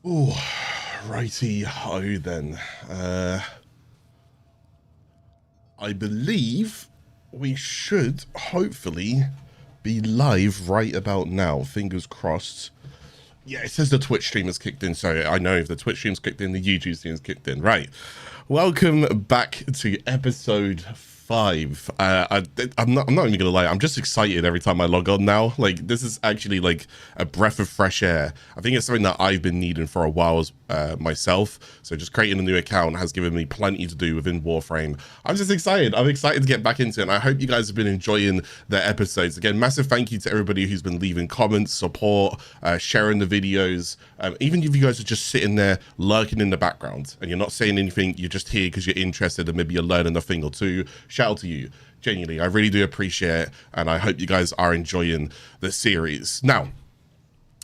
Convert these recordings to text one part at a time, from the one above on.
Oh, righty-ho then. I believe we should hopefully be live right about now. Fingers crossed. Yeah, it says the Twitch stream has kicked in, so I know if the Twitch stream's kicked in, the YouTube stream's kicked in. Right. Welcome back to episode 5. I'm not even gonna lie, I'm just excited every time I log on now. Like, this is actually like a breath of fresh air. I think it's something that I've been needing for a while myself. So just creating a new account has given me plenty to do within Warframe. I'm just excited. I'm excited to get back into it, and I hope you guys have been enjoying the episodes. Again, massive thank you to everybody who's been leaving comments, support, sharing the videos. Even if you guys are just sitting there lurking in the background and you're not saying anything, you're just here because you're interested and maybe you're learning a thing or two. Shout out to you. Genuinely, I really do appreciate it, and I hope you guys are enjoying the series. Now,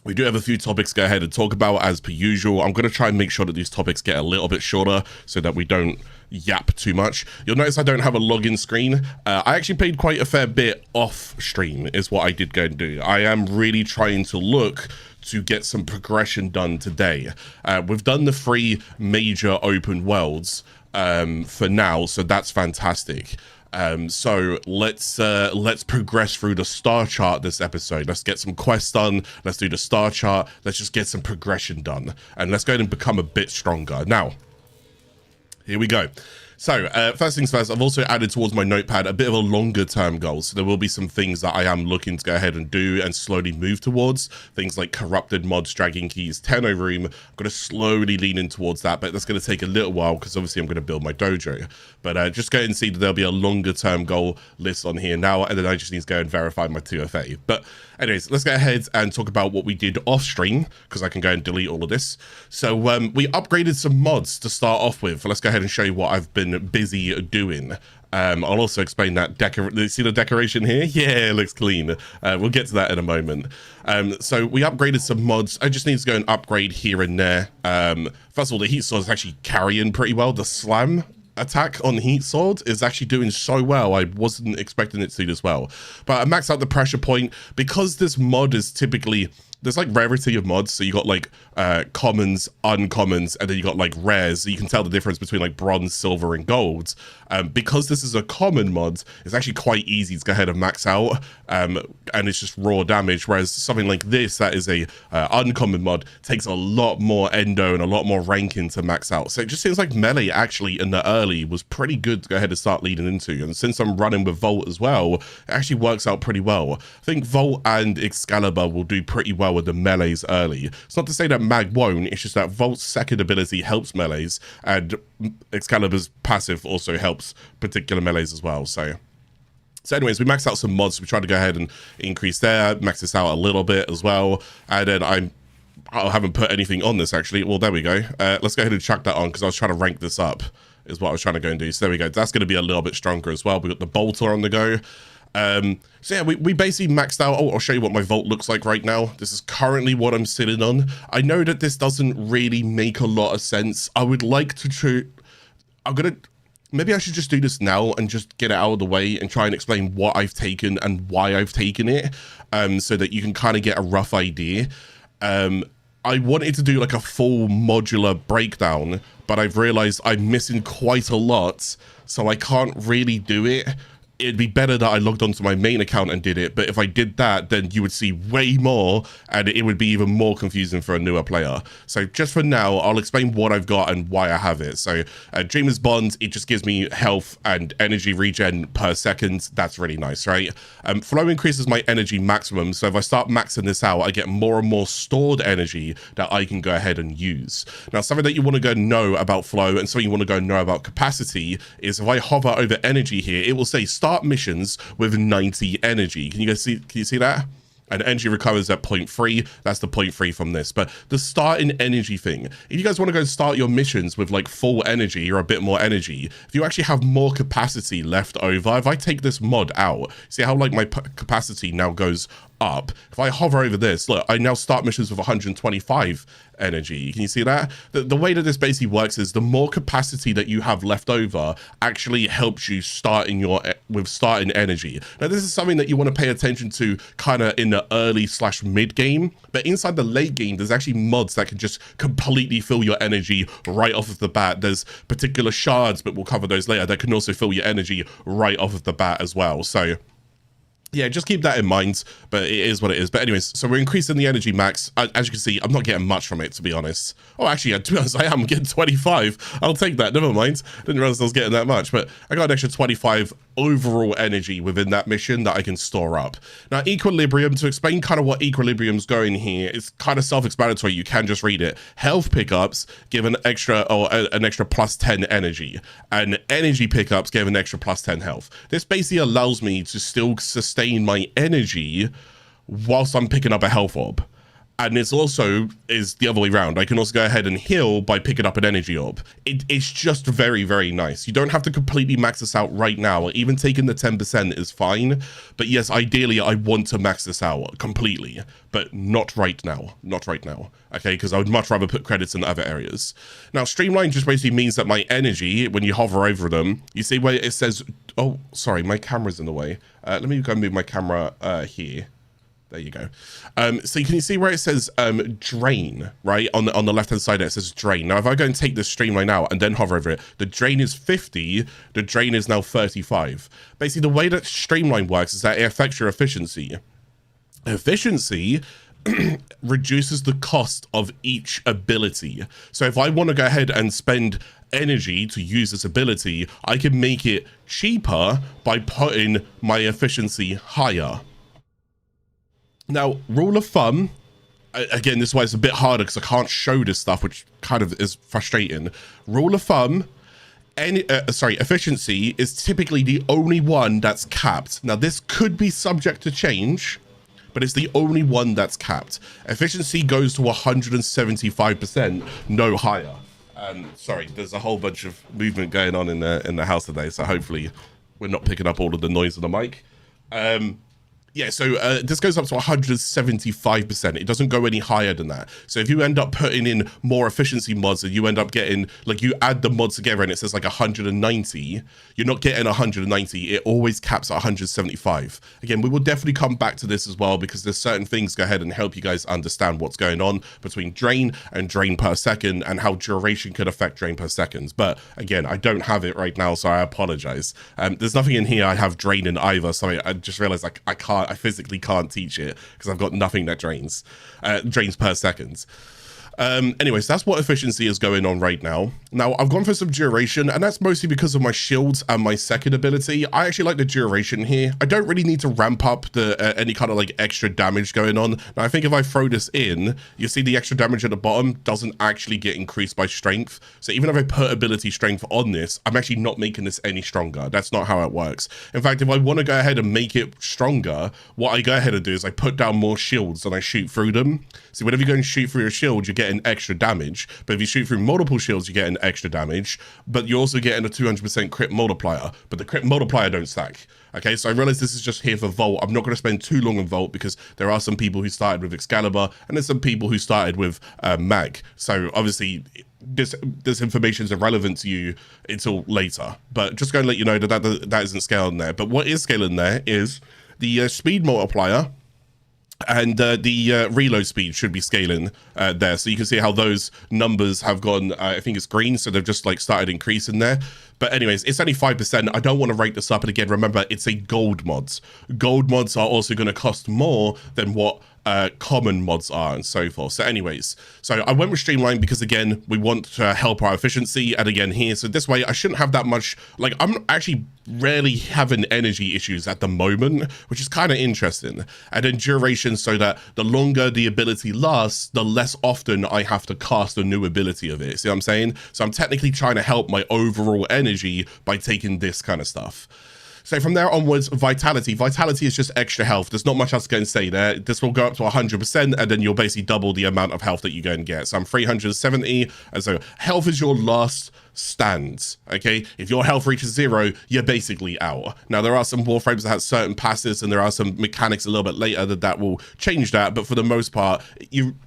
we do have a few topics to go ahead and talk about as per usual. I'm going to try and make sure that these topics get a little bit shorter so that we don't yap too much. You'll notice I don't have a login screen. I actually played quite a fair bit off stream is what I did go and do. I am really trying to look to get some progression done today. We've done the 3 major open worlds for now, so that's fantastic. So let's progress through the star chart this episode. Let's get some quests done. Let's do the star chart. Let's just get some progression done, and let's go ahead and become a bit stronger. Now, here we go. So first things first, I've also added towards my notepad a bit of a longer term goal. So there will be some things that I am looking to go ahead and do and slowly move towards. Things like corrupted mods, dragging keys, Tenno room. I'm going to slowly lean in towards that, but that's going to take a little while because obviously I'm going to build my dojo. But just go ahead and see that there'll be a longer term goal list on here now, and then I just need to go and verify my 2FA. But anyways, let's go ahead and talk about what we did off stream, because I can go and delete all of this. So we upgraded some mods to start off with. Let's go ahead and show you what I've been busy doing. I'll also explain that see the decoration here? Yeah, it looks clean. We'll get to that in a moment. So we upgraded some mods. I just need to go and upgrade here and there. First of all, the heat sword is actually carrying pretty well. The slam attack on heat sword is actually doing so well. I wasn't expecting it to do this well, but I maxed out the pressure point because this mod is typically, there's like rarity of mods. So you got like commons, uncommons, and then you got like rares. So you can tell the difference between like bronze, silver, and gold. Because this is a common mod, it's actually quite easy to go ahead and max out, and it's just raw damage. Whereas something like this, that is a uncommon mod, takes a lot more endo and a lot more ranking to max out. So it just seems like melee actually in the early was pretty good to go ahead and start leading into. And since I'm running with Volt as well, it actually works out pretty well. I think Volt and Excalibur will do pretty well with the melees early. It's not to say that Mag won't, it's just that Volt's second ability helps melees, and Excalibur's passive also helps particular melees as well. So anyways, we maxed out some mods. We tried to go ahead and increase there, max this out a little bit as well, and then I haven't put anything on this actually. Well, there we go. Let's go ahead and chuck that on because I was trying to rank this up is what I was trying to go and do. So there we go. That's going to be a little bit stronger as well. We got the bolter on the go. So yeah, we basically maxed out. Oh, I'll show you what my Volt looks like right now. This is currently what I'm sitting on. I know that this doesn't really make a lot of sense. I would like to maybe I should just do this now and just get it out of the way and try and explain what I've taken and why I've taken it, so that you can kind of get a rough idea. I wanted to do like a full modular breakdown, but I've realized I'm missing quite a lot, so I can't really do it. It'd be better that I logged onto my main account and did it, but if I did that, then you would see way more, and it would be even more confusing for a newer player. So just for now, I'll explain what I've got and why I have it. So Dreamer's Bond, it just gives me health and energy regen per second. That's really nice, right? Flow increases my energy maximum, so if I start maxing this out, I get more and more stored energy that I can go ahead and use. Now, something that you want to go know about flow and something you want to go know about capacity is if I hover over energy here, it will say start missions with 90 energy. Can you see that? And energy recovers at 0.3. That's the 0.3 from this. But the starting energy thing, if you guys want to go start your missions with like full energy or a bit more energy, if you actually have more capacity left over, if I take this mod out, see how like my capacity now goes up. If I hover over this, look, I now start missions with 125 energy. Can you see that? The way that this basically works is the more capacity that you have left over actually helps you start in with starting energy. Now, this is something that you want to pay attention to kind of in the early / mid game, but inside the late game, there's actually mods that can just completely fill your energy right off of the bat. There's particular shards, but we'll cover those later, that can also fill your energy right off of the bat as well. So yeah, just keep that in mind, but it is what it is. But anyways, so we're increasing the energy max. As you can see, I'm not getting much from it, to be honest. Oh, actually, to be honest, I am getting 25. I'll take that, never mind. Didn't realize I was getting that much, but I got an extra 25 overall energy within that mission that I can store up. Now, equilibrium, to explain kind of what equilibrium's going here, it's kind of self-explanatory. You can just read it. Health pickups give an extra, or an extra plus 10 energy, and energy pickups give an extra plus 10 health. This basically allows me to still sustain my energy whilst I'm picking up a health orb. And it's also is the other way around. I can also go ahead and heal by picking up an energy orb. It's just very, very nice. You don't have to completely max this out right now. Even taking the 10% is fine. But yes, ideally, I want to max this out completely, but not right now. Not right now. Okay, because I would much rather put credits in other areas. Now, streamline just basically means that my energy, when you hover over them, you see where it says, oh, sorry, my camera's in the way. Let me go and move my camera here. There you go. So can you see where it says drain, right? On the left-hand side, it says drain. Now, if I go and take this streamline out and then hover over it, the drain is 50, the drain is now 35. Basically, the way that streamline works is that it affects your efficiency. Efficiency reduces the cost of each ability. So if I want to go ahead and spend energy to use this ability, I can make it cheaper by putting my efficiency higher. Now, rule of thumb, again, this is why it's a bit harder because I can't show this stuff, which kind of is frustrating. Rule of thumb, efficiency is typically the only one that's capped. Now, this could be subject to change, but it's the only one that's capped. Efficiency goes to 175%, no higher. Sorry, there's a whole bunch of movement going on in the house today, so hopefully we're not picking up all of the noise on the mic. Yeah, so this goes up to 175%. It doesn't go any higher than that. So if you end up putting in more efficiency mods and you end up getting, like you add the mods together and it says like 190, you're not getting 190. It always caps at 175. Again, we will definitely come back to this as well because there's certain things go ahead and help you guys understand what's going on between drain and drain per second and how duration could affect drain per second. But again, I don't have it right now, so I apologize. There's nothing in here I have drain in either, so I just realized I physically can't teach it because I've got nothing that drains per second. Anyways, that's what efficiency is going on right now. Now, I've gone for some duration, and that's mostly because of my shields and my second ability. I actually like the duration here. I don't really need to ramp up the any kind of like extra damage going on. Now, I think if I throw this in, you see the extra damage at the bottom doesn't actually get increased by strength. So even if I put ability strength on this, I'm actually not making this any stronger. That's not how it works. In fact, if I want to go ahead and make it stronger, what I go ahead and do is I put down more shields and I shoot through them. So whenever you go and shoot through your shield, you're getting extra damage. But if you shoot through multiple shields, you get an extra damage. But you're also getting a 200% crit multiplier. But the crit multiplier don't stack. Okay, so I realize this is just here for Vault. I'm not going to spend too long on Vault because there are some people who started with Excalibur and there's some people who started with Mag. So obviously this information is irrelevant to you until later. But just going to let you know that isn't scaling there. But what is scaling there is the speed multiplier. And the reload speed should be scaling there. So you can see how those numbers have gone, I think it's green, so they've just like started increasing there. But anyways, it's only 5%. I don't want to rate this up. And again, remember, it's a gold mods. Gold mods are also going to cost more than what common mods are and so forth. So anyways, so I went with Streamline because again, we want to help our efficiency. And again here, so this way I shouldn't have that much, like I'm actually rarely having energy issues at the moment, which is kind of interesting. And then duration, so that the longer the ability lasts, the less often I have to cast a new ability of it. See what I'm saying? So I'm technically trying to help my overall energy by taking this kind of stuff. So from there onwards, Vitality. Vitality is just extra health. There's not much else to go and say there. This will go up to 100%, and then you'll basically double the amount of health that you go and get. So I'm 370, and so health is your last stands, okay? If your health reaches 0, you're basically out. Now, there are some Warframes that have certain passives, and there are some mechanics a little bit later that will change that, but for the most part,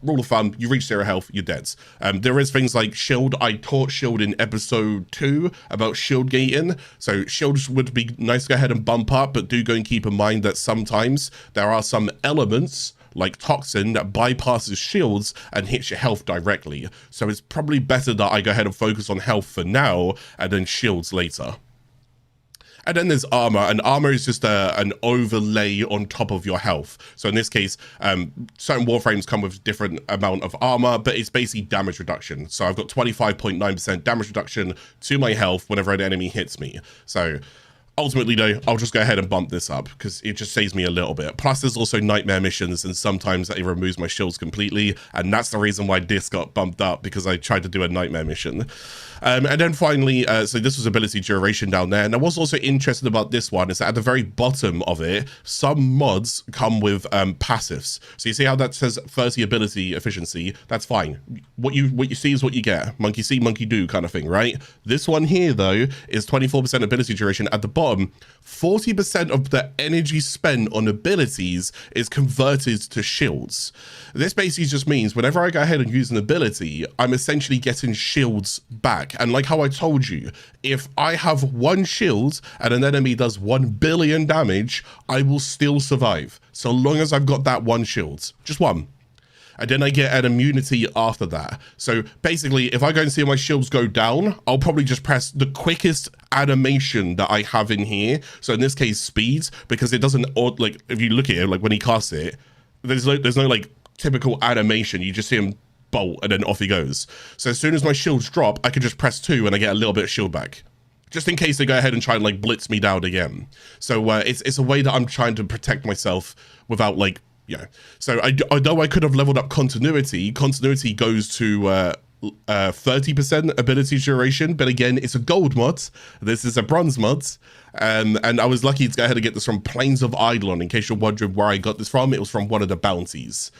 rule of thumb, you reach 0 health, you're dead. There is things like shield. I taught shield in episode 2 about shield gating, so shields would be nice to go ahead and bump up, but do go and keep in mind that sometimes there are some elements like toxin that bypasses shields and hits your health directly. So it's probably better that I go ahead and focus on health for now and then shields later. And then there's armor, and armor is just an overlay on top of your health. So in this case, certain Warframes come with different amount of armor, but it's basically damage reduction. So I've got 25.9% damage reduction to my health whenever an enemy hits me. So ultimately, though, I'll just go ahead and bump this up because it just saves me a little bit. Plus, there's also nightmare missions, and sometimes it removes my shields completely, and that's the reason why this got bumped up, because I tried to do a nightmare mission. And then finally, so this was ability duration down there, and I was also interested about this one, is that at the very bottom of it, some mods come with passives. So you see how that says 30 ability efficiency? That's fine. What you see is what you get. Monkey see, monkey do kind of thing, right? This one here, though, is 24% ability duration. At the bottom, 40% of the energy spent on abilities is converted to shields. This basically just means whenever I go ahead and use an ability, I'm essentially getting shields back. And like how I told you, if I have 1 shield and an enemy does 1 billion damage, I will still survive, so long as I've got that 1 shield, just 1. And then I get an immunity after that. So basically, if I go and see my shields go down, I'll probably just press the quickest animation that I have in here. So in this case, speed, because it doesn't, like, if you look at it, like when he casts it, there's no like typical animation. You just see him bolt and then off he goes. So as soon as my shields drop, I can just press 2 and I get a little bit of shield back, just in case they go ahead and try and like blitz me down again. So it's a way that I'm trying to protect myself without like, yeah. So although I could have leveled up continuity goes to 30% ability duration, but again, it's a gold mod. This is a bronze mod. And I was lucky to go ahead and get this from Plains of Eidolon. In case you're wondering where I got this from, it was from one of the bounties.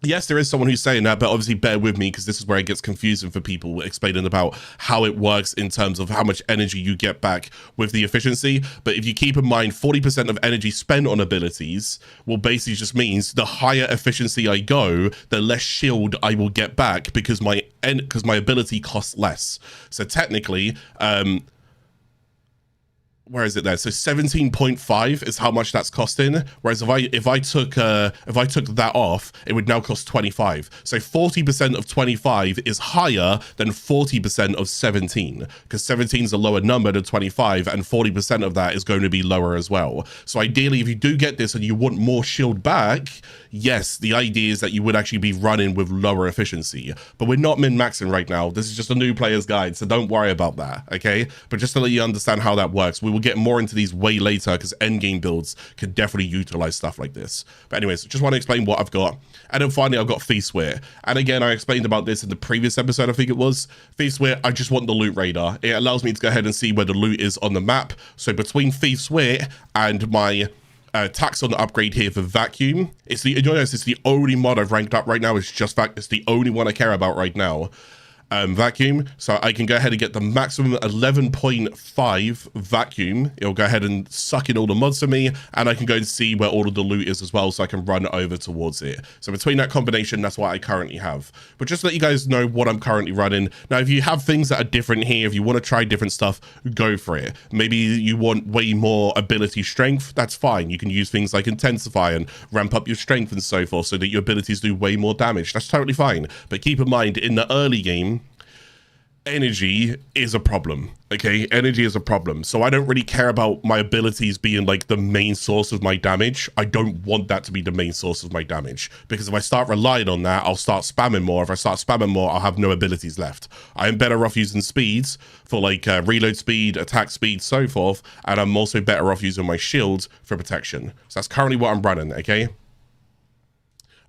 Yes, there is someone who's saying that, but obviously bear with me because this is where it gets confusing for people, explaining about how it works in terms of how much energy you get back with the efficiency. But if you keep in mind, 40% of energy spent on abilities will basically just means the higher efficiency I go, the less shield I will get back because my ability costs less. So technically, where is it there? So 17.5 is how much that's costing. Whereas if I took that off, it would now cost 25. So 40% of 25 is higher than 40% of 17, because 17 is a lower number than 25, and 40% of that is going to be lower as well. So ideally, if you do get this and you want more shield back, yes, the idea is that you would actually be running with lower efficiency. But we're not min-maxing right now. This is just a new player's guide, so don't worry about that, okay? But just to let you understand how that works, we will get more into these way later because endgame builds can definitely utilize stuff like this. But anyways, just want to explain what I've got. And then finally, I've got Thiefswear. And again, I explained about this in the previous episode, I think it was. Thiefswear, I just want the loot radar. It allows me to go ahead and see where the loot is on the map. So between Thiefswear and my tax on the upgrade here for Vacuum, it's the only mod I've ranked up right now. It's just it's the only one I care about right now. Vacuum, so I can go ahead and get the maximum 11.5 vacuum. It'll go ahead and suck in all the mods for me, and I can go and see where all of the loot is as well, so I can run over towards it. So between that combination, that's what I currently have. But just to let you guys know what I'm currently running. Now, if you have things that are different here, if you want to try different stuff, go for it. Maybe you want way more ability strength, that's fine. You can use things like Intensify and ramp up your strength and so forth so that your abilities do way more damage. That's totally fine. But keep in mind, in the early game, energy is a problem, okay? Energy is a problem. So I don't really care about my abilities being like the main source of my damage. I don't want that to be the main source of my damage, because if I start relying on that, I'll start spamming more. If I start spamming more, I'll have no abilities left. I am better off using speeds for like reload speed, attack speed, so forth, and I'm also better off using my shields for protection. So that's currently what I'm running, okay?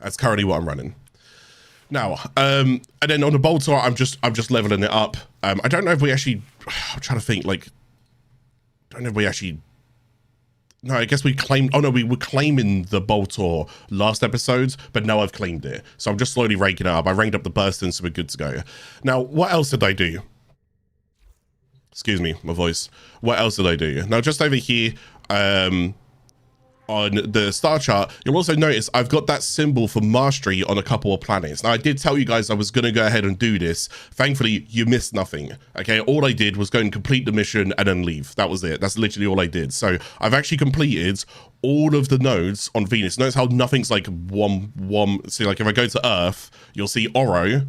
That's currently what I'm running. Now, and then on the Bolter, I'm just leveling it up. I don't know if we actually, I'm trying to think, like, I don't know if we actually, no, I guess we claimed, oh no, we were claiming the Bolter last episode, but now I've claimed it. So I'm just slowly ranking it up. I ranked up the Bursting, so we're good to go. Now, what else did I do? Excuse me, my voice. What else did I do? Now, just over here, on the star chart, you'll also notice I've got that symbol for mastery on a couple of planets. Now, I did tell you guys I was going to go ahead and do this. Thankfully, you missed nothing. Okay, all I did was go and complete the mission and then leave. That was it. That's literally all I did. So I've actually completed all of the nodes on Venus. Notice how nothing's like one. See, like if I go to Earth, you'll see Oro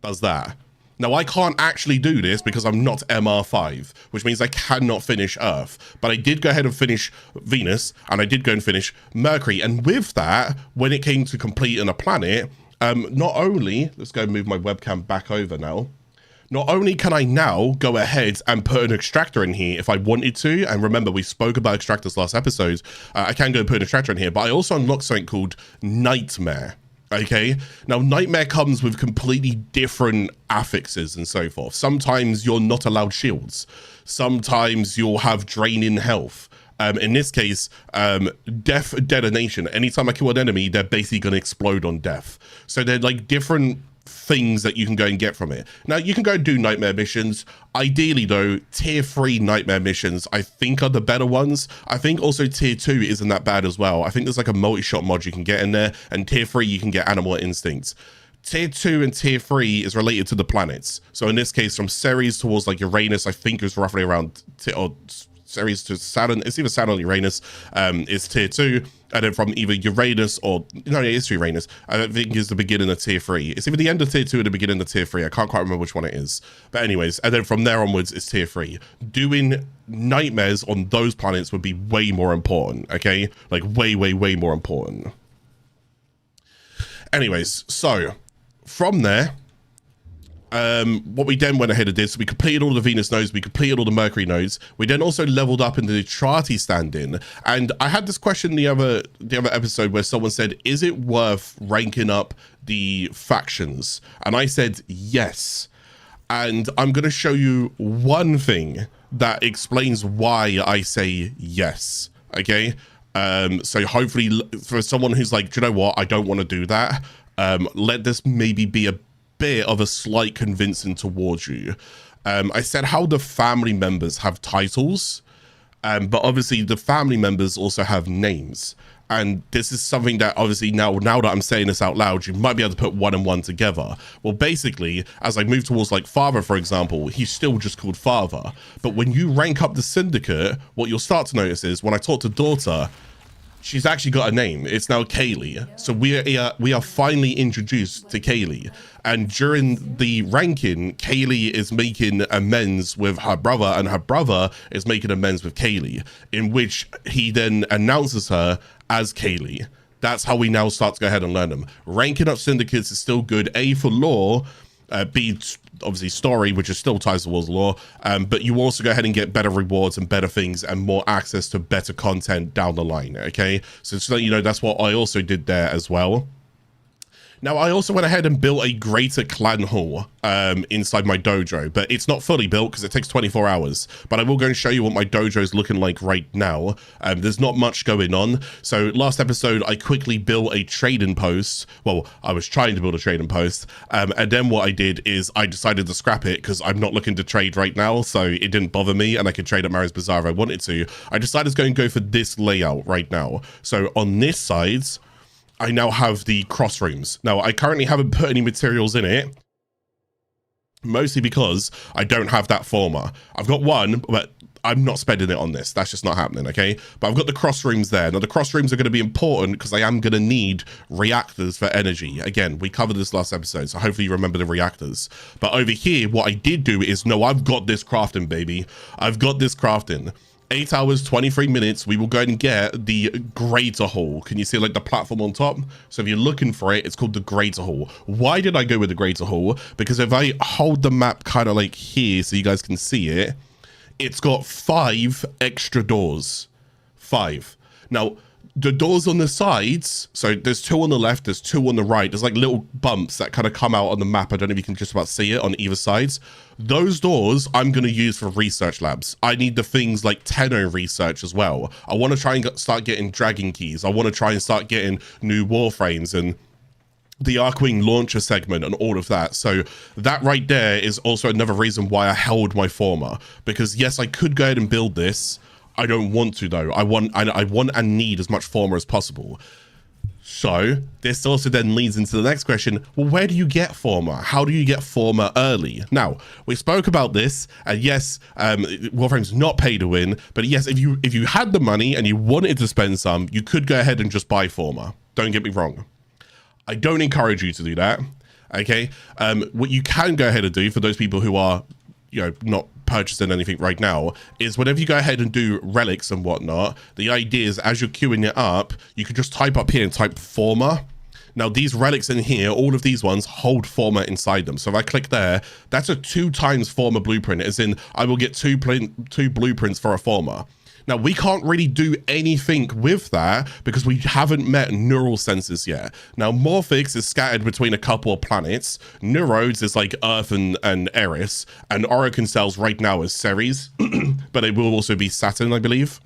does that. Now, I can't actually do this because I'm not MR5, which means I cannot finish Earth. But I did go ahead and finish Venus, and I did go and finish Mercury. And with that, when it came to completing a planet, not only, let's go move my webcam back over now. Not only can I now go ahead and put an extractor in here if I wanted to, and remember, we spoke about extractors last episode, I can go and put an extractor in here, but I also unlocked something called Nightmare. Okay, now Nightmare comes with completely different affixes and so forth. Sometimes you're not allowed shields. Sometimes you'll have draining health. In this case, death detonation. Anytime I kill an enemy, they're basically going to explode on death. So they're like different things that you can go and get from it. Now, you can go and do nightmare missions. Ideally, though, tier 3 nightmare missions, I think, are the better ones. I think also tier 2 isn't that bad as well. I think there's like a multi-shot mod you can get in there, and tier 3, you can get animal instincts. Tier 2 and tier 3 is related to the planets. So in this case, from Ceres towards like Uranus, I think it was roughly around, or Ceres to Saturn, it's either Saturn or Uranus, is tier 2, and then from either Uranus or, no, it's Uranus, I think is the beginning of tier 3. It's either the end of tier 2 or the beginning of tier 3. I can't quite remember which one it is. But anyways, and then from there onwards, it's tier 3. Doing nightmares on those planets would be way more important, okay? Like way, way, way more important. Anyways, so from there, what we then went ahead and did, so we completed all the Venus nodes, we completed all the Mercury nodes, we then also leveled up into the Entrati stand-in, and I had this question the other episode where someone said, is it worth ranking up the factions? And I said yes, and I'm going to show you one thing that explains why I say yes, okay? So hopefully for someone who's like, do you know what, I don't want to do that, let this maybe be a bit of a slight convincing towards you. I said how the family members have titles, but obviously the family members also have names, and this is something that obviously now that I'm saying this out loud, you might be able to put one and one together. Well, basically, as I move towards like father, for example, he's still just called father, but when you rank up the syndicate, what you'll start to notice is when I talk to daughter, she's actually got a name. It's now Kaylee. So we are finally introduced to Kaylee. And during the ranking, Kaylee is making amends with her brother, and her brother is making amends with Kaylee, in which he then announces her as Kaylee. That's how we now start to go ahead and learn them. Ranking up syndicates is still good. A, for lore. B, obviously story, which is still ties towards lore, but you also go ahead and get better rewards and better things and more access to better content down the line, okay? So you know, that's what I also did there as well. Now, I also went ahead and built a greater clan hall inside my dojo, but it's not fully built because it takes 24 hours. But I will go and show you what my dojo is looking like right now. There's not much going on. So last episode, I quickly built a trading post. Well, I was trying to build a trading post. And then what I did is I decided to scrap it because I'm not looking to trade right now. So it didn't bother me, and I could trade at Marius Bazaar if I wanted to. I decided to go for this layout right now. So on this side, I now have the cross rooms. Now, I currently haven't put any materials in it, mostly because I don't have that former. I've got one, but I'm not spending it on this. That's just not happening, okay? But I've got the cross rooms there. Now, the cross rooms are going to be important because I am going to need reactors for energy. Again, we covered this last episode, so hopefully you remember the reactors. But over here, what I did do is, no, I've got this crafting, baby. I've got this crafting. 8 hours, 23 minutes, we will go and get the Greater Hall. Can you see like the platform on top? So if you're looking for it, it's called the Greater Hall. Why did I go with the Greater Hall? Because if I hold the map kind of like here so you guys can see it, it's got 5 extra doors. 5. Now, the doors on the sides, so there's 2 on the left, there's 2 on the right. There's like little bumps that kind of come out on the map. I don't know if you can just about see it on either sides. Those doors I'm going to use for research labs. I need the things like Tenno research as well. I want to try and start getting dragon keys. I want to try and start getting new Warframes and the Archwing launcher segment and all of that. So that right there is also another reason why I held my former, because yes, I could go ahead and build this. I don't want to though. I want and need as much former as possible. So this also then leads into the next question. Well, where do you get former? How do you get former early? Now, we spoke about this, and yes, Warframe's not pay to win, but yes, if you had the money and you wanted to spend some, you could go ahead and just buy former. Don't get me wrong. I don't encourage you to do that. Okay. What you can go ahead and do for those people who are, you know, not purchasing anything right now is whenever you go ahead and do relics and whatnot, the idea is as you're queuing it up, you can just type up here and type former. Now these relics in here, all of these ones hold former inside them. So if I click there, that's a 2 times former blueprint, as in I will get two blueprints for a former. Now, we can't really do anything with that because we haven't met neural sensors yet. Now, Morphix is scattered between a couple of planets. Neurodes is like Earth and Eris. And Orokin cells right now is Ceres. But it will also be Saturn, I believe.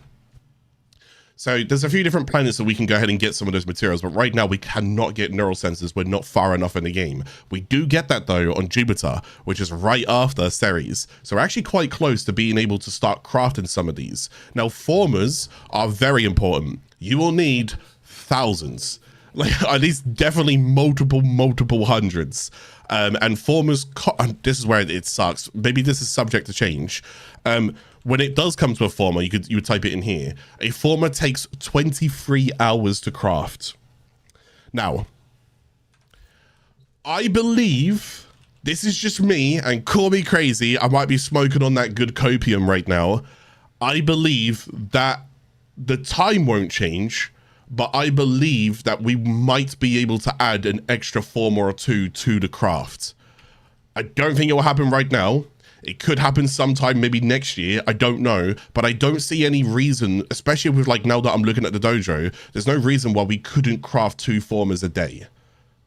So there's a few different planets that we can go ahead and get some of those materials, but right now we cannot get neural sensors. We're not far enough in the game. We do get that though on Jupiter, which is right after Ceres. So we're actually quite close to being able to start crafting some of these. Now formers are very important. You will need thousands, like at least definitely multiple hundreds. And formers, this is where it sucks. Maybe this is subject to change. When it does come to a former, you would type it in here. A former takes 23 hours to craft. Now, I believe, this is just me, and call me crazy, I might be smoking on that good copium right now. I believe that the time won't change, but I believe that we might be able to add an extra former or two to the craft. I don't think it will happen right now. It could happen sometime, maybe next year. I don't know, but I don't see any reason, especially with like now that I'm looking at the dojo, there's no reason why we couldn't craft 2 formers a day.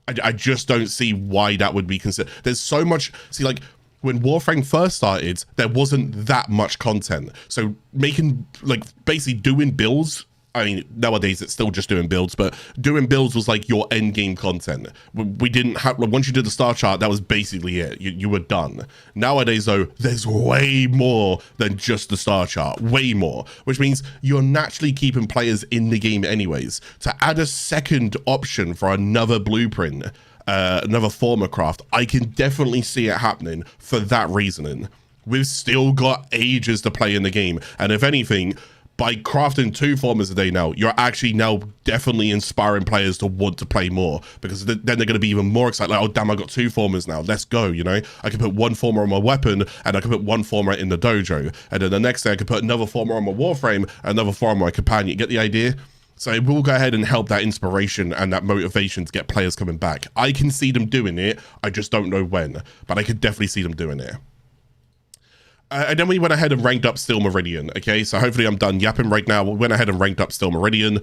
I just don't see why that would be considered. There's so much, see, like when Warframe first started, there wasn't that much content. So making, like basically doing builds, I mean, nowadays it's still just doing builds, but doing builds was like your end game content. We didn't have, like, once you did the star chart, that was basically it. You were done. Nowadays though, there's way more than just the star chart, way more, which means you're naturally keeping players in the game anyways. To add a second option for another blueprint, another former craft, I can definitely see it happening for that reasoning. We've still got ages to play in the game. And if anything, by crafting 2 formers a day now, you're actually now definitely inspiring players to want to play more, because then they're going to be even more excited. Like, oh damn, I got 2 formers now, let's go, you know? I can put 1 former on my weapon, and I can put 1 former in the dojo, and then the next day I can put another former on my warframe, another former on my companion. You get the idea? So it will go ahead and help that inspiration and that motivation to get players coming back. I can see them doing it, I just don't know when, but I could definitely see them doing it. And then we went ahead and ranked up Steel Meridian. Okay, so hopefully I'm done yapping right now. We went ahead and ranked up Steel Meridian.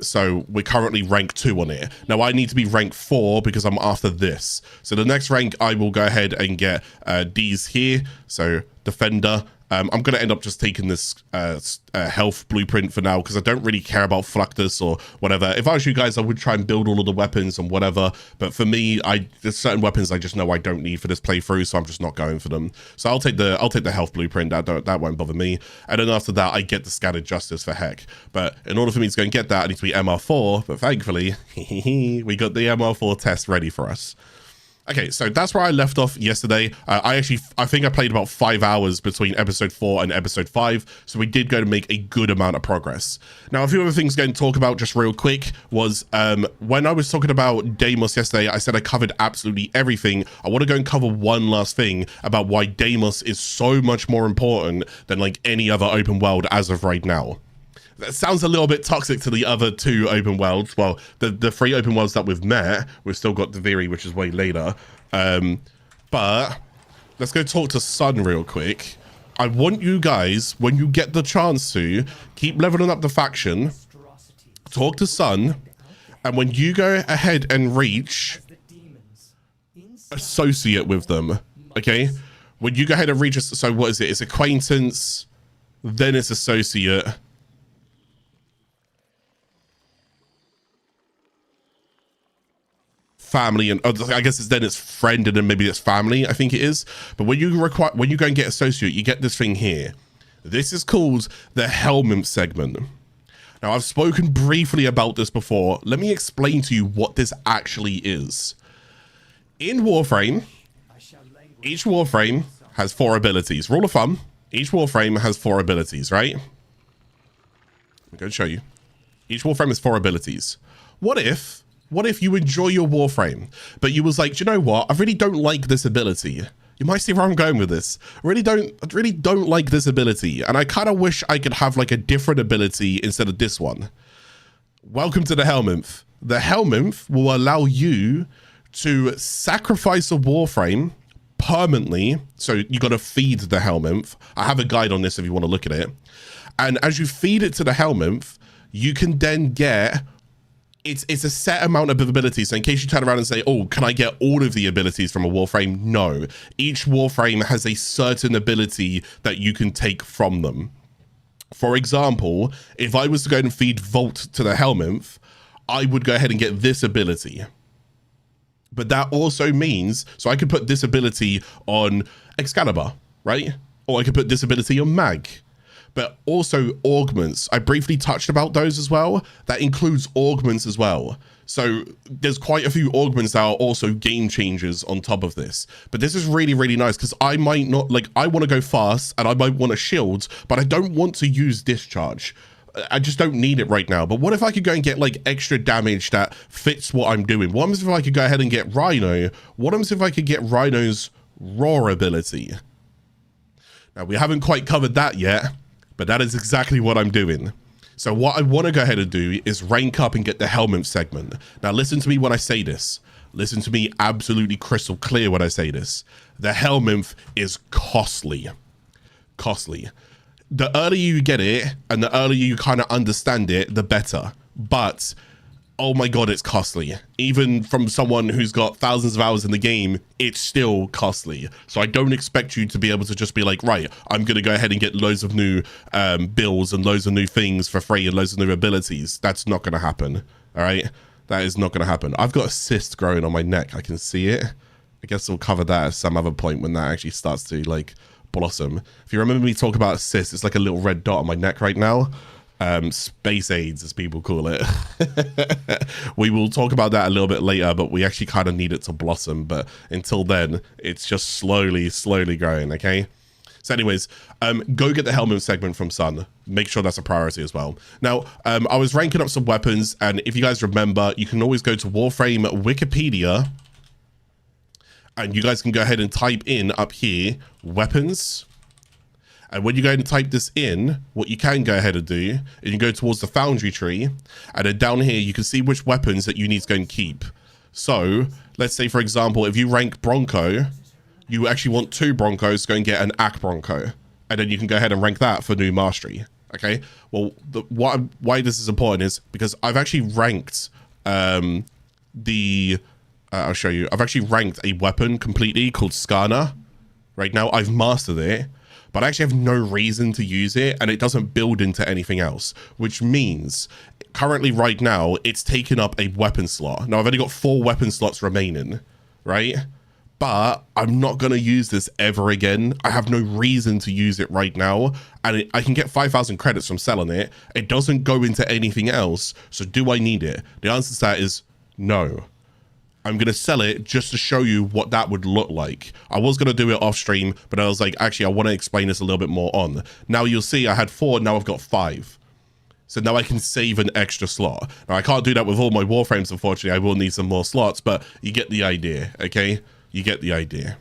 So we're currently rank 2 on it. Now I need to be rank 4 because I'm after this. So the next rank I will go ahead and get these here. So Defender. I'm going to end up just taking this health blueprint for now because I don't really care about Fluctus or whatever. If I was you guys, I would try and build all of the weapons and whatever. But for me, there's certain weapons I just know I don't need for this playthrough, so I'm just not going for them. So I'll take the health blueprint. That won't bother me. And then after that, I get the Scattered Justice for heck. But in order for me to go and get that, I need to be MR4. But thankfully, we got the MR4 test ready for us. Okay, so that's where I left off yesterday. I think I played about 5 hours between episode 4 and episode 5, so we did go to make a good amount of progress. Now, a few other things going to talk about just real quick was when I was talking about Deimos yesterday, I said I covered absolutely everything. I want to go and cover one last thing about why Deimos is so much more important than like any other open world as of right now. That sounds a little bit toxic to the other 2 open worlds. Well, the 3 open worlds that we've met, we've still got Deviri, which is way later. But let's go talk to Sun real quick. I want you guys, when you get the chance to, keep leveling up the faction, talk to Sun, and when you go ahead and reach associate with them, okay? When you go ahead and reach, so what is it? It's acquaintance, then it's associate. family, and I guess it's friend, and then maybe it's family, I think it is. But when you go and get associate, you get this thing here. This is called the Helminth segment. Now, I've spoken briefly about this before. Let me explain to you what this actually is. In Warframe, each Warframe has 4 abilities. Rule of thumb, each Warframe has 4 abilities, right? I'm going to show you. Each Warframe has 4 abilities. What if you enjoy your Warframe, but you was like, do you know what? I really don't like this ability. You might see where I'm going with this. I really don't like this ability, and I kind of wish I could have like a different ability instead of this one. Welcome to the Helminth. The Helminth will allow you to sacrifice a Warframe permanently. So you got to feed the Helminth. I have a guide on this if you want to look at it. And as you feed it to the Helminth, you can then get... It's a set amount of abilities. So in case you turn around and say, oh, can I get all of the abilities from a Warframe? No. Each Warframe has a certain ability that you can take from them. For example, if I was to go ahead and feed Volt to the Helminth, I would go ahead and get this ability. But that also means, so I could put this ability on Excalibur, right? Or I could put this ability on Mag. But also augments. I briefly touched about those as well. That includes augments as well. So there's quite a few augments that are also game changers on top of this. But this is really, really nice because I might not, like, I want to go fast and I might want to shield, but I don't want to use Discharge. I just don't need it right now. But what if I could go and get like extra damage that fits what I'm doing? What if I could go ahead and get Rhino? What if I could get Rhino's Roar ability? Now, we haven't quite covered that yet. But that is exactly what I'm doing. So what I want to go ahead and do is rank up and get the Helminth segment. Now listen to me when I say this. Listen to me absolutely crystal clear when I say this. The Helminth is costly. Costly. The earlier you get it and the earlier you kind of understand it, the better. But oh my god, it's costly. Even from someone who's got thousands of hours in the game, it's still costly. So I don't expect you to be able to just be like, right, I'm going to go ahead and get loads of new builds and loads of new things for free and loads of new abilities. That's not going to happen. All right. That is not going to happen. I've got a cyst growing on my neck. I can see it. I guess we'll cover that at some other point when that actually starts to like blossom. If you remember me talk about a cyst, it's like a little red dot on my neck right now. Space AIDS, as people call it. We will talk about that a little bit later, but we actually kind of need it to blossom. But until then, it's just slowly growing, okay? So anyways, go get the Helminth segment from Sun. Make sure that's a priority as well. Now, I was ranking up some weapons, and if you guys remember, you can always go to Warframe Wikipedia, and you guys can go ahead and type in up here, weapons. And when you go ahead and type this in, what you can go ahead and do is you go towards the foundry tree, and then down here you can see which weapons that you need to go and keep. So let's say, for example, if you rank Bronco, you actually want 2 Broncos to go and get an AK Bronco, and then you can go ahead and rank that for new mastery. Okay. Well, why this is important is because I've actually ranked I'll show you. I've actually ranked a weapon completely called Skana. Right now, I've mastered it. But I actually have no reason to use it, and it doesn't build into anything else, which means currently right now it's taken up a weapon slot. Now I've only got 4 weapon slots remaining, right? But I'm not going to use this ever again. I have no reason to use it right now, and I can get 5,000 credits from selling it. It doesn't go into anything else, so do I need it? The answer to that is no. I'm going to sell it just to show you what that would look like. I was going to do it off stream, but I was like, actually, I want to explain this a little bit more on. Now you'll see I had 4, now I've got 5. So now I can save an extra slot. Now I can't do that with all my Warframes, unfortunately. I will need some more slots, but you get the idea, okay? You get the idea.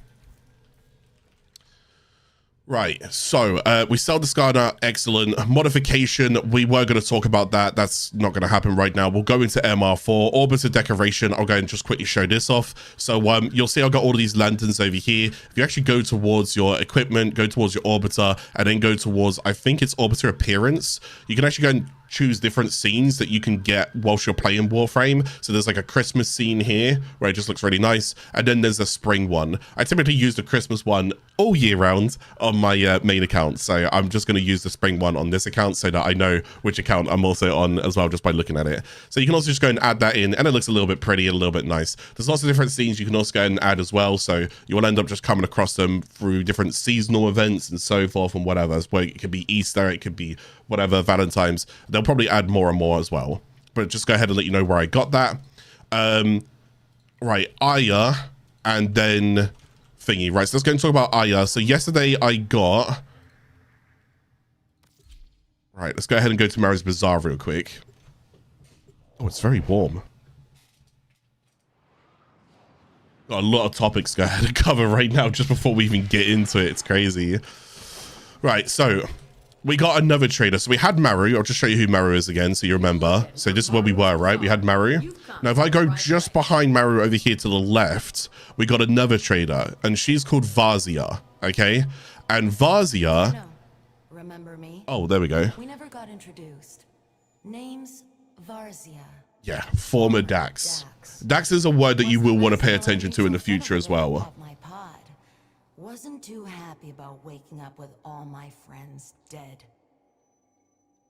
Right, so we sell the Skana, excellent. Modification, we were going to talk about that. That's not going to happen right now. We'll go into MR4. Orbiter decoration, I'll go and just quickly show this off. So you'll see I've got all of these lanterns over here. If you actually go towards your equipment, go towards your orbiter, and then go towards, I think it's orbiter appearance, you can actually go and choose different scenes that you can get whilst you're playing Warframe. So there's like a Christmas scene here where it just looks really nice, and then there's a spring one. I typically use the Christmas one all year round on my main account, so I'm just going to use the spring one on this account so that I know which account I'm also on as well, just by looking at it. So you can also just go and add that in, and it looks a little bit pretty and a little bit nice. There's lots of different scenes you can also go and add as well, so you will end up just coming across them through different seasonal events and so forth and whatever. Where it could be Easter, it could be whatever, Valentine's. They'll probably add more and more as well, but just go ahead and let you know where I got that. Right, Aya, and then thingy. Right, so let's go and talk about Aya. So yesterday I got... Right, let's go ahead and go to Mary's Bazaar real quick. Oh, it's very warm. Got a lot of topics to go ahead and cover right now just before we even get into it. It's crazy. Right, so we got another trader. So we had Maru. I'll just show you who Maru is again so you remember. So this is where we were, right? We had Maru. Now, if I go just behind Maru over here to the left, we got another trader, and she's called Varzia, okay? And Varzia... No. Remember me? Oh, there we go. We never got introduced. Name's Varzia. Yeah, former Dax. Dax is a word that you will want to pay attention to in the future as well. Wasn't too happy about waking up with all my friends dead.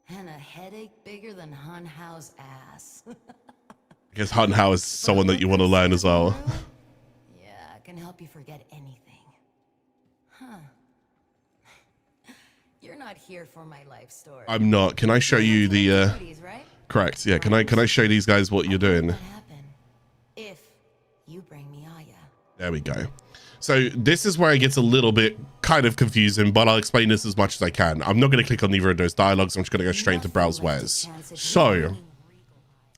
And a headache bigger than Hun Hao's ass. I guess Hun Hao is someone that you want to learn as well. Yeah, I can help you forget anything. Huh. You're not here for my life story. I'm not. Can I show you the correct? Yeah, can I show these guys what you're doing? If you bring me Aya. There we go. So this is where it gets a little bit kind of confusing, but I'll explain this as much as I can. I'm not going to click on either of those dialogues. I'm just going to go straight into browse wares. So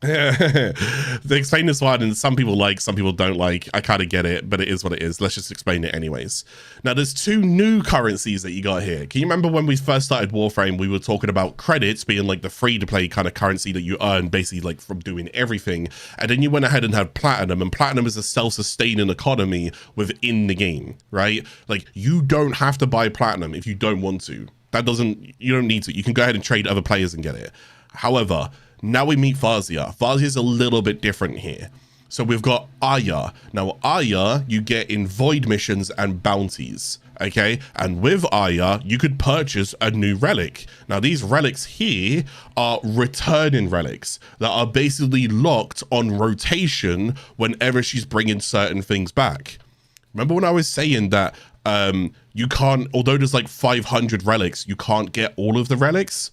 they explain this one, and some people like, some people don't like. I kind of get it, but it is what it is. Let's just explain it anyways. Now, there's two new currencies that you got here. Can you remember when we first started Warframe, we were talking about credits being like the free-to-play kind of currency that you earn basically like from doing everything, and then you went ahead and had platinum, and platinum is a self-sustaining economy within the game, right? Like, you don't have to buy platinum if you don't want to. You don't need to. You can go ahead and trade other players and get it. However, now we meet Varzia. Varzia is a little bit different here. So we've got Aya. Now, Aya, you get in void missions and bounties, okay? And with Aya, you could purchase a new relic. Now, these relics here are returning relics that are basically locked on rotation whenever she's bringing certain things back. Remember when I was saying that you can't, although there's like 500 relics, you can't get all of the relics?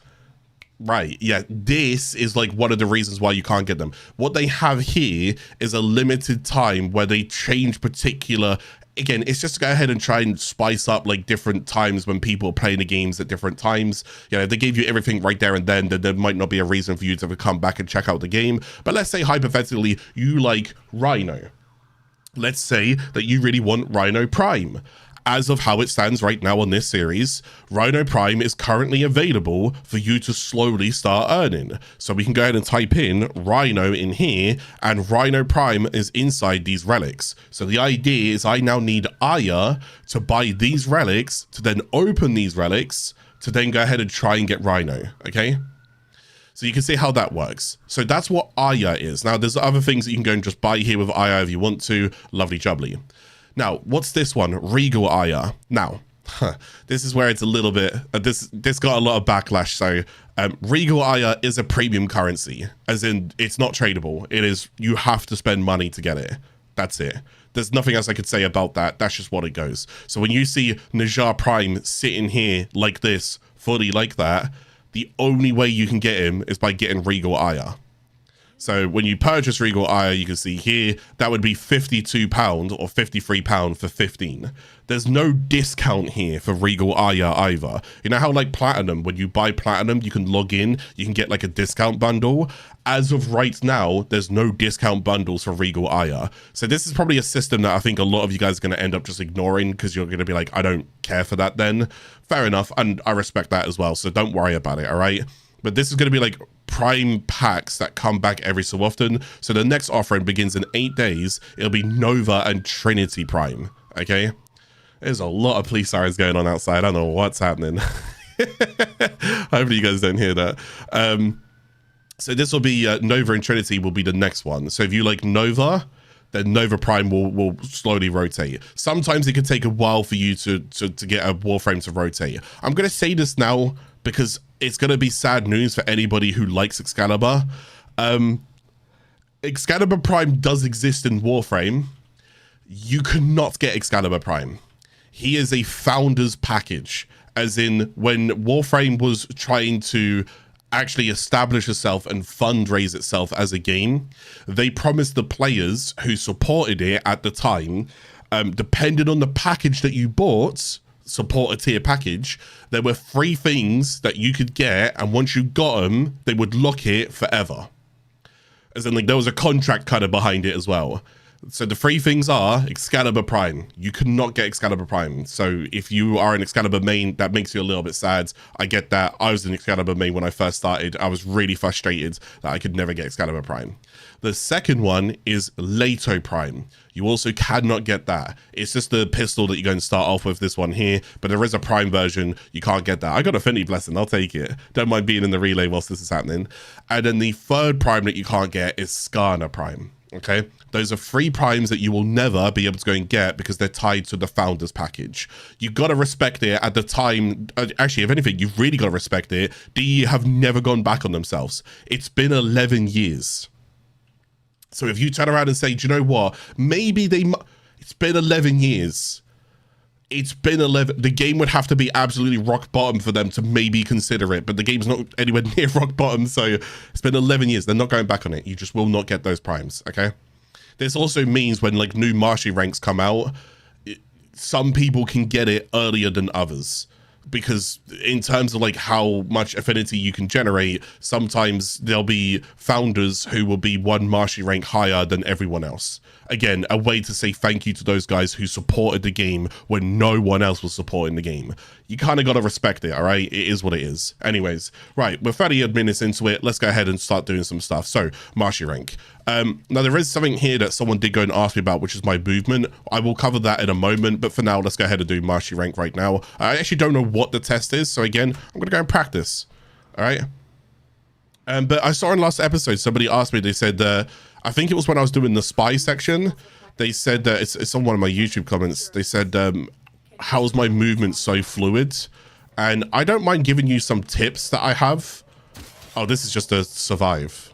Right, yeah, this is like one of the reasons why you can't get them. What they have here is a limited time where they change particular, again, it's just to go ahead and try and spice up like different times when people are playing the games at different times. You know, if they gave you everything right there and then there might not be a reason for you to come back and check out the game. But let's say hypothetically you like Rhino. Let's say that you really want Rhino Prime. As of how it stands right now on this series, Rhino Prime is currently available for you to slowly start earning. So we can go ahead and type in Rhino in here, and Rhino Prime is inside these relics. So the idea is I now need Aya to buy these relics, to then open these relics, to then go ahead and try and get Rhino, okay? So you can see how that works. So that's what Aya is. Now, there's other things that you can go and just buy here with Aya if you want to. Lovely jubbly. Now, what's this one? Regal Aya. Now, this is where it's a little bit, this got a lot of backlash. So Regal Aya is a premium currency, as in it's not tradable. It is, you have to spend money to get it. That's it. There's nothing else I could say about that. That's just what it goes. So when you see Najar Prime sitting here like this, fully like that, the only way you can get him is by getting Regal Aya. So when you purchase Regal Aya, you can see here, that would be £52 or £53 for 15. There's no discount here for Regal Aya either. You know how like Platinum, when you buy Platinum, you can log in, you can get like a discount bundle. As of right now, there's no discount bundles for Regal Aya. So this is probably a system that I think a lot of you guys are going to end up just ignoring because you're going to be like, I don't care for that then. Fair enough. And I respect that as well. So don't worry about it. All right. But this is going to be like prime packs that come back every so often. So the next offering begins in 8 days. It'll be Nova and Trinity Prime. Okay. There's a lot of police sirens going on outside. I don't know what's happening. Hopefully you guys don't hear that. So this will be Nova and Trinity will be the next one. So if you like Nova, then Nova Prime will slowly rotate. Sometimes it could take a while for you to get a Warframe to rotate. I'm going to say this now because it's going to be sad news for anybody who likes Excalibur. Excalibur Prime does exist in Warframe. You cannot get Excalibur Prime. He is a founder's package, as in when Warframe was trying to actually establish itself and fundraise itself as a game, they promised the players who supported it at the time, depending on the package that you bought, supporter tier package, there were 3 things that you could get, and once you got them, they would lock it forever. As in, like, there was a contract kind of behind it as well. So the 3 things are Excalibur Prime. You cannot get Excalibur Prime. So if you are an Excalibur main, that makes you a little bit sad. I get that. I was an Excalibur main when I first started. I was really frustrated that I could never get Excalibur Prime. The second one is Leto Prime. You also cannot get that. It's just the pistol that you're going to start off with, this one here, but there is a Prime version. You can't get that. I got Affinity Blessing. I'll take it. Don't mind being in the relay whilst this is happening. And then the third Prime that you can't get is Skarner Prime. Okay, those are 3 primes that you will never be able to go and get because they're tied to the founders package. You got to respect it at the time. Actually, if anything, you've really got to respect it. DE have never gone back on themselves. It's been 11 years. So if you turn around and say, do you know what? Maybe it's been 11 years. It's been 11. The game would have to be absolutely rock bottom for them to maybe consider it, but the game's not anywhere near rock bottom, so it's been 11 years. They're not going back on it. You just will not get those primes, okay? This also means when like new Mastery ranks come out, some people can get it earlier than others, because in terms of like how much affinity you can generate, sometimes there'll be founders who will be 1 Mastery rank higher than everyone else. Again, a way to say thank you to those guys who supported the game when no one else was supporting the game. You kind of got to respect it, all right? It is what it is. Anyways, right, we're 30 minutes into it. Let's go ahead and start doing some stuff. So, Mastery rank. Now, there is something here that someone did go and ask me about, which is my movement. I will cover that in a moment, but for now, let's go ahead and do Mastery rank right now. I actually don't know what the test is, so again, I'm going to go and practice, all right? But I saw in last episode, somebody asked me, they said, I think it was when I was doing the spy section, they said that it's on one of my YouTube comments. They said, how's my movement so fluid? And I don't mind giving you some tips that I have. Oh, this is just a survive.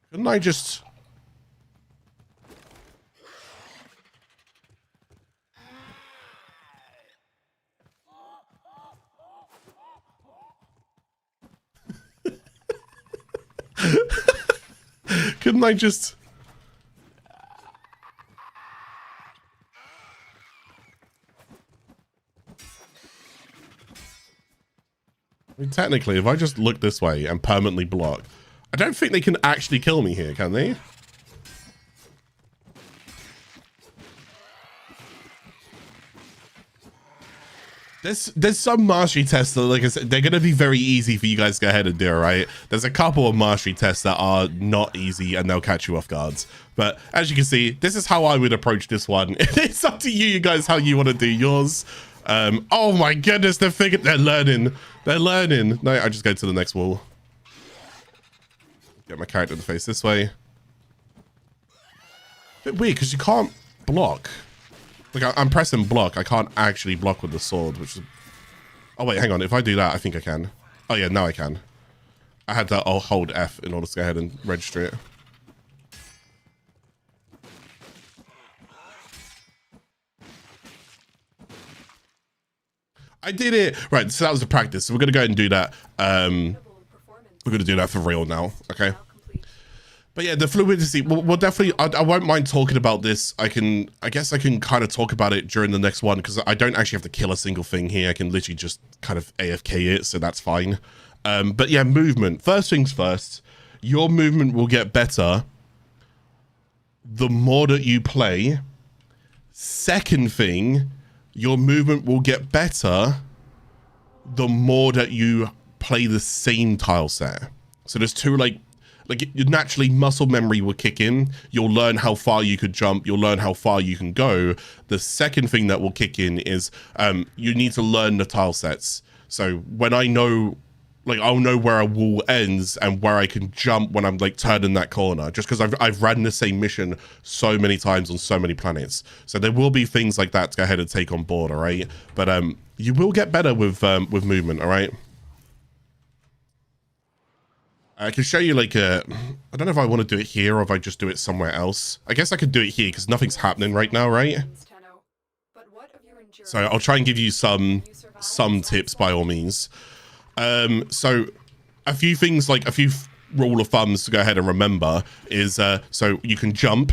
Couldn't I just... Couldn't I just... I mean, technically, if I just look this way and permanently block, I don't think they can actually kill me here, can they? There's some mastery tests that, like I said, they're going to be very easy for you guys to go ahead and do, right? There's a couple of mastery tests that are not easy and they'll catch you off guards. But as you can see, this is how I would approach this one. It's up to you guys how you want to do yours. Oh my goodness, they're learning. They're learning. No, I just go to the next wall. Get my character in the face this way. Bit weird because you can't block. Like, I'm pressing block. I can't actually block with the sword, which is... Oh, wait, hang on. If I do that, I think I can. Oh, yeah, now I can. I had to hold F in order to go ahead and register it. I did it! Right, so that was the practice. So we're going to go ahead and do that. We're going to do that for real now, okay? But yeah, the fluidity, we'll definitely, I won't mind talking about this. I guess I can kind of talk about it during the next one, because I don't actually have to kill a single thing here. I can literally just kind of AFK it, so that's fine. But yeah, movement. First things first, your movement will get better the more that you play. Second thing, your movement will get better the more that you play the same tile set. So there's two, like naturally muscle memory will kick in. You'll learn how far you could jump. You'll learn how far you can go. The second thing that will kick in is you need to learn the tile sets. So when I know like I'll know where a wall ends and where I can jump when I'm like turning that corner, just because I've ran the same mission so many times on so many planets. So there will be things like that to go ahead and take on board, all right? But you will get better with movement, all right? I can show you like I don't know if I want to do it here or if I just do it somewhere else. I guess I could do it here because nothing's happening right now, right? So I'll try and give you some tips by all means. So a few things, like a few rule of thumbs to go ahead and remember is, so you can jump,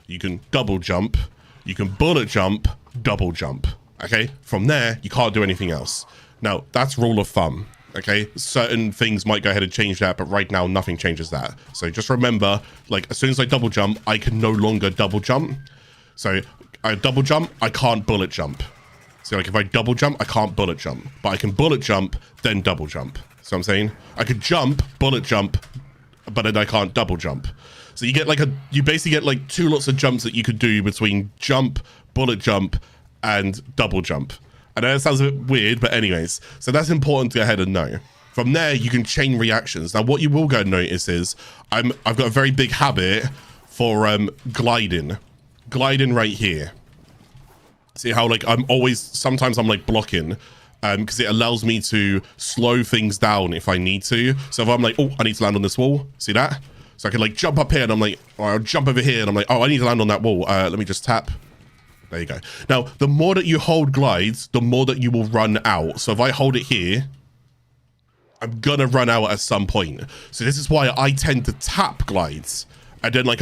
you can double jump, you can bullet jump, double jump. Okay. From there, you can't do anything else. Now that's rule of thumb. Okay. Certain things might go ahead and change that, but right now nothing changes that. So just remember, like as soon as I double jump, I can no longer double jump. So I double jump, I can't bullet jump. So like if I double jump, I can't bullet jump, but I can bullet jump, then double jump. So I'm saying I could jump, bullet jump, but then I can't double jump. So you get like you basically get like two lots of jumps that you could do between jump, bullet jump, and double jump. I know that sounds a bit weird, but anyways, so that's important to go ahead and know. From there, you can chain reactions. Now, what you will go and notice is I've got a very big habit for gliding right here. See how like sometimes I'm like blocking because it allows me to slow things down if I need to. So if I'm like, oh, I need to land on this wall, see that? So I can like jump up here and I'm like, or I'll jump over here and I'm like, oh, I need to land on that wall. Let me just tap. There you go. Now, the more that you hold glides, the more that you will run out. So if I hold it here, I'm gonna run out at some point. So this is why I tend to tap glides. And then like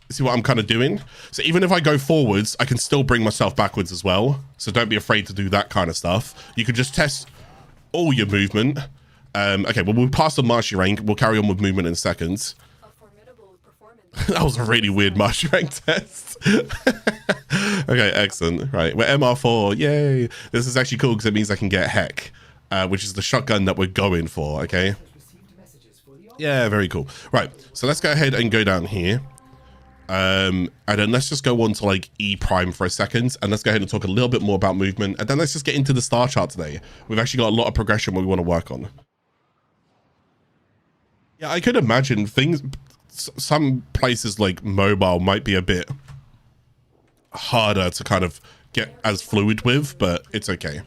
see what I'm kind of doing? So even if I go forwards, I can still bring myself backwards as well. So don't be afraid to do that kind of stuff. You can just test all your movement. Okay, well, we'll pass the mastery rank. We'll carry on with movement in a second. That was a really weird mastery rank test. Okay, excellent. Right, we're MR4. Yay. This is actually cool because it means I can get Heck, which is the shotgun that we're going for, okay? Yeah, very cool. Right, so let's go ahead and go down here. And then let's just go on to like E prime for a second, and let's go ahead and talk a little bit more about movement, and then let's just get into the star chart today. We've actually got a lot of progression we want to work on. Yeah, I could imagine some places like mobile might be a bit harder to kind of get as fluid with, but it's okay.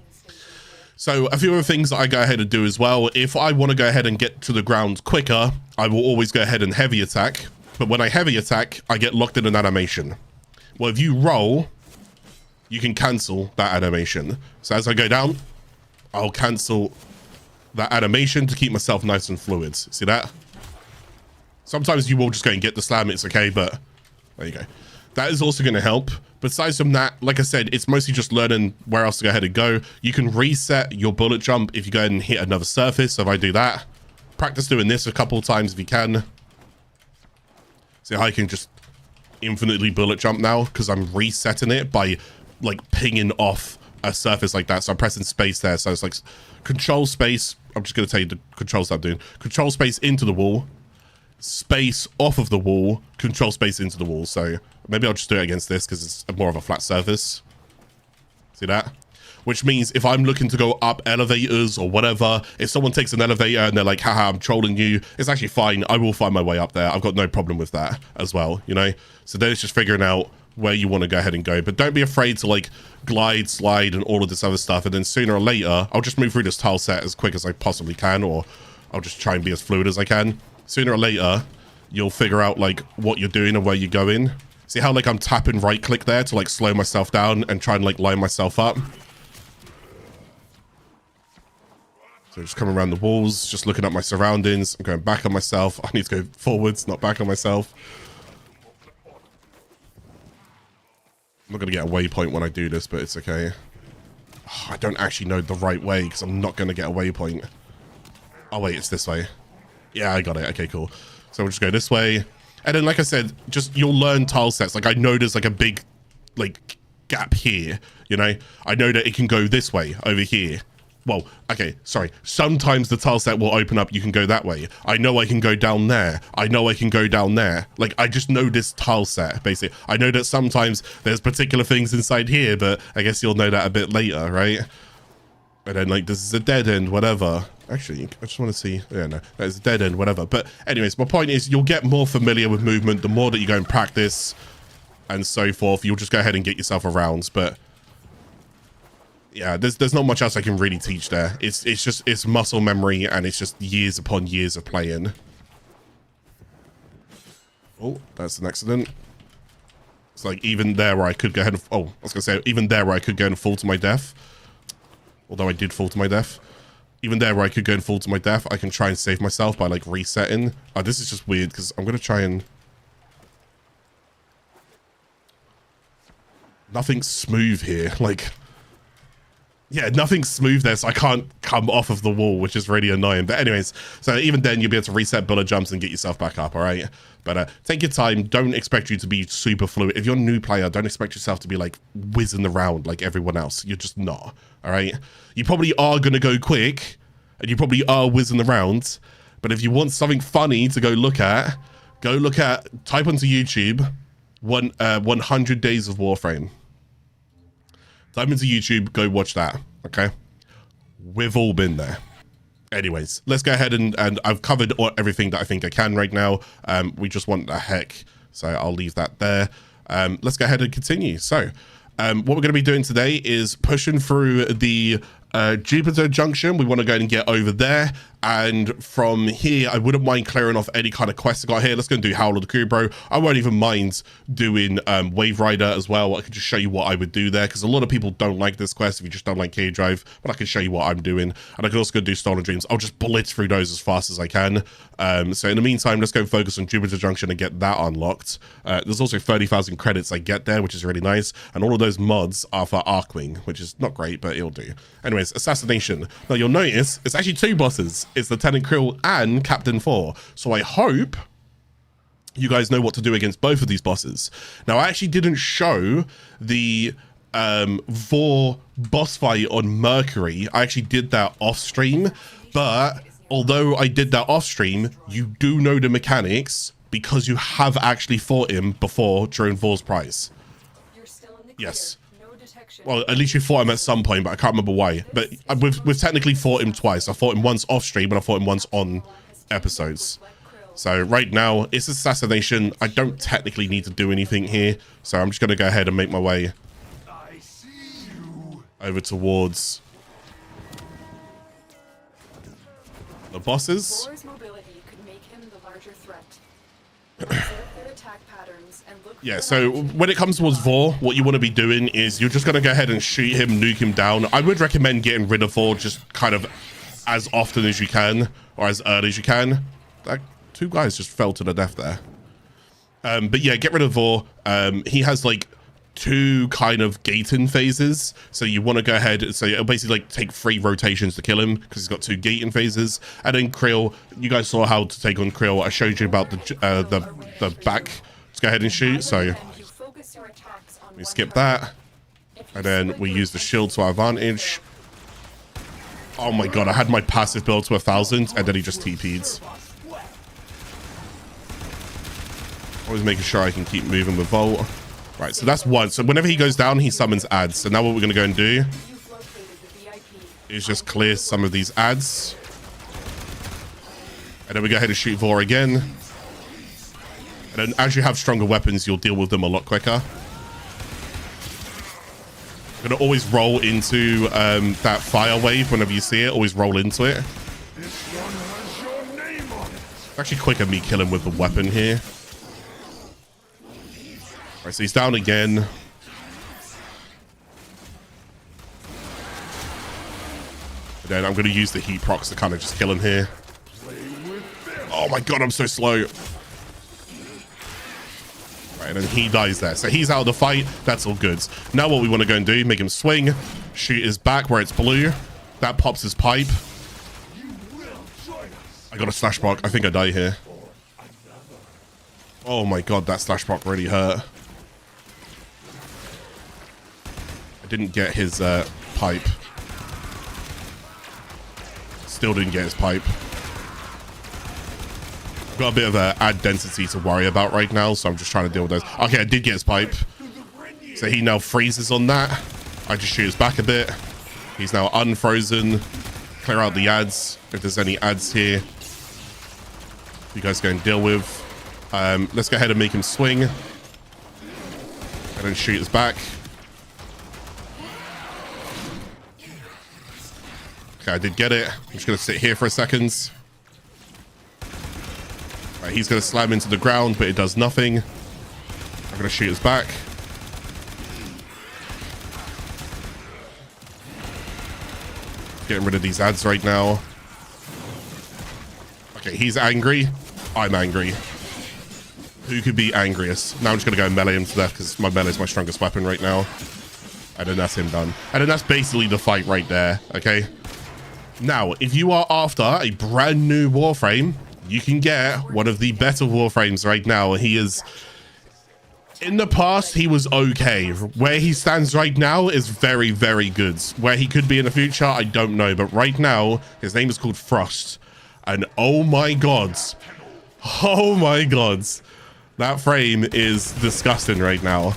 So a few other things that I go ahead and do as well. If I want to go ahead and get to the ground quicker, I will always go ahead and heavy attack. But when I heavy attack, I get locked in an animation. Well, if you roll, you can cancel that animation. So as I go down, I'll cancel that animation to keep myself nice and fluid. See that? Sometimes you will just go and get the slam, it's okay, but there you go. That is also going to help. Besides from that, like I said, it's mostly just learning where else to go ahead and go. You can reset your bullet jump if you go ahead and hit another surface. So if I do that, practice doing this a couple of times if you can. See how I can just infinitely bullet jump now because I'm resetting it by like pinging off a surface like that. So I'm pressing space there. So it's like control space. I'm just going to tell you the controls that I'm doing. Control space into the wall, space off of the wall, control space into the wall. So maybe I'll just do it against this because it's more of a flat surface. See that? Which means if I'm looking to go up elevators or whatever, if someone takes an elevator and they're like, haha, I'm trolling you, it's actually fine. I will find my way up there. I've got no problem with that as well, you know? So then it's just figuring out where you want to go ahead and go. But don't be afraid to like glide, slide, and all of this other stuff. And then sooner or later, I'll just move through this tile set as quick as I possibly can, or I'll just try and be as fluid as I can. Sooner or later, you'll figure out like what you're doing and where you're going. See how like I'm tapping right click there to like slow myself down and try and like line myself up. So just coming around the walls, just looking at my surroundings. I'm going back on myself. I need to go forwards, not back on myself. I'm not going to get a waypoint when I do this, but it's okay. Oh, I don't actually know the right way because I'm not going to get a waypoint. Oh, wait, it's this way. Yeah, I got it. Okay, cool. So we'll just go this way. And then, like I said, just you'll learn tile sets. Like I know there's like a big like gap here, you know? I know that it can go this way over here. Well, okay, sorry. Sometimes the tile set will open up. You can go that way. I know I can go down there. I know I can go down there. Like, I just know this tile set, basically. I know that sometimes there's particular things inside here, but I guess you'll know that a bit later, right? And then, like, this is a dead end, whatever. Actually, I just want to see. Yeah, no, it's a dead end, whatever. But anyways, my point is you'll get more familiar with movement the more that you go and practice and so forth. You'll just go ahead and get yourself around. But yeah, there's not much else I can really teach there. It's muscle memory, and it's just years upon years of playing. Oh, that's an accident. It's like even there where I could go ahead and... Oh, I was going to say, even there where I could go and fall to my death. Although I did fall to my death. Even there where I could go and fall to my death, I can try and save myself by, like, resetting. Oh, this is just weird, because I'm going to try and... Nothing's smooth here. Like... Yeah, nothing's smooth there, so I can't come off of the wall, which is really annoying. But anyways, so even then, you'll be able to reset bullet jumps and get yourself back up, all right? But take your time. Don't expect you to be super fluid. If you're a new player, don't expect yourself to be, like, whizzing around like everyone else. You're just not, all right? You probably are going to go quick, and you probably are whizzing around. But if you want something funny to go look at, type onto YouTube, 100 Days of Warframe. Type into YouTube, go watch that, okay? We've all been there. Anyways, let's go ahead and I've covered everything that I think I can right now. We just want a heck, so I'll leave that there. Let's go ahead and continue. So, what we're going to be doing today is pushing through the Jupiter Junction. We want to go and get over there, and from here I wouldn't mind clearing off any kind of quests I got here. Let's go and do Howl of the Crew, bro. I won't even mind doing Wave Rider as well. I can just show you what I would do there, because a lot of people don't like this quest if you just don't like K Drive, but I can show you what I'm doing. And I can also go do Stolen Dreams. I'll just blitz through those as fast as I can. So in the meantime, let's go and focus on Jupiter Junction and get that unlocked. There's also 30,000 credits I get there, which is really nice, and all of those mods are for Arkwing, which is not great, but it'll do. Anyways, Assassination. Now you'll notice it's actually two bosses. It's Lieutenant Kril and Captain 4. So I hope you guys know what to do against both of these bosses. Now I actually didn't show the Vor boss fight on Mercury. I actually did that off stream, but although I did that off stream, you do know the mechanics because you have actually fought him before during Vor's prize. Yes. Well, at least you fought him at some point, but I can't remember why. But we've technically fought him twice. I fought him once off stream, and I fought him once on episodes. So right now, it's Assassination. I don't technically need to do anything here. So I'm just going to go ahead and make my way over towards the bosses. Yeah, so when it comes towards Vor, what you want to be doing is you're just going to go ahead and shoot him, nuke him down. I would recommend getting rid of Vor just kind of as often as you can, or as early as you can. Like, two guys just fell to the death there. But yeah, get rid of Vor. He has like two kind of gating phases. So you want to go ahead, so it'll basically like take 3 rotations to kill him because he's got 2 gating phases. And then Kril, you guys saw how to take on Kril. I showed you about the back. Let's go ahead and shoot. So we skip that, and then we use the shield to our advantage. Oh my god, I had my passive build to 1,000, and then he just TP'd. Always making sure I can keep moving with Volt. Right, so that's one. So whenever he goes down, he summons ads. So now what we're going to go and do is just clear some of these ads. And then we go ahead and shoot Vor again. And then as you have stronger weapons, you'll deal with them a lot quicker. You're going to always roll into that fire wave whenever you see it. Always roll into it. It's actually quicker me killing with the weapon here. Alright, so he's down again. And then I'm going to use the heat procs to kind of just kill him here. Oh my god, I'm so slow. Right, and then he dies there. So he's out of the fight. That's all good. Now what we want to go and do, make him swing, shoot his back where it's blue. That pops his pipe. I got a slash proc. I think I die here. Oh my god, that slash proc really hurt. I didn't get his pipe. Still didn't get his pipe. Got a bit of ad density to worry about right now, so I'm just trying to deal with those. Okay, I did get his pipe. So he now freezes on that. I just shoot his back a bit. He's now unfrozen. clear out the ads if there's any ads here you guys go and deal with. Let's go ahead and make him swing and then shoot us back. Okay, I did get it. I'm just gonna sit here for a second. Right, he's gonna slam into the ground, but it does nothing. I'm gonna shoot us back. Getting rid of these ads right now. Okay, he's angry. I'm angry. Who could be angriest? Now I'm just going to go melee him to death because my melee is my strongest weapon right now. And then that's him done. And then that's basically the fight right there, okay? Now, if you are after a brand new Warframe, you can get one of the better Warframes right now. He is... In the past, he was okay. Where he stands right now is very, very good. Where he could be in the future, I don't know. But right now, his name is called Frost. And oh my god. Oh my god. That frame is disgusting right now.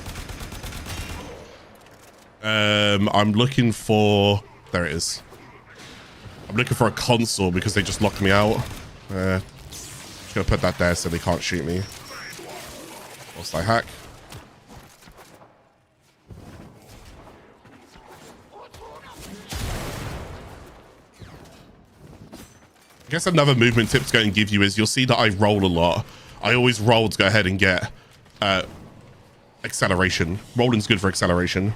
I'm looking for... There it is. I'm looking for a console because they just locked me out. Just gonna put that there so they can't shoot me. Whilst I hack. I guess another movement tip to go and give you is you'll see that I roll a lot. I always roll to go ahead and get acceleration. Rolling's good for acceleration.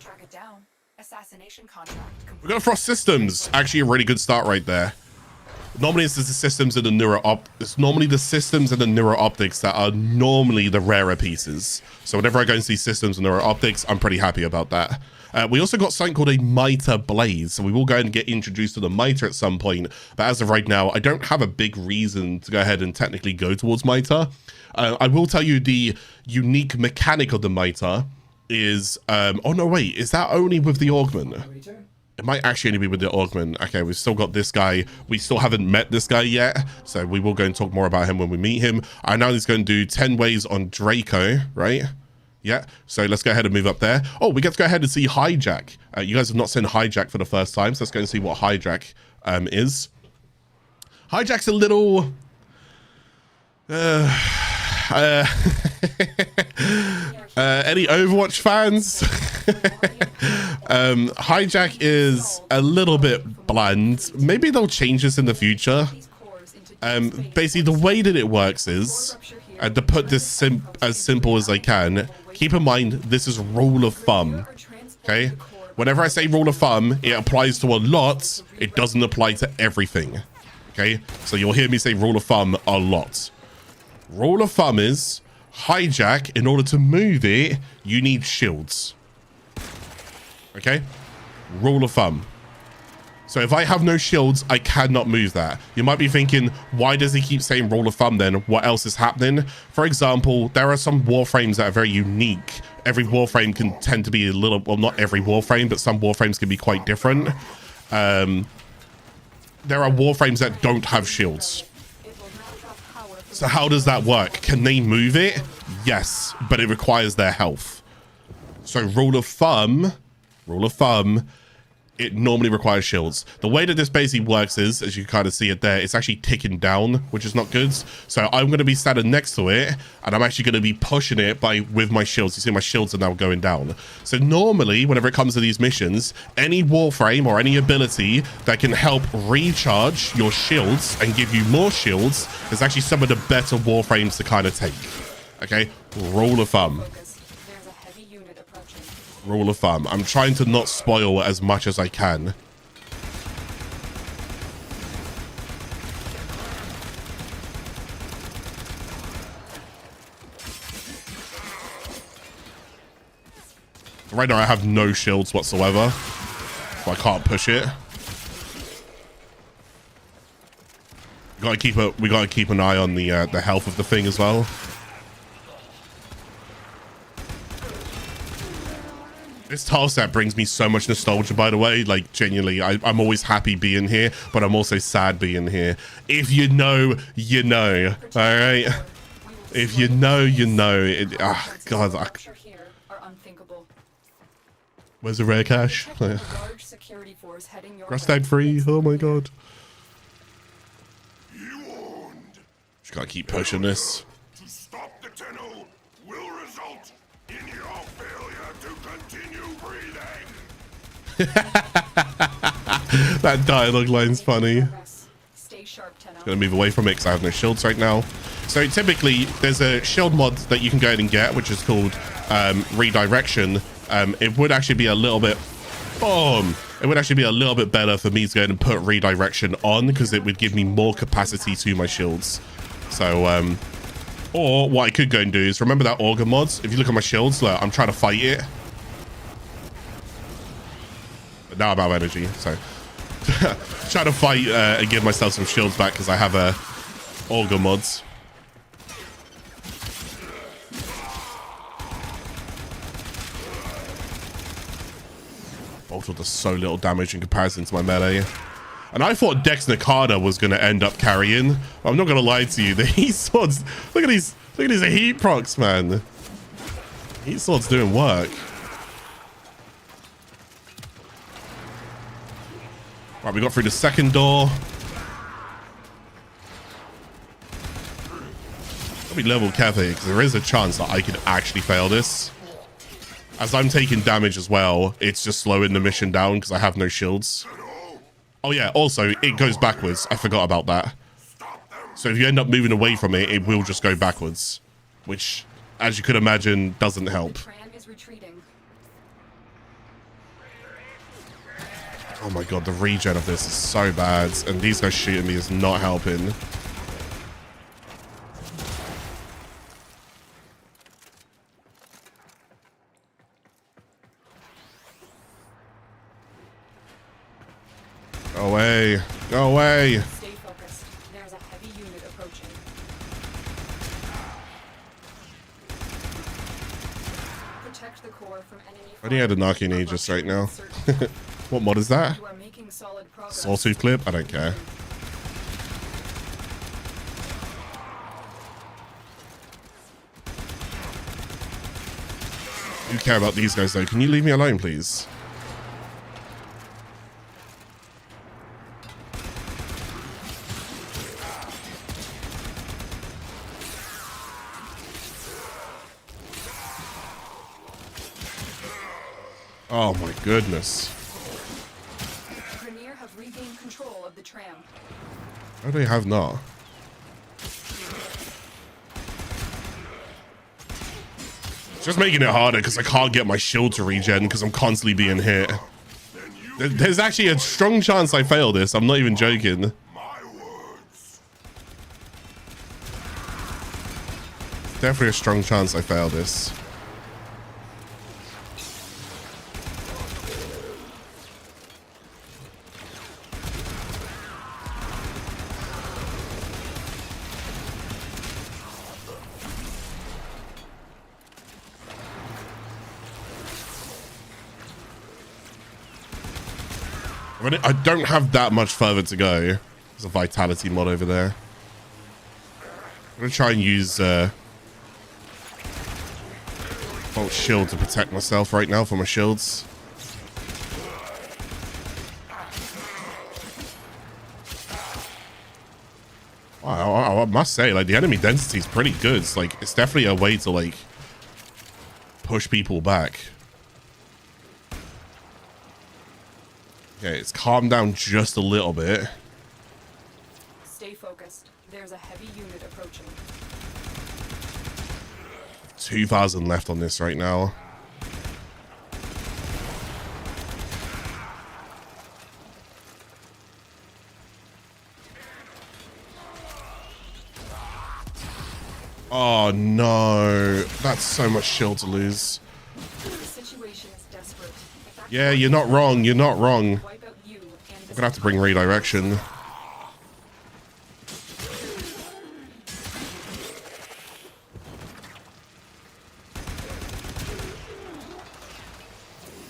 Track it down. Assassination contract complete. We've got Frost Systems. Actually a really good start right there. Normally it's the systems and the newer optics that are normally the rarer pieces. So whenever I go and see systems and newer optics, I'm pretty happy about that. We also got something called a Mitre Blaze, so we will go and get introduced to the Mitre at some point. But as of right now, I don't have a big reason to go ahead and technically go towards Mitre. I will tell you the unique mechanic of the Mitre is... oh no, wait, is that only with the Augment? It might actually only be with the Augment. Okay, we've still got this guy. We still haven't met this guy yet, so we will go and talk more about him when we meet him. I know he's going to do 10 ways on Draco, right? Yeah, so let's go ahead and move up there. Oh, we get to go ahead and see Hijack. You guys have not seen Hijack for the first time, so let's go and see what Hijack is. Hijack's a little... any Overwatch fans? Hijack is a little bit bland. Maybe they'll change this in the future. Basically, the way that it works is, to put this as simple as I can, keep in mind, this is rule of thumb, okay? Whenever I say rule of thumb, it applies to a lot. It doesn't apply to everything, okay? So you'll hear me say rule of thumb a lot. Rule of thumb is, Hijack, in order to move it, you need shields, okay? Rule of thumb. So if I have no shields, I cannot move that. You might be thinking, why does he keep saying rule of thumb then? What else is happening? For example, there are some Warframes that are very unique. Every Warframe can tend to be a little, well, not every Warframe, but some Warframes can be quite different. There are Warframes that don't have shields. So how does that work? Can they move it? Yes, but it requires their health. So rule of thumb, it normally requires shields. The way that this basically works is, as you kind of see it there, it's actually ticking down, which is not good. So I'm going to be standing next to it, and I'm actually going to be pushing it with my shields. You see my shields are now going down. So normally, whenever it comes to these missions, any Warframe or any ability that can help recharge your shields and give you more shields is actually some of the better Warframes to kind of take. Okay? Rule of thumb. Rule of thumb. I'm trying to not spoil as much as I can. Right now I have no shields whatsoever, so I can't push it. We gotta keep an eye on the health of the thing as well. This tile set brings me so much nostalgia, by the way. Like, genuinely, I'm always happy being here, but I'm also sad being here. If you know, you know. All right? If you know, you know. God. Where's the rare cache? Detecting a large security force heading your Grustrag way. free. Oh my god. You warned. Just gotta keep pushing this. To stop the tunnel will result in your failure to continue breathing. That dialogue line's funny. Stay sharp, Tenno. Gonna move away from it because I have no shields right now. So typically there's a shield mod that you can go ahead and get, which is called redirection. It would actually be a little bit it would actually be a little bit better for me to go ahead and put redirection on, because it would give me more capacity to my shields. So or what I could go and do is, remember that Argon mod? If you look at my shields, look, I'm trying to fight it, but now I'm out of energy, so try to fight and give myself some shields back because I have Argon mods. Bolter does so little damage in comparison to my melee. And I thought Dex Nakada was going to end up carrying. I'm not going to lie to you. The heat swords, look at these heat procs, man. Heat swords doing work. Right, we got through the second door. I'll be level careful because there is a chance that I could actually fail this. As I'm taking damage as well, it's just slowing the mission down because I have no shields. Oh yeah, also, it goes backwards. I forgot about that. So if you end up moving away from it, it will just go backwards. Which, as you could imagine, doesn't help. Tram is retreating. Oh my god, the regen of this is so bad. And these guys shooting me is not helping. Go away. Go away. Stay focused. There's a heavy unit approaching. Protect the core from enemy. I only had a knocking Aegis right now. What mod is that? You are making solid progress. Sawtooth clip? I don't care. You care about these guys though. Can you leave me alone, please? Oh my goodness. Grenier have regained control of the tram. How do they have not? It's just making it harder because I can't get my shield to regen because I'm constantly being hit. There's actually a strong chance I fail this. I'm not even joking. My words. Definitely a strong chance I fail this. I don't have that much further to go. There's a vitality mod over there. I'm gonna try and use Bolt shield to protect myself right now for my shields. Wow, I must say, like, the enemy density is pretty good. It's like, it's definitely a way to like push people back. Okay, it's calmed down just a little bit. Stay focused. There's a heavy unit approaching. 2,000 left on this right now. Oh no, that's so much shield to lose. The situation is desperate. If that Yeah, you're not wrong, you're not wrong. wipe out you and I'm gonna have to bring redirection.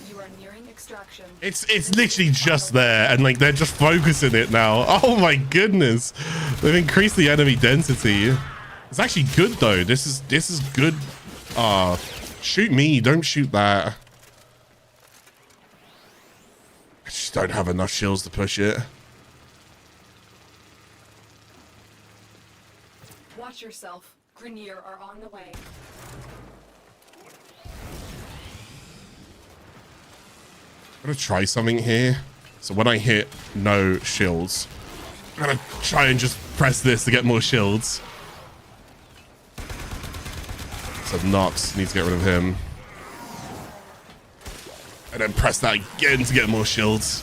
You are nearing extraction. It's literally just there, and like they're just focusing it now. Oh my goodness, they've increased the enemy density. It's actually good though. This is good. Shoot me, don't shoot that. just don't have enough shields to push it. Watch yourself. Grineer are on the way. I'm gonna try something here. So when I hit no shields, I'm gonna try and just press this to get more shields. So Nox needs to get rid of him. And then press that again to get more shields.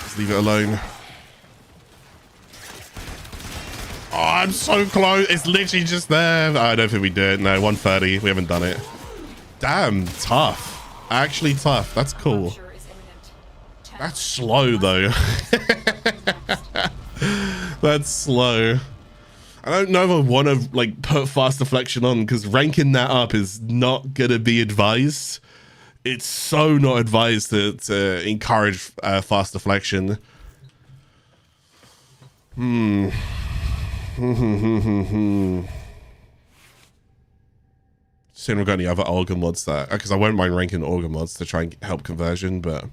Just leave it alone. Oh, I'm so close. It's literally just there. I don't think we did. No, 130. We haven't done it. Damn, tough. Actually tough. That's cool. That's slow, though. That's slow. I don't know if I want to like put fast deflection on because ranking that up is not gonna be advised. It's so not advised to encourage fast deflection. See if we've got any other Argon mods that, because I won't mind ranking Argon mods to try and help conversion, but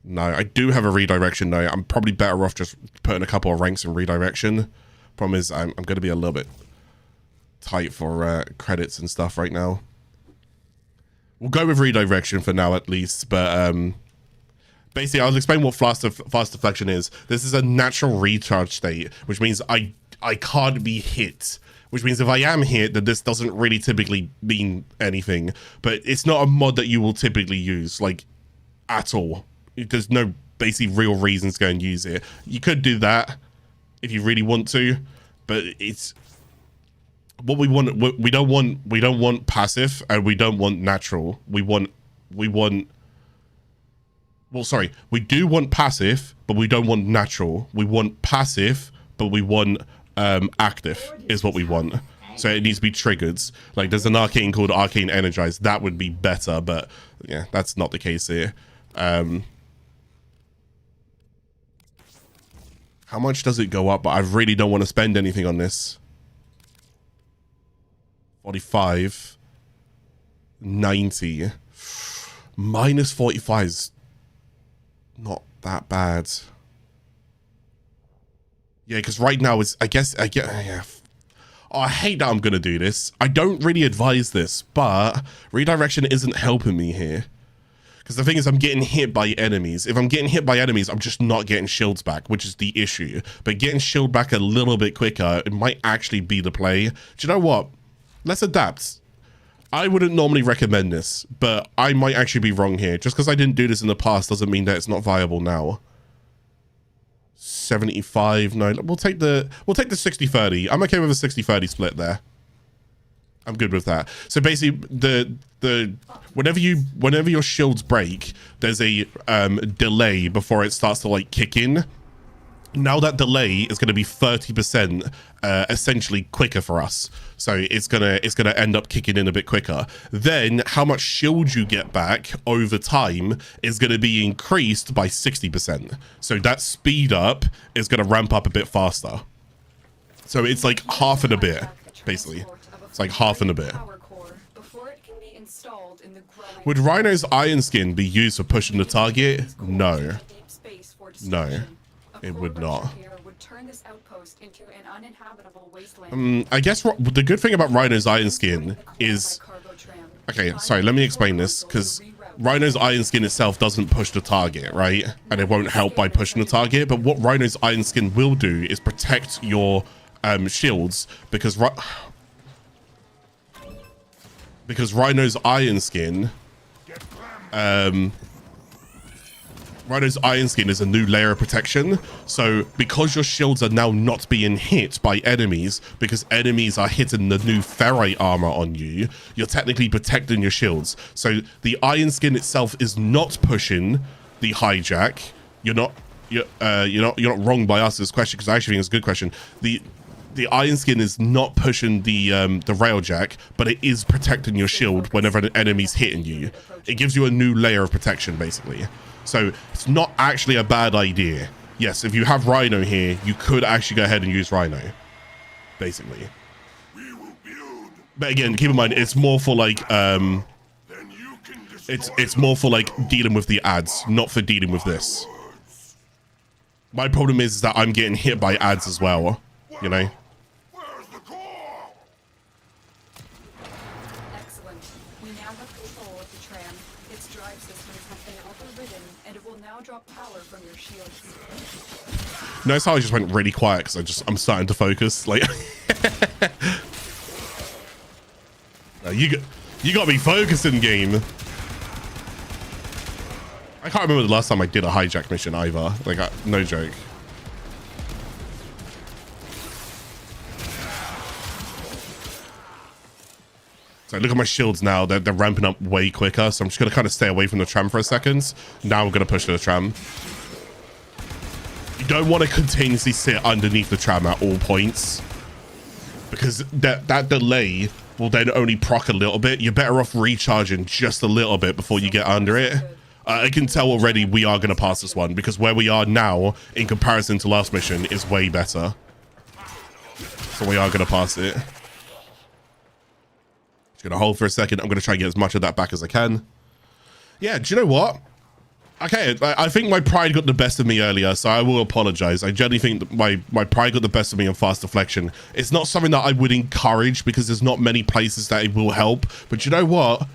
no, I do have a redirection though. I'm probably better off just putting a couple of ranks in redirection. Problem is, I'm going to be a little bit tight for credits and stuff right now. We'll go with redirection for now at least, but basically I'll explain what fast deflection is. This is a natural recharge state, which means I can't be hit. Which means if I am hit, then this doesn't really typically mean anything. But it's not a mod that you will typically use, like, at all. There's no basically real reasons to go and use it. You could do that if you really want to, but it's what we want. We don't want passive, and we don't want natural. We do want passive, but we don't want natural. We want passive, but we want active is what we want. So it needs to be triggered. Like there's an arcane called Arcane Energize. That would be better, but yeah, that's not the case here. How much does it go up? But I really don't want to spend anything on this. 45. 90. Minus 45 is not that bad. Yeah, because right now it's, I get, yeah. Oh, I hate that I'm going to do this. I don't really advise this, but redirection isn't helping me here. Because the thing is, I'm getting hit by enemies. If I'm getting hit by enemies, I'm just not getting shields back, which is the issue. But getting shield back a little bit quicker, it might actually be the play. Do you know what? Let's adapt. I wouldn't normally recommend this, but I might actually be wrong here. Just because I didn't do this in the past doesn't mean that it's not viable now. 75. No, we'll take the 60-30. I'm okay with a 60-30 split there. I'm good with that. So basically, whenever your shields break, there's a delay before it starts to like kick in. Now that delay is going to be 30% essentially quicker for us. So it's gonna end up kicking in a bit quicker. Then how much shield you get back over time is going to be increased by 60%. So that speed up is going to ramp up a bit faster. So it's like half and a bit, basically. It's like half and a bit. Would Rhino's iron skin be used for pushing the target? No. No, it would not. I guess the good thing about Rhino's iron skin is... Okay, sorry, let me explain this, because Rhino's iron skin itself doesn't push the target, right? And it won't help by pushing the target, but what Rhino's iron skin will do is protect your shields, because Rhino's iron skin Rhino's iron skin is a new layer of protection. So because your shields are now not being hit by enemies, because enemies are hitting the new ferrite armor on you, you're technically protecting your shields. So the iron skin itself is not pushing the hijack. You're not wrong by asking this question, because I actually think it's a good question. The iron skin is not pushing the railjack, but it is protecting your shield whenever an enemy's hitting you. It gives you a new layer of protection, basically. So it's not actually a bad idea. Yes, if you have Rhino here, you could actually go ahead and use Rhino, basically. But again, keep in mind, it's more for like, Then you can destroy it's more for like dealing with the ads, not for dealing with this. My problem is that I'm getting hit by ads as well, you know? Where's the core? Excellent. We now have control of the tram. Its drive systems have been overridden, and it will now drop power from your shields. Notice how I just went really quiet because I'm starting to focus. Like, no, you got me focusing, game. I can't remember the last time I did a hijack mission either. Like, no joke. So look at my shields now. They're ramping up way quicker. So I'm just going to kind of stay away from the tram for a second. Now we're going to push to the tram. You don't want to continuously sit underneath the tram at all points, because that delay will then only proc a little bit. You're better off recharging just a little bit before you get under it. I can tell already we are going to pass this one, because where we are now in comparison to last mission is way better. So we are going to pass it. Just going to hold for a second. I'm going to try and get as much of that back as I can. Yeah, do you know what? Okay, I think my pride got the best of me earlier, so I will apologize. I generally think that my pride got the best of me in fast deflection. It's not something that I would encourage, because there's not many places that it will help. But you know what?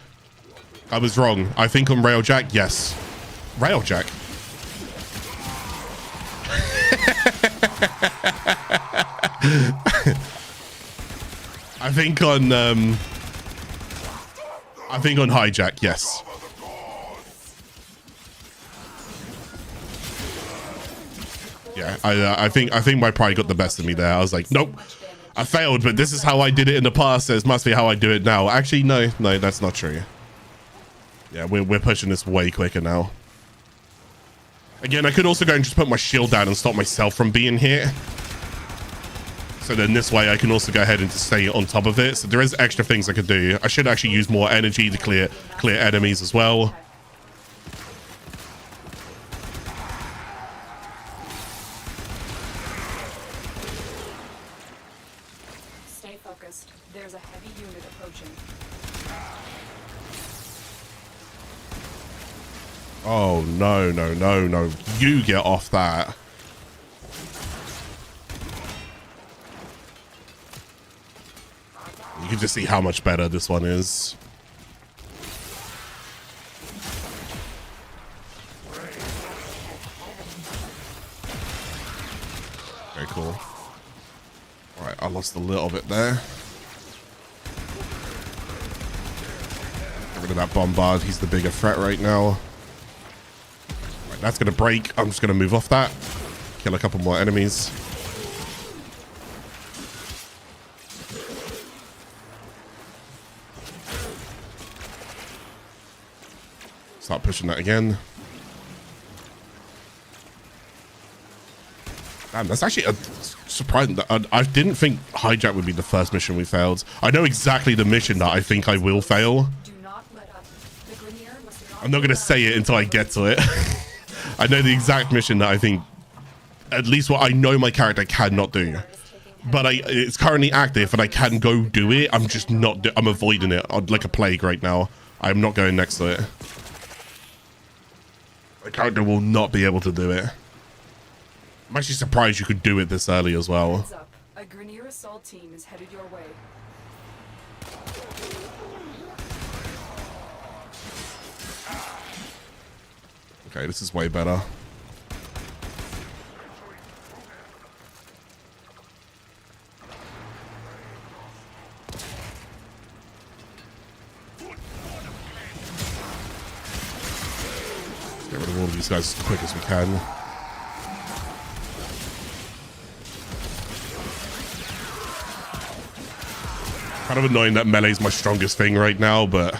I was wrong. I think on Railjack, yes. Railjack. I think on Hijack, yes. Yeah, I think my pride got the best of me there. I was like, nope, I failed, but this is how I did it in the past, so this must be how I do it now. Actually, no, that's not true. Yeah, we're pushing this way quicker now. Again, I could also go and just put my shield down and stop myself from being hit. So then this way I can also go ahead and just stay on top of it. So there is extra things I could do. I should actually use more energy to clear enemies as well. Stay focused. There's a heavy unit approaching. Oh, no. You get off that. You can just see how much better this one is. Okay, cool. All right, I lost a little bit there. Get rid of that bombard. He's the bigger threat right now. Right, that's going to break. I'm just going to move off that. Kill a couple more enemies. Start pushing that again. Damn, that's actually a surprising. I didn't think Hijack would be the first mission we failed. I know exactly the mission that I think I will fail. Do not let up. The Grenier must not I'm not going to say it until I get to it. I know the exact mission that I think, at least what I know my character cannot do. But it's currently active and I can go do it. I'm just not, I'm avoiding it like a plague right now. I'm not going next to it. My character will not be able to do it. I'm actually surprised you could do it this early as well. Heads up. A Grenier assault team is headed your way. Okay, this is way better. Get rid of all of these guys as quick as we can. Kind of annoying that melee's my strongest thing right now, but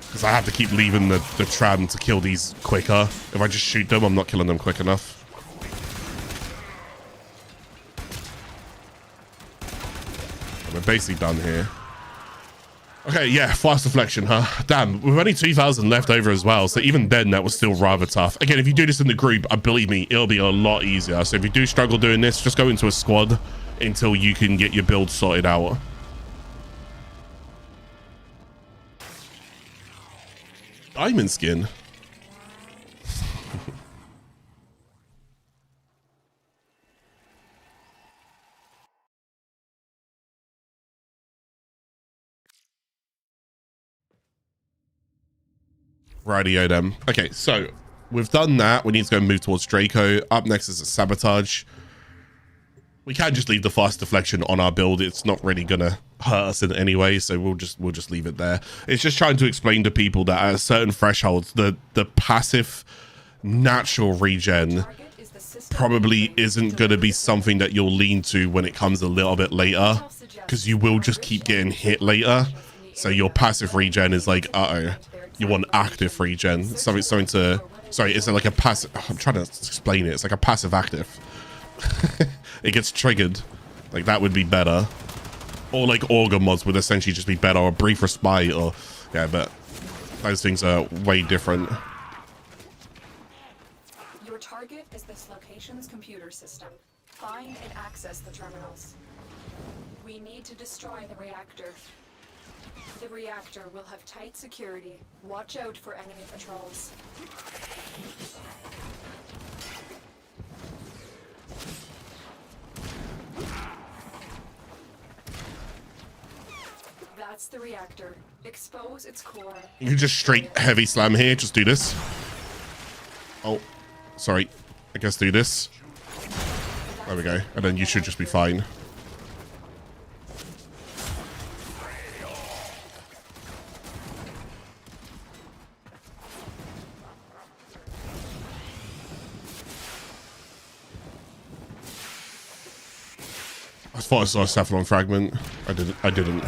because I have to keep leaving the tram to kill these quicker. If I just shoot them, I'm not killing them quick enough. We're basically done here. Okay, yeah, fast deflection, huh? Damn, we've only 2,000 left over as well, so even then that was still rather tough. Again, if you do this in the group, believe me, it'll be a lot easier. So if you do struggle doing this, just go into a squad until you can get your build sorted out. Diamond skin. Rightio then. Okay, so we've done that. We need to go move towards Draco. Up next is a Sabotage. We can just leave the fast deflection on our build. It's not really gonna hurt us in any way, so we'll just leave it there. It's just trying to explain to people that at certain thresholds, the passive natural regen probably isn't gonna be something that you'll lean to when it comes a little bit later, because you will just keep getting hit later. So your passive regen is like, you want active regen. Something to, sorry, it's like a passive, I'm trying to explain it. It's like a passive active. It gets triggered. Like that would be better. Or like Organ mods would essentially just be better, or brief respite, or yeah, but those things are way different. Your target is this location's computer system. Find and access the terminals. We need to destroy the reactor. The reactor will have tight security. Watch out for enemy patrols. That's the reactor. Expose its core. You can just straight heavy slam here. Just do this. Oh, sorry. I guess do this. There we go. And then you should just be fine. I thought I saw a Cephalon fragment. I didn't.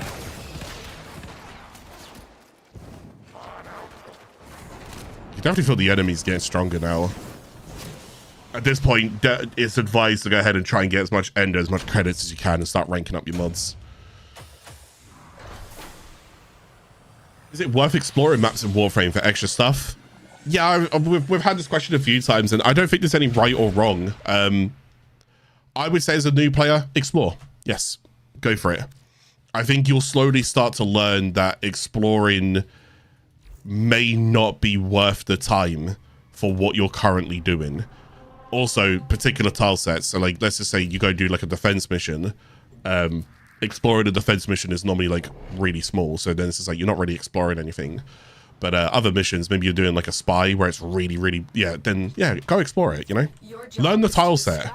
You definitely feel the enemy's getting stronger now. At this point, it's advised to go ahead and try and get as much ender, as much credits as you can, and start ranking up your mods. Is it worth exploring maps in Warframe for extra stuff? Yeah, we've had this question a few times, and I don't think there's any right or wrong. I would say as a new player, explore. Yes, go for it. I think you'll slowly start to learn that exploring may not be worth the time for what you're currently doing. Also, particular tile sets. So like, let's just say you go do like a defense mission. Exploring a defense mission is normally like really small. So then it's just like, you're not really exploring anything. But other missions, maybe you're doing like a spy where it's really, really, then go explore it, you know? Learn the tile set.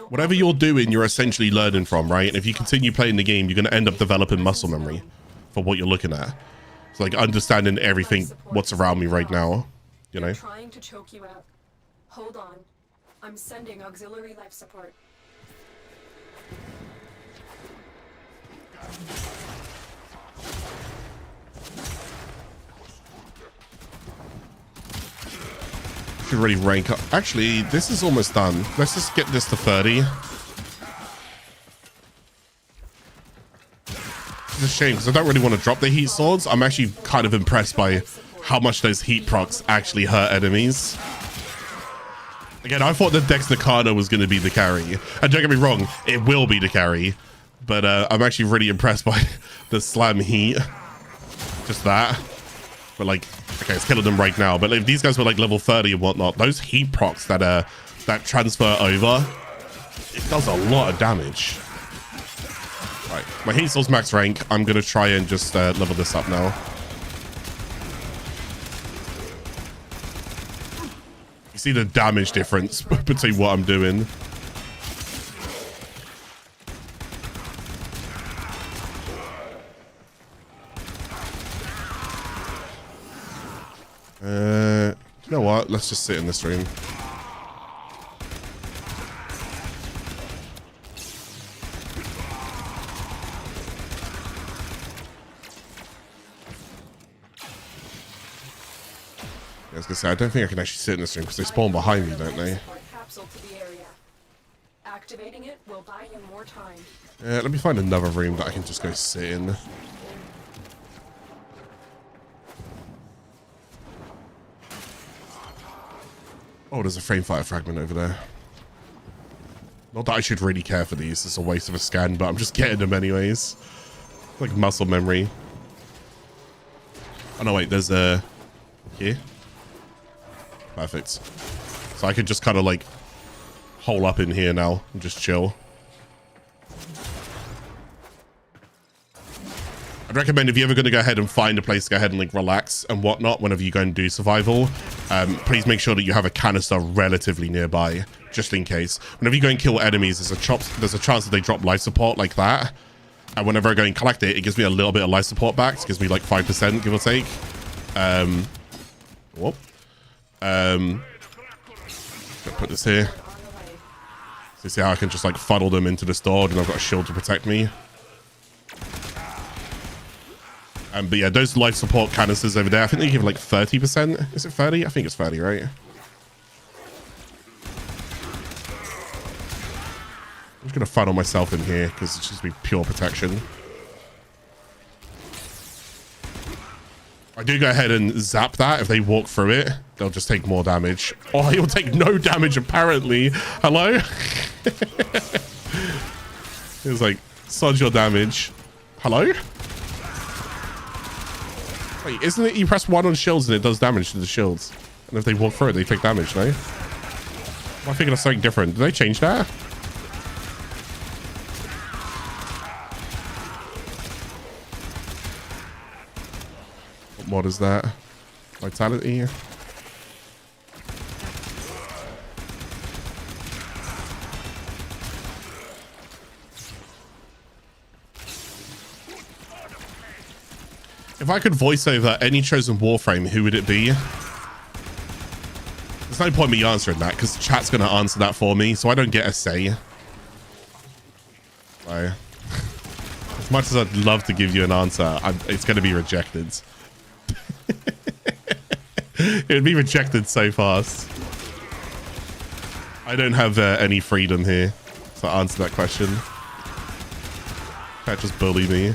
Whatever you're doing, you're essentially learning from, right? And if you continue playing the game, you're going to end up developing muscle memory for what you're looking at. It's like understanding everything, what's around me right now, you know? Trying to choke you out. Hold on. I'm sending auxiliary life support. Should really rank up. Actually, this is almost done. Let's just get this to 30. It's a shame because I don't really want to drop the heat swords. I'm actually kind of impressed by how much those heat procs actually hurt enemies. Again, I thought the Dex Nakano was going to be the carry. And don't get me wrong, it will be the carry. But I'm actually really impressed by the slam heat. Just that. But like, okay, it's killing them right now. But if these guys were like level 30 and whatnot, those heat procs that transfer over, it does a lot of damage. Right, my heat soul's max rank. I'm gonna try and just level this up now. You see the damage difference between what I'm doing. You know what? Let's just sit in this room. I was gonna say, I don't think I can actually sit in this room because they spawn behind me, don't they? Activating it will buy you more time. Let me find another room that I can just go sit in. Oh, there's a frame fighter fragment over there. Not that I should really care for these. It's a waste of a scan, but I'm just getting them anyways. Like muscle memory. Oh no, wait, there's a here. Perfect. So I could just kind of like hole up in here now and just chill. I'd recommend if you're ever going to go ahead and find a place to go ahead and like relax and whatnot whenever you go and do survival, please make sure that you have a canister relatively nearby, just in case. Whenever you go and kill enemies, there's a chance that they drop life support like that. And whenever I go and collect it, it gives me a little bit of life support back. It gives me like 5%, give or take. Whoop. Put this here. So you see how I can just like funnel them into this door, and I've got a shield to protect me. But yeah, those life support canisters over there, I think they give like 30%. Is it 30? I think it's 30, right? I'm just going to funnel myself in here because it's just be pure protection. I do go ahead and zap that. If they walk through it, they'll just take more damage. Oh, he'll take no damage, apparently. Hello? It was like, sod your damage. Hello? Wait, isn't it you press 1 on shields and it does damage to the shields? And if they walk through it, they take damage, no? Am I thinking of something different? Did they change that? What mod is that? Vitality? If I could voice over any chosen Warframe, who would it be? There's no point me answering that because chat's going to answer that for me, so I don't get a say. So, as much as I'd love to give you an answer, it's going to be rejected. It'd be rejected so fast. I don't have any freedom here to answer that question. Chat just bully me.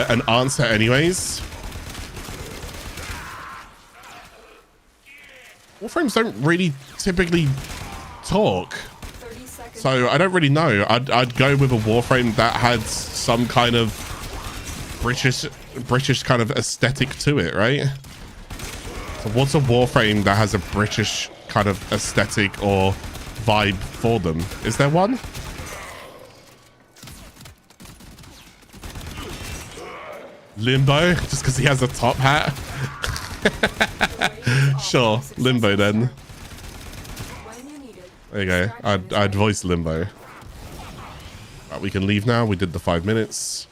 An answer anyways. Warframes don't really typically talk, so I don't really know. I'd go with a Warframe that had some kind of British kind of aesthetic to it, right? So what's a Warframe that has a British kind of aesthetic or vibe for them? Is there one? Limbo, just because he has a top hat. Sure, Limbo then. There you go. I'd voice Limbo. Right, we can leave now. We did the 5 minutes.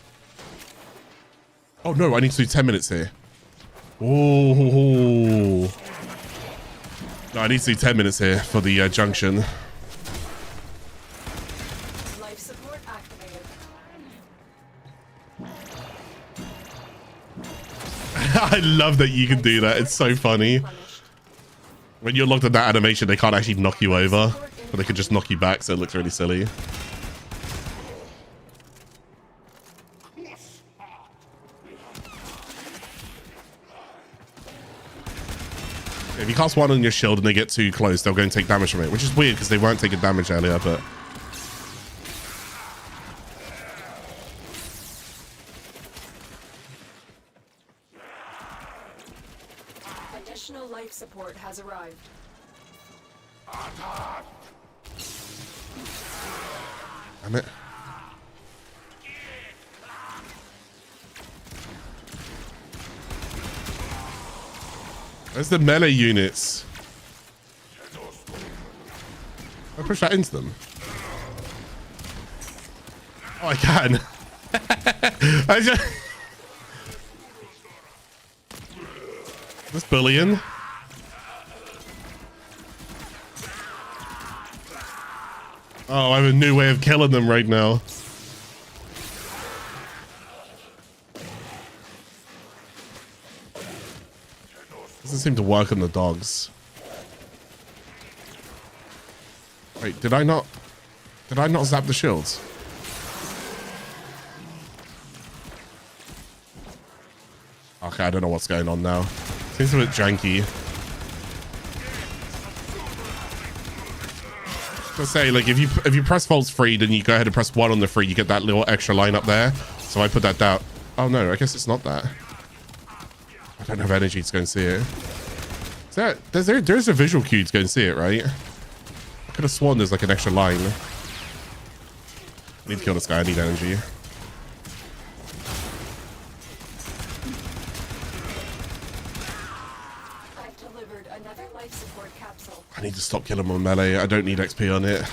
Oh no, I need to do 10 minutes here. Oh. No, I need to do 10 minutes here for the junction. I love that you can do that. It's so funny. When you're locked in that animation, they can't actually knock you over, but they can just knock you back, so it looks really silly. If you cast 1 on your shield and they get too close, they'll go and take damage from it, which is weird because they weren't taking damage earlier, but... Life support has arrived. Damn it. Where's the melee units? I push that into them. Oh, I can. I just... This bullying. Oh, I have a new way of killing them right now. Doesn't seem to work on the dogs. Wait, did I not zap the shields? Okay, I don't know what's going on now. Seems a bit janky. Let's say, like, if you press Vault's free, then you go ahead and press 1 on the free, you get that little extra line up there. So I put that down. Oh no, I guess it's not that. I don't have energy to go and see it. Is there's a visual cue to go and see it, right? I could have sworn there's like an extra line. I need to kill this guy, I need energy. I've delivered another life support capsule. I need to stop killing my melee. I don't need XP on it.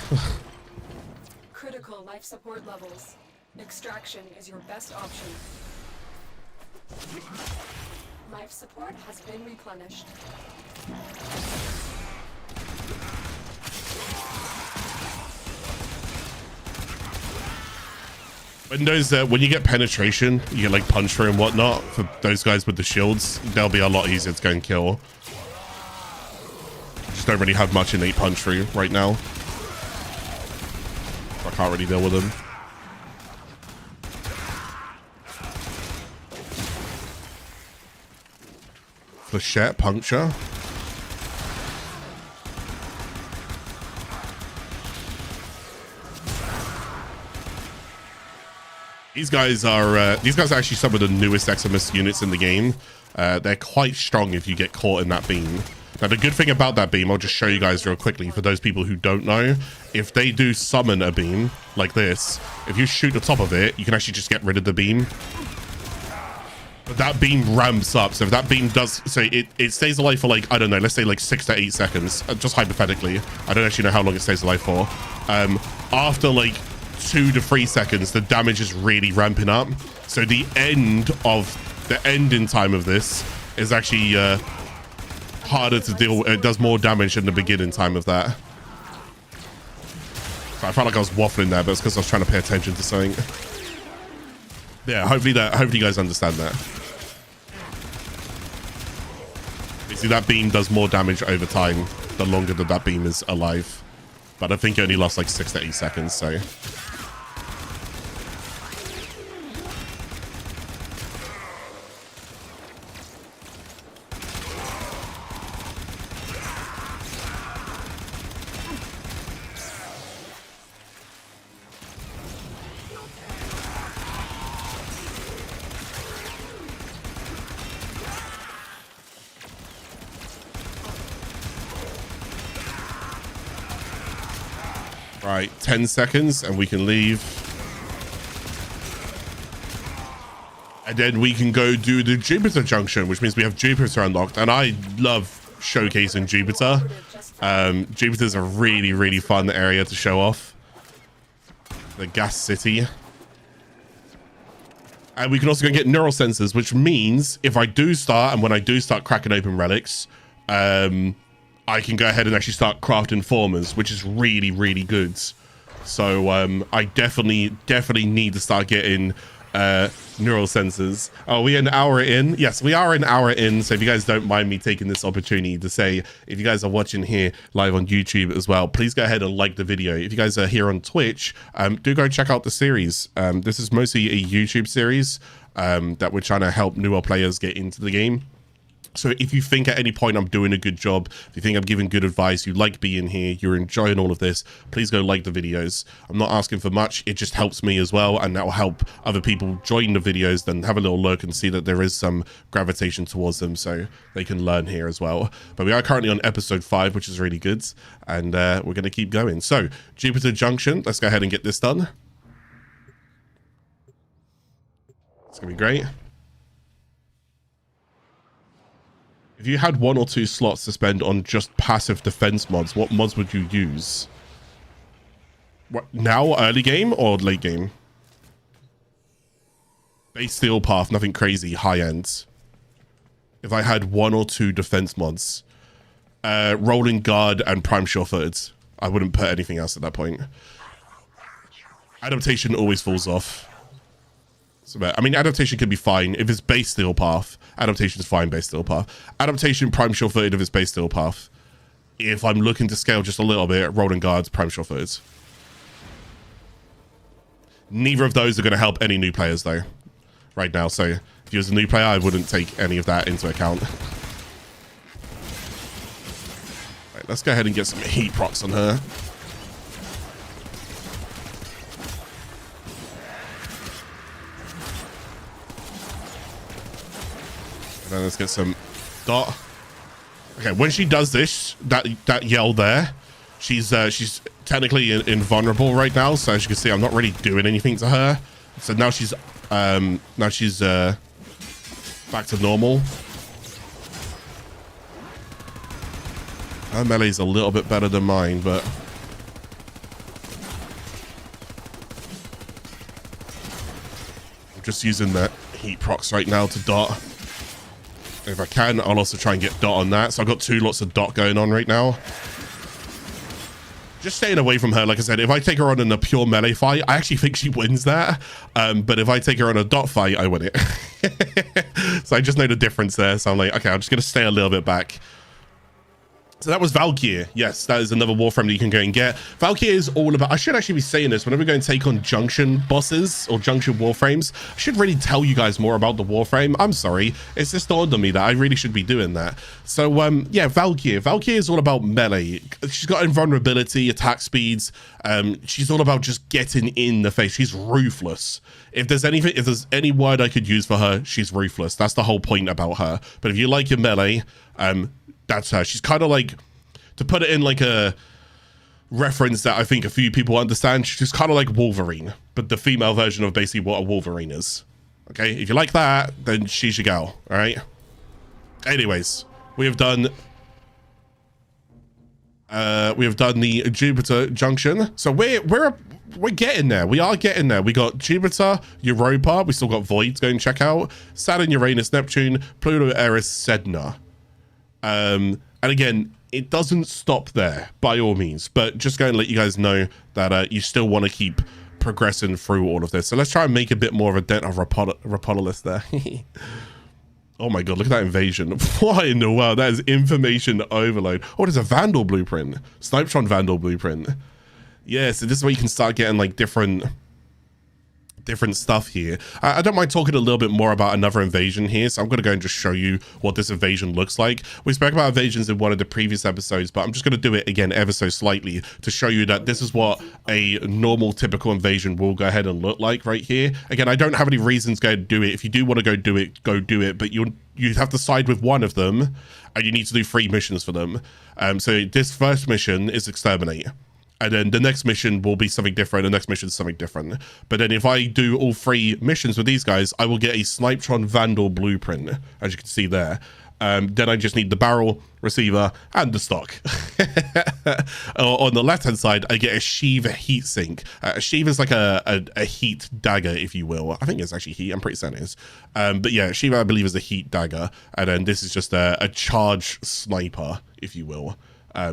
Critical life support levels. Extraction is your best option. Life support has been replenished. When you get penetration, you get like punch through and whatnot. For those guys with the shields, they'll be a lot easier to go and kill. Just don't really have much innate punch through right now. I can't really deal with them. Flechette puncture. These guys are actually some of the newest Eximus units in the game. They're quite strong if you get caught in that beam. Now, the good thing about that beam, I'll just show you guys real quickly for those people who don't know. If they do summon a beam like this, if you shoot the top of it, you can actually just get rid of the beam. But that beam ramps up. So if that beam does, so it stays alive for like, I don't know, let's say like 6 to 8 seconds, just hypothetically. I don't actually know how long it stays alive for. After like 2 to 3 seconds, the damage is really ramping up. So the ending time of this is actually harder to deal with. It does more damage than the beginning time of that. So I felt like I was waffling there, but it's because I was trying to pay attention to something. Yeah, hopefully you guys understand that. You see, that beam does more damage over time the longer that beam is alive. But I think it only lasts like 6 to 8 seconds, so. Right, 10 seconds and we can leave. And then we can go do the Jupiter Junction, which means we have Jupiter unlocked. And I love showcasing Jupiter. Jupiter's a really, really fun area to show off. The gas city. And we can also go and get neural sensors, which means if I do start, and when I do start cracking open relics, I can go ahead and actually start crafting formers, which is really, really good. So I definitely need to start getting neural sensors. Are we an hour in? Yes, we are an hour in. So if you guys don't mind me taking this opportunity to say, if you guys are watching here live on YouTube as well, please go ahead and like the video. If you guys are here on Twitch, do go check out the series. This is mostly a YouTube series that we're trying to help newer players get into the game. So if you think at any point I'm doing a good job, if you think I'm giving good advice, you like being here, you're enjoying all of this, please go like the videos. I'm not asking for much. It just helps me as well. And that will help other people join the videos, then have a little look and see that there is some gravitation towards them so they can learn here as well. But we are currently on episode 5, which is really good. And we're going to keep going. So Jupiter Junction, let's go ahead and get this done. It's going to be great. If you had 1 or 2 slots to spend on just passive defense mods, what mods would you use? What, now, early game or late game? Base steel path, nothing crazy, high end. If I had 1 or 2 defense mods, rolling guard and prime sure-footed. I wouldn't put anything else at that point. Adaptation always falls off. I mean, adaptation can be fine if it's base steel path. Adaptation is fine, base steel path. Adaptation, prime sure-footed if it's base steel path. If I'm looking to scale just a little bit, rolling guards, prime sure-footed. Neither of those are going to help any new players though, right now. So If you was a new player, I wouldn't take any of that into account. Right, let's go ahead and get some heat procs on her. And then let's get some dot. Okay, when she does this, that yell there, she's technically invulnerable right now. So as you can see, I'm not really doing anything to her. So now she's back to normal. Her melee's a little bit better than mine, but I'm just using the heat procs right now to dot. If I can, I'll also try and get dot on that. So I've got 2 lots of dot going on right now. Just staying away from her. Like I said, if I take her on in a pure melee fight, I actually think she wins that. But if I take her on a dot fight, I win it. So I just know the difference there. So I'm like, okay, I'm just going to stay a little bit back. So that was Valkyr. Yes, that is another Warframe that you can go and get. Valkyr is all about... I should actually be saying this whenever we go and take on Junction bosses or Junction Warframes. I should really tell you guys more about the Warframe. I'm sorry. It's just dawned on me that I really should be doing that. So, yeah, Valkyr. Valkyr is all about melee. She's got invulnerability, attack speeds. She's all about just getting in the face. She's ruthless. If there's any word I could use for her, she's ruthless. That's the whole point about her. But if you like your melee, that's her. She's kind of like, to put it in like a reference that I think a few people understand, she's kind of like Wolverine, but the female version of basically what a Wolverine is. Okay, if you like that, then she's your gal. All right. Anyways, we have done the Jupiter Junction. So we're getting there. We are getting there. We got Jupiter, Europa. We still got Void to go and check out. Saturn, Uranus, Neptune, Pluto, Eris, Sedna. And again, it doesn't stop there by all means, but just going to let you guys know that you still want to keep progressing through all of this. So let's try and make a bit more of a dent of Remodded there. Oh my god, look at that invasion. What in the world? That is information overload. Oh, there's a Vandal blueprint. Snipetron Vandal blueprint. Yeah, so this is where you can start getting like different stuff here. I don't mind talking a little bit more about another invasion here, so I'm going to go and just show you what this invasion looks like. We spoke about invasions in one of the previous episodes, but I'm just going to do it again ever so slightly to show you that this is what a normal typical invasion will go ahead and look like right here. Again, I don't have any reasons to go do it. If you do want to go do it, but you have to side with one of them, and you need to do 3 missions for them. So this first mission is Exterminate. And then the next mission will be something different. The next mission is something different. But then if I do all 3 missions with these guys, I will get a Snipetron Vandal blueprint, as you can see there. Then I just need the barrel, receiver, and the stock. On the left-hand side, I get a Shiva heatsink. A Shiva is like a heat dagger, if you will. I think it's actually heat. I'm pretty certain it is. But yeah, Shiva, I believe, is a heat dagger. And then this is just a charge sniper, if you will.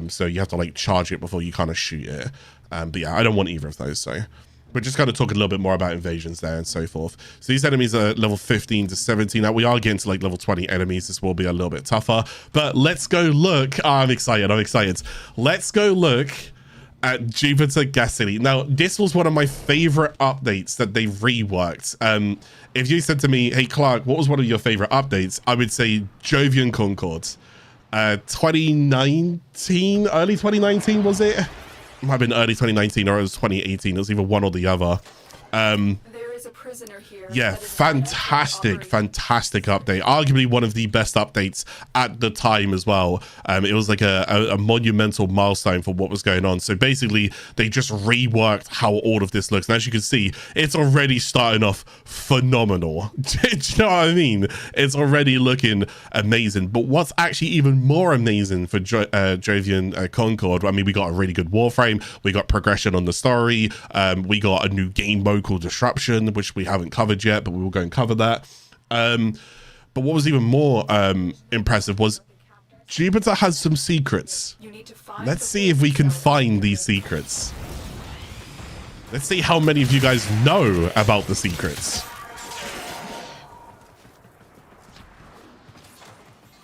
So you have to like charge it before you kind of shoot it. But yeah, I don't want either of those. So we're just kind of talking a little bit more about invasions there and so forth. So these enemies are level 15 to 17. Now we are getting to like level 20 enemies. This will be a little bit tougher, but let's go look. Oh, I'm excited. Let's go look at Jupiter Gas City. Now this was one of my favorite updates that they reworked. If you said to me, hey Clarke, what was one of your favorite updates? I would say Jovian Concord. 2019, early 2019 was it? Might have been early 2019 or it was 2018. It was either one or the other. There is a prisoner here. Yeah, fantastic update. Arguably one of the best updates at the time as well. It was like a monumental milestone for what was going on. So basically, they just reworked how all of this looks. And as you can see, it's already starting off phenomenal. Do you know what I mean? It's already looking amazing. But what's actually even more amazing for Jovian Concord, I mean, we got a really good Warframe. We got progression on the story. We got a new game mode called Disruption, which we haven't covered yet, but we will go and cover that. But what was even more impressive was Jupiter has some secrets. Let's see if we can find these secrets. Let's see how many of you guys know about the secrets.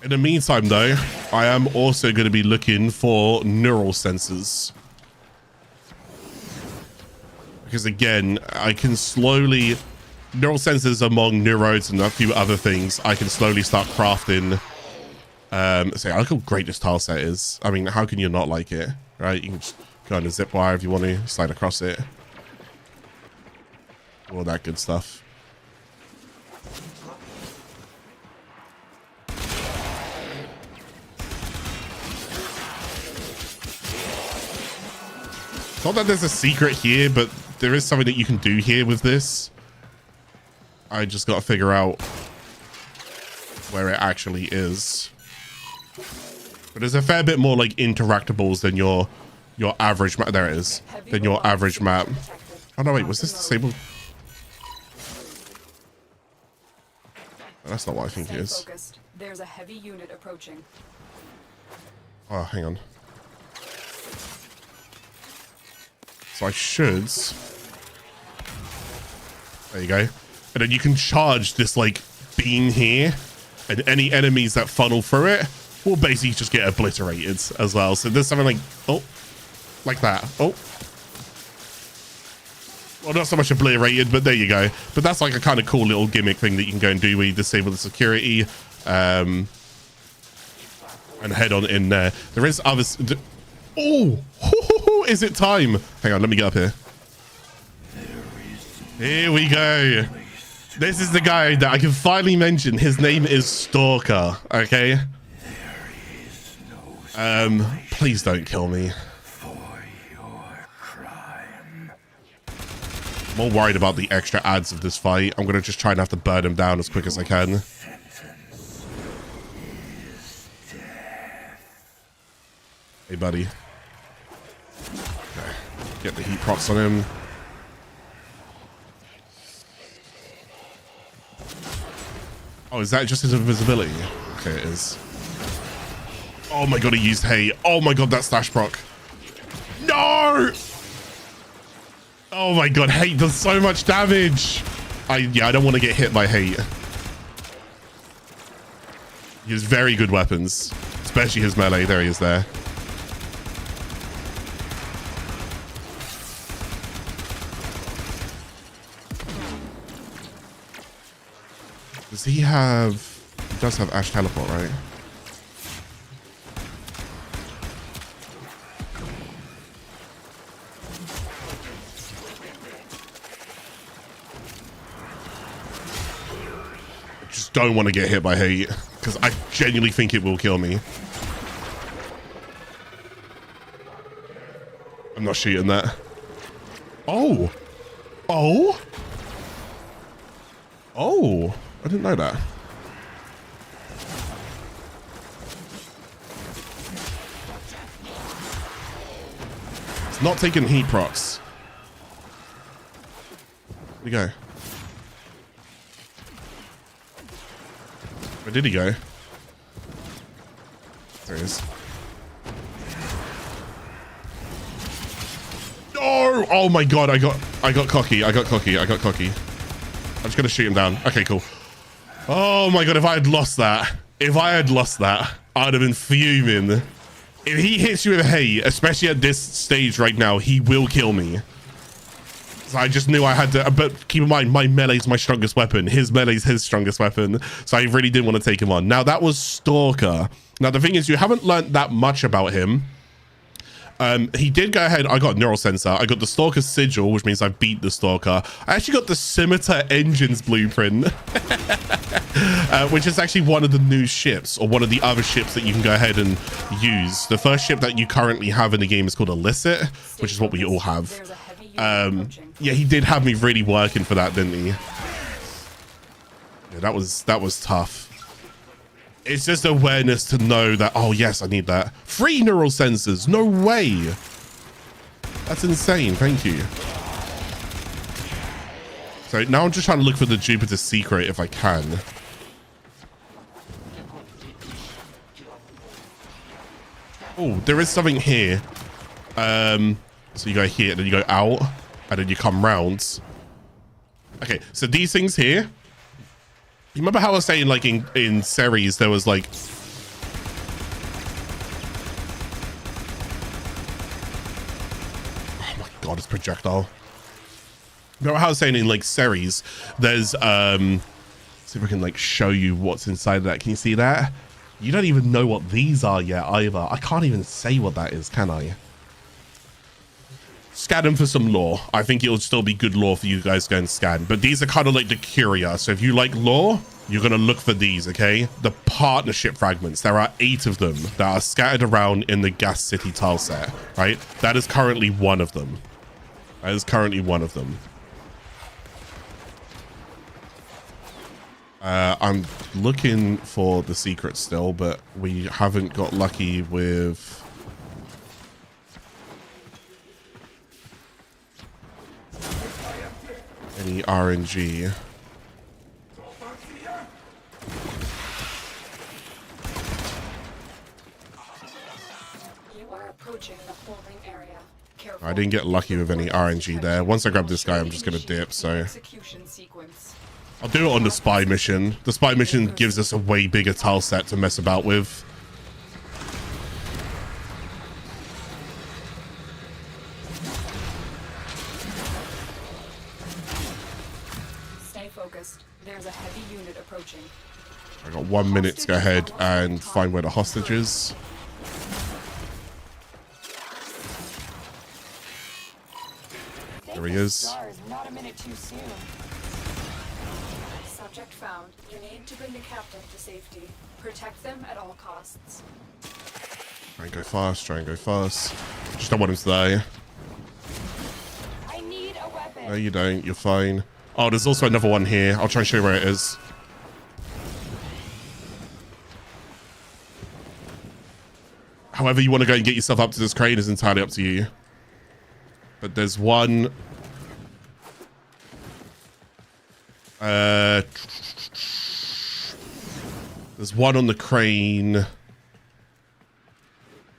In the meantime, though, I am also going to be looking for neural sensors. Because again, I can slowly neural sensors among neurodes and a few other things, I can slowly start crafting. So I look how great this tile set is. I mean, how can you not like it, right? You can just go on a zip wire if you want to, slide across it. All that good stuff. Not that there's a secret here, but there is something that you can do here with this. I just got to figure out where it actually is. But there's a fair bit more like interactables than your average map. There it is. Than your average map. Oh no, wait, was this disabled? That's not what I think it is. There's a heavy unit approaching. Oh, hang on. So I should. There you go. And then you can charge this like beam here, and any enemies that funnel through it will basically just get obliterated as well. So there's something like, oh, like that. Oh. Well, not so much obliterated, but there you go. But that's like a kind of cool little gimmick thing that you can go and do where you disable the security and head on in there. There is others. Oh, is it time? Hang on, let me get up here. Here we go. This is the guy that I can finally mention. His name is Stalker, okay? Please don't kill me. I'm more worried about the extra ads of this fight. I'm gonna just try and have to burn him down as quick as I can. Hey, buddy. Okay. Get the heat procs on him. Oh, is that just his invisibility? Okay, it is. Oh my god, he used hate. Oh my god, that slash proc. No! Oh my god, hate does so much damage. I don't want to get hit by hate. He has very good weapons, especially his melee. There he is there. Does he have... He does have Ash Teleport, right? I just don't want to get hit by hate, because I genuinely think it will kill me. I'm not shooting that. Oh! Oh! Oh! I didn't know that. It's not taking heat procs. Where'd he go? Where did he go? There he is. No! Oh my god, I got cocky. I'm just gonna shoot him down. Okay, cool. Oh my god, if I had lost that, I'd have been fuming. If he hits you with hate, especially at this stage right now, he will kill me. So I just knew I had to, but keep in mind, my melee's my strongest weapon. His melee's his strongest weapon. So I really didn't want to take him on. Now, that was Stalker. Now, the thing is, you haven't learned that much about him. He did go ahead. I got Neural Sensor. I got the Stalker Sigil, which means I beat the Stalker. I actually got the Scimitar Engines blueprint, which is actually one of the new ships, or one of the other ships that you can go ahead and use. The first ship that you currently have in the game is called Illicit, which is what we all have. Yeah, he did have me really working for that, didn't he? Yeah, that was tough. It's just awareness to know that, oh yes, I need that. 3 neural sensors, no way. That's insane, thank you. So now I'm just trying to look for the Jupiter secret if I can. Oh, there is something here. So you go here, then you go out, and then you come round. Okay, so these things here. You remember how I was saying, like, in Ceres, there was, like... Oh, my God, it's projectile. Remember how I was saying in like Ceres, there's see if I can like show you what's inside of that. Can you see that? You don't even know what these are yet either. I can't even say what that is, can I? Scan them for some lore. I think it'll still be good lore for you guys to go and scan. But these are kind of like the curia. So if you like lore, you're going to look for these, okay? The partnership fragments. There are 8 of them that are scattered around in the Gas City tile set, right? That is currently one of them. That is currently one of them. I'm looking for the secret still, but we haven't got lucky with... any RNG. You are approaching the holding area. Careful. I didn't get lucky with any RNG there. Once I grab this guy, I'm just gonna dip, so... Execution sequence. I'll do it on the spy mission. The spy mission gives us a way bigger tile set to mess about with. Stay focused. There's a heavy unit approaching. I got 1 minute to go ahead and find where the hostage is. There he is. Not a minute too soon. Subject found. You need to bring the captain to safety. Protect them at all costs. Try and go fast, try and go fast. Just don't want him to die. I need a weapon. No, you don't. You're fine. Oh, there's also another one here. I'll try and show you where it is. However you want to go and get yourself up to this crane is entirely up to you. But there's one... there's one on the crane.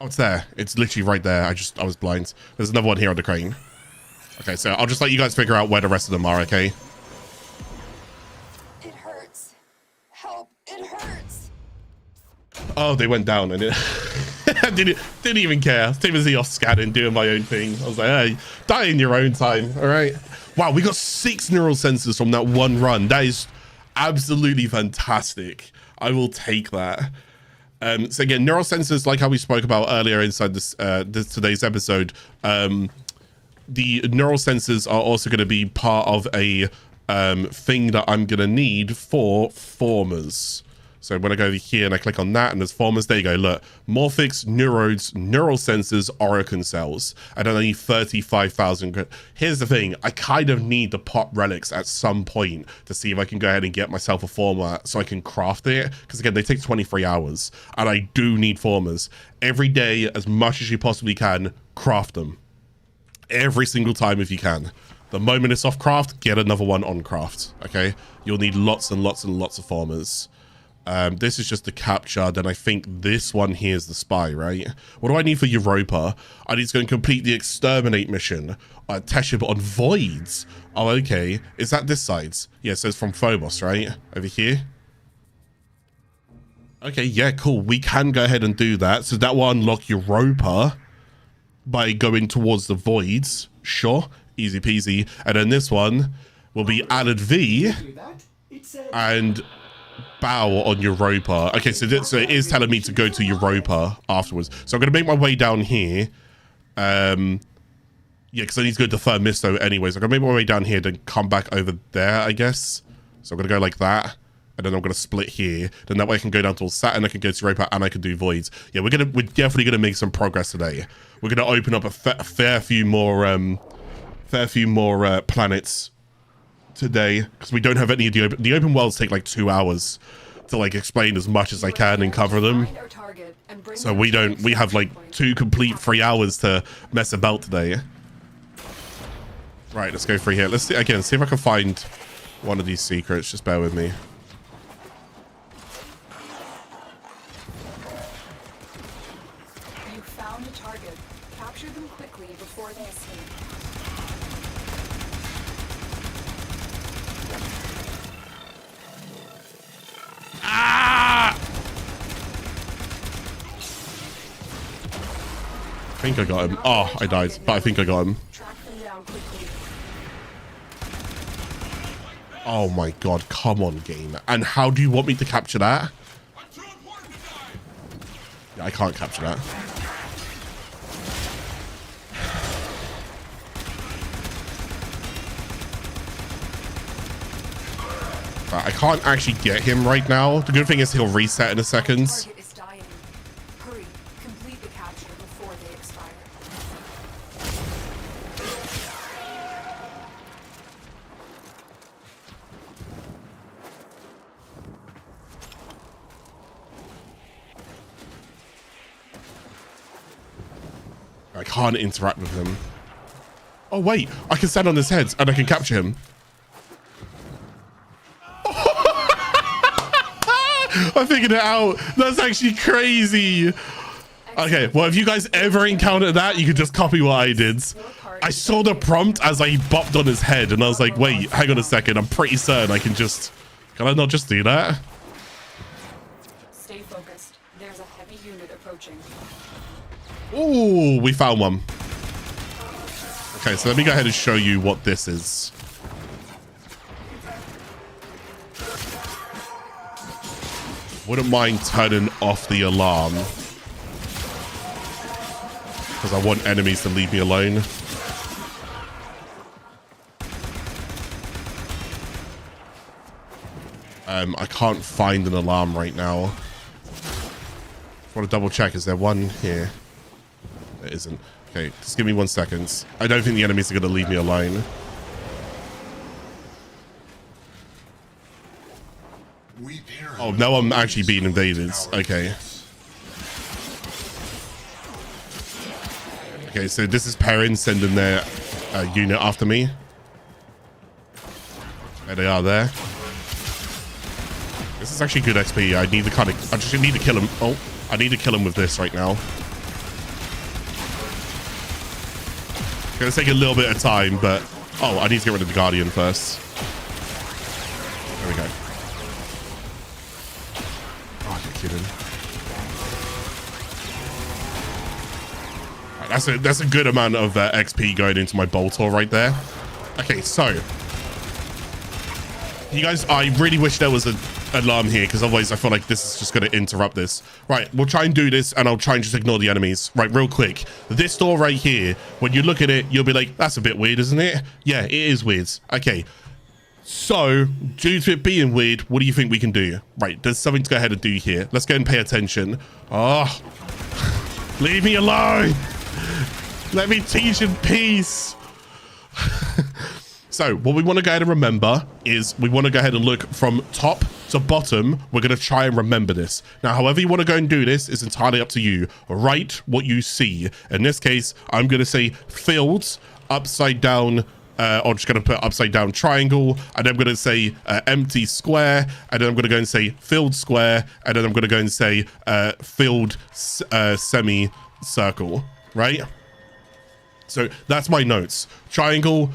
Oh, it's there. It's literally right there. I was blind. There's another one here on the crane. Okay, so I'll just let you guys figure out where the rest of them are, okay? It hurts. Help. It hurts. Oh, they went down and it... didn't even care. Same as the off scanning, doing my own thing. I was like, hey, die in your own time, all right? Wow, we got 6 neural sensors from that one run. That is absolutely fantastic. I will take that. So again, neural sensors, like how we spoke about earlier inside this, today's episode, the neural sensors are also going to be part of a thing that I'm going to need for formers. So when I go over here and I click on that and there's formers, there you go, look. Morphics, neurodes, neural sensors, Orokin cells. I don't need 35,000. Here's the thing, I kind of need the pop relics at some point to see if I can go ahead and get myself a former so I can craft it. Because again, they take 23 hours and I do need formers. Every day, as much as you possibly can, craft them. Every single time if you can. The moment it's off craft, get another one on craft, okay? You'll need lots and lots and lots of formers. This is just the capture. Then I think this one here is the spy, right? What do I need for Europa? I need to go and complete the Exterminate mission. Test ship on voids. Oh, okay. Is that this side? Yeah, so it's from Phobos, right? Over here. Okay, yeah, cool. We can go ahead and do that. So that will unlock Europa by going towards the voids. Sure. Easy peasy. And then this one will be added V and bow on Europa. Okay, so it is telling me to go to Europa afterwards. So I'm going to make my way down here. Yeah, because I need to go to Thermisto anyways. I'm going to make my way down here, then come back over there, I guess. So I'm going to go like that. And then I'm going to split here. Then that way I can go down towards Saturn, I can go to Europa, and I can do voids. Yeah, we're definitely going to make some progress today. We're going to open up a fair few more planets today, because we don't have any of the open worlds take like 2 hours to like explain as much as I can and cover them. So we have like 2 complete 3 hours to mess about today. Right, let's go through here. Let's see again, see if I can find one of these secrets. Just bear with me. You found a target. Capture them quickly before they escape. Ah! I think I got him. Oh, I died, but I think I got him. Track them down quickly. Oh my god, come on, game. And how do you want me to capture that? Yeah, I can't capture that. I can't actually get him right now. The good thing is he'll reset in a second. Target is dying. Hurry, complete the capture before they expire. I can't interact with him. Oh wait, I can stand on his head and I can capture him. I figured it out. That's actually crazy. Okay, well, if you guys ever encounter that, you can just copy what I did. I saw the prompt as I bopped on his head, and I was like, wait, hang on a second. I'm pretty certain I can just... Can I not just do that? Stay focused. There's a heavy unit approaching. Ooh, we found one. Okay, so let me go ahead and show you what this is. Wouldn't mind turning off the alarm because I want enemies to leave me alone. I can't find an alarm right now. Just want to double check. Is there one here? There isn't. Okay, just give me 1 second. I don't think the enemies are going to leave me alone. Oh, now I'm actually being invaded. Okay. Okay, so this is Perrin sending their unit after me. There they are there. This is actually good XP. I need to kind of... I just need to kill him. Oh, I need to kill him with this right now. It's going to take a little bit of time, but... Oh, I need to get rid of the Guardian first. There we go. Right, that's a good amount of XP going into my Boltor right there. Okay, so you guys, I really wish there was an alarm here because otherwise I feel like this is just going to interrupt this. Right, we'll try and do this and I'll try and just ignore the enemies. Right, real quick. This door right here, when you look at it, you'll be like, that's a bit weird, isn't it? Yeah, it is weird. Okay. So, due to it being weird, what do you think we can do? Right, there's something to go ahead and do here. Let's go and pay attention. Oh, leave me alone. Let me teach in peace. So, what we want to go ahead and remember is we want to go ahead and look from top to bottom. We're going to try and remember this. Now, however you want to go and do this is entirely up to you. Write what you see. In this case, I'm going to say fields upside down. I'm just going to put upside down triangle, and then I'm going to say empty square, and then I'm going to go and say filled square, and then I'm going to go and say filled semi circle, right? So that's my notes. Triangle,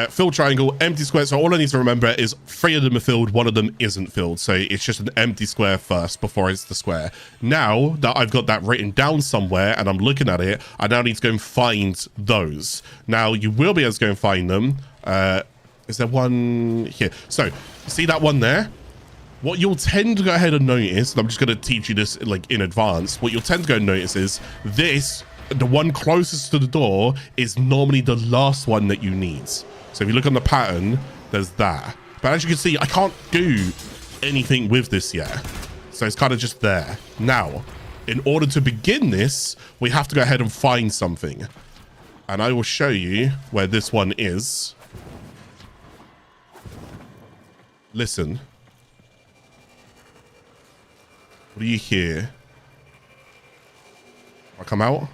filled triangle, empty square. So all I need to remember is 3 of them are filled, 1 of them isn't filled. So it's just an empty square first before it's the square. Now that I've got that written down somewhere and I'm looking at it, I now need to go and find those. Now you will be able to go and find them. Is there one here? So see that one there? What you'll tend to go ahead and notice, and I'm just going to teach you this like in advance. What you'll tend to go and notice is this, the one closest to the door is normally the last one that you need. So if you look on the pattern, there's that. But as you can see, I can't do anything with this yet. So it's kind of just there. Now, in order to begin this, we have to go ahead and find something. And I will show you where this one is. Listen. What do you hear? I come out?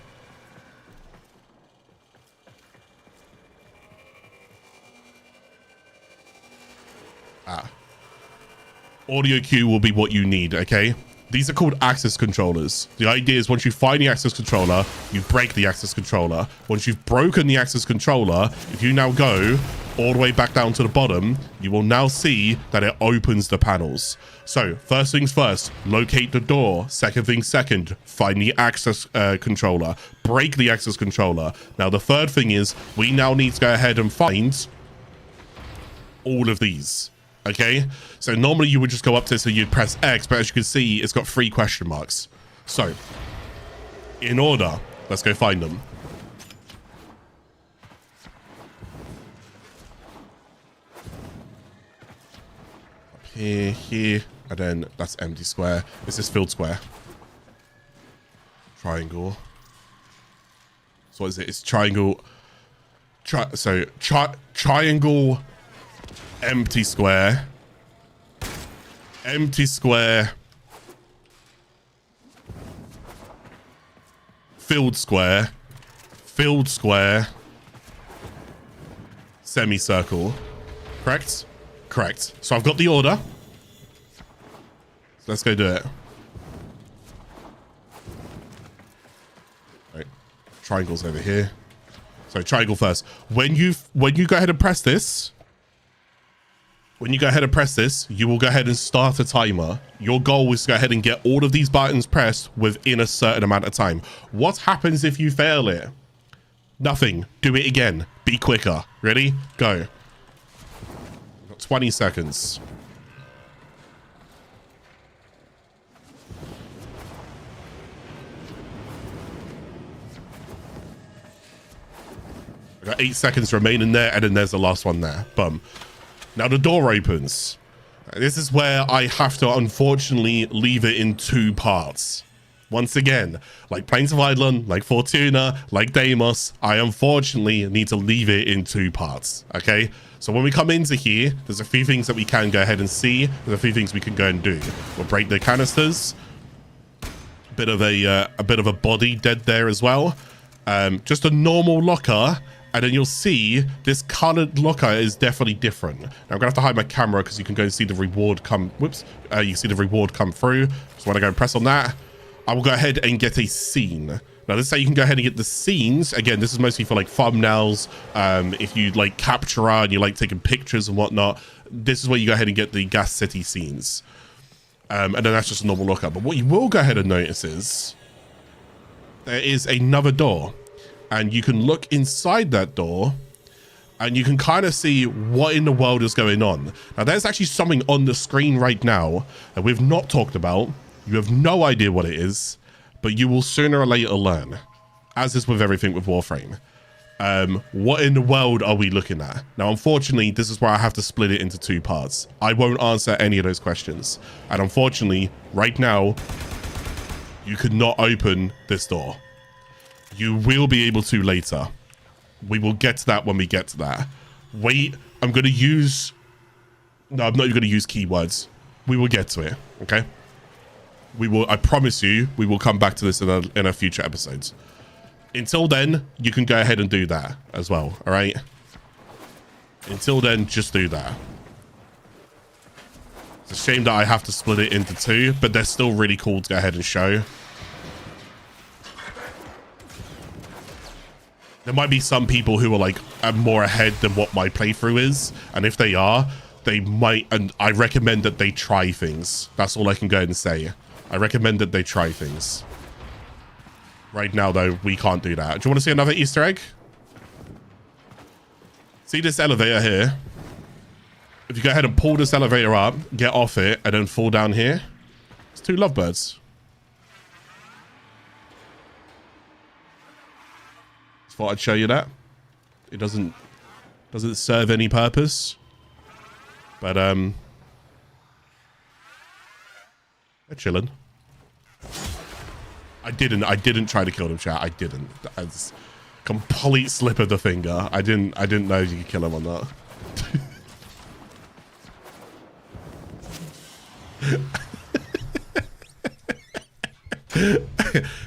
Audio cue will be what you need, okay? These are called access controllers. The idea is once you find the access controller, you break the access controller. Once you've broken the access controller, if you now go all the way back down to the bottom, you will now see that it opens the panels. So first things first, locate the door. Second thing second, find the access controller. Break the access controller. Now the third thing is we now need to go ahead and find all of these. Okay, so normally you would just go up to this and you'd press X, but as you can see, it's got 3 question marks. So, in order, let's go find them. Up here, here, and then that's empty square. This is filled square. Triangle. So what is it? It's triangle. Triangle. Empty square. Empty square. Filled square. Filled square. Semicircle. Correct? Correct. So I've got the order. Let's go do it. Right. Triangle's over here. So triangle first. When you go ahead and press this, you will go ahead and start a timer. Your goal is to go ahead and get all of these buttons pressed within a certain amount of time. What happens if you fail it? Nothing. Do it again. Be quicker. Ready? Go. Got 20 seconds. I got 8 seconds remaining there, and then there's the last one there. Boom. Now the door opens. This is where I have to unfortunately leave it in 2 parts. Once again, like Plains of Eidolon, like Fortuna, like Deimos, I unfortunately need to leave it in 2 parts. Okay? So when we come into here, there's a few things that we can go ahead and see. There's a few things we can go and do. We'll break the canisters. A bit of a body dead there as well. Just a normal locker. And then you'll see this colored locker is definitely different. Now I'm gonna have to hide my camera because you can go and see the reward come. Whoops! You see the reward come through. So when I go and press on that, I will go ahead and get a scene. Now let's say you can go ahead and get the scenes. Again, this is mostly for like thumbnails. If you like capture and you like taking pictures and whatnot, this is where you go ahead and get the Gas City scenes. And then that's just a normal locker. But what you will go ahead and notice is there is another door. And you can look inside that door and you can kind of see what in the world is going on. Now, there's actually something on the screen right now that we've not talked about. You have no idea what it is, but you will sooner or later learn, as is with everything with Warframe. What in the world are we looking at? Now, unfortunately, this is where I have to split it into 2 parts. I won't answer any of those questions. And unfortunately, right now, you could not open this door. You will be able to later. We will get to that when we get to that. Wait, I'm going to use... No, I'm not even going to use keywords. We will get to it, okay? We will, I promise you, we will come back to this in a future episodes. Until then, you can go ahead and do that as well, all right? Until then, just do that. It's a shame that I have to split it into 2, but they're still really cool to go ahead and show. There might be some people who are like more ahead than what my playthrough is. And if they are, they might, and I recommend that they try things. That's all I can go ahead and say. I recommend that they try things. Right now, though, we can't do that. Do you want to see another Easter egg? See this elevator here? If you go ahead and pull this elevator up, get off it, and then fall down here, it's 2 lovebirds. Thought I'd show you that. It doesn't serve any purpose, but they're chilling. I didn't try to kill them, chat. I didn't. That's complete slip of the finger. I didn't know you could kill him or not.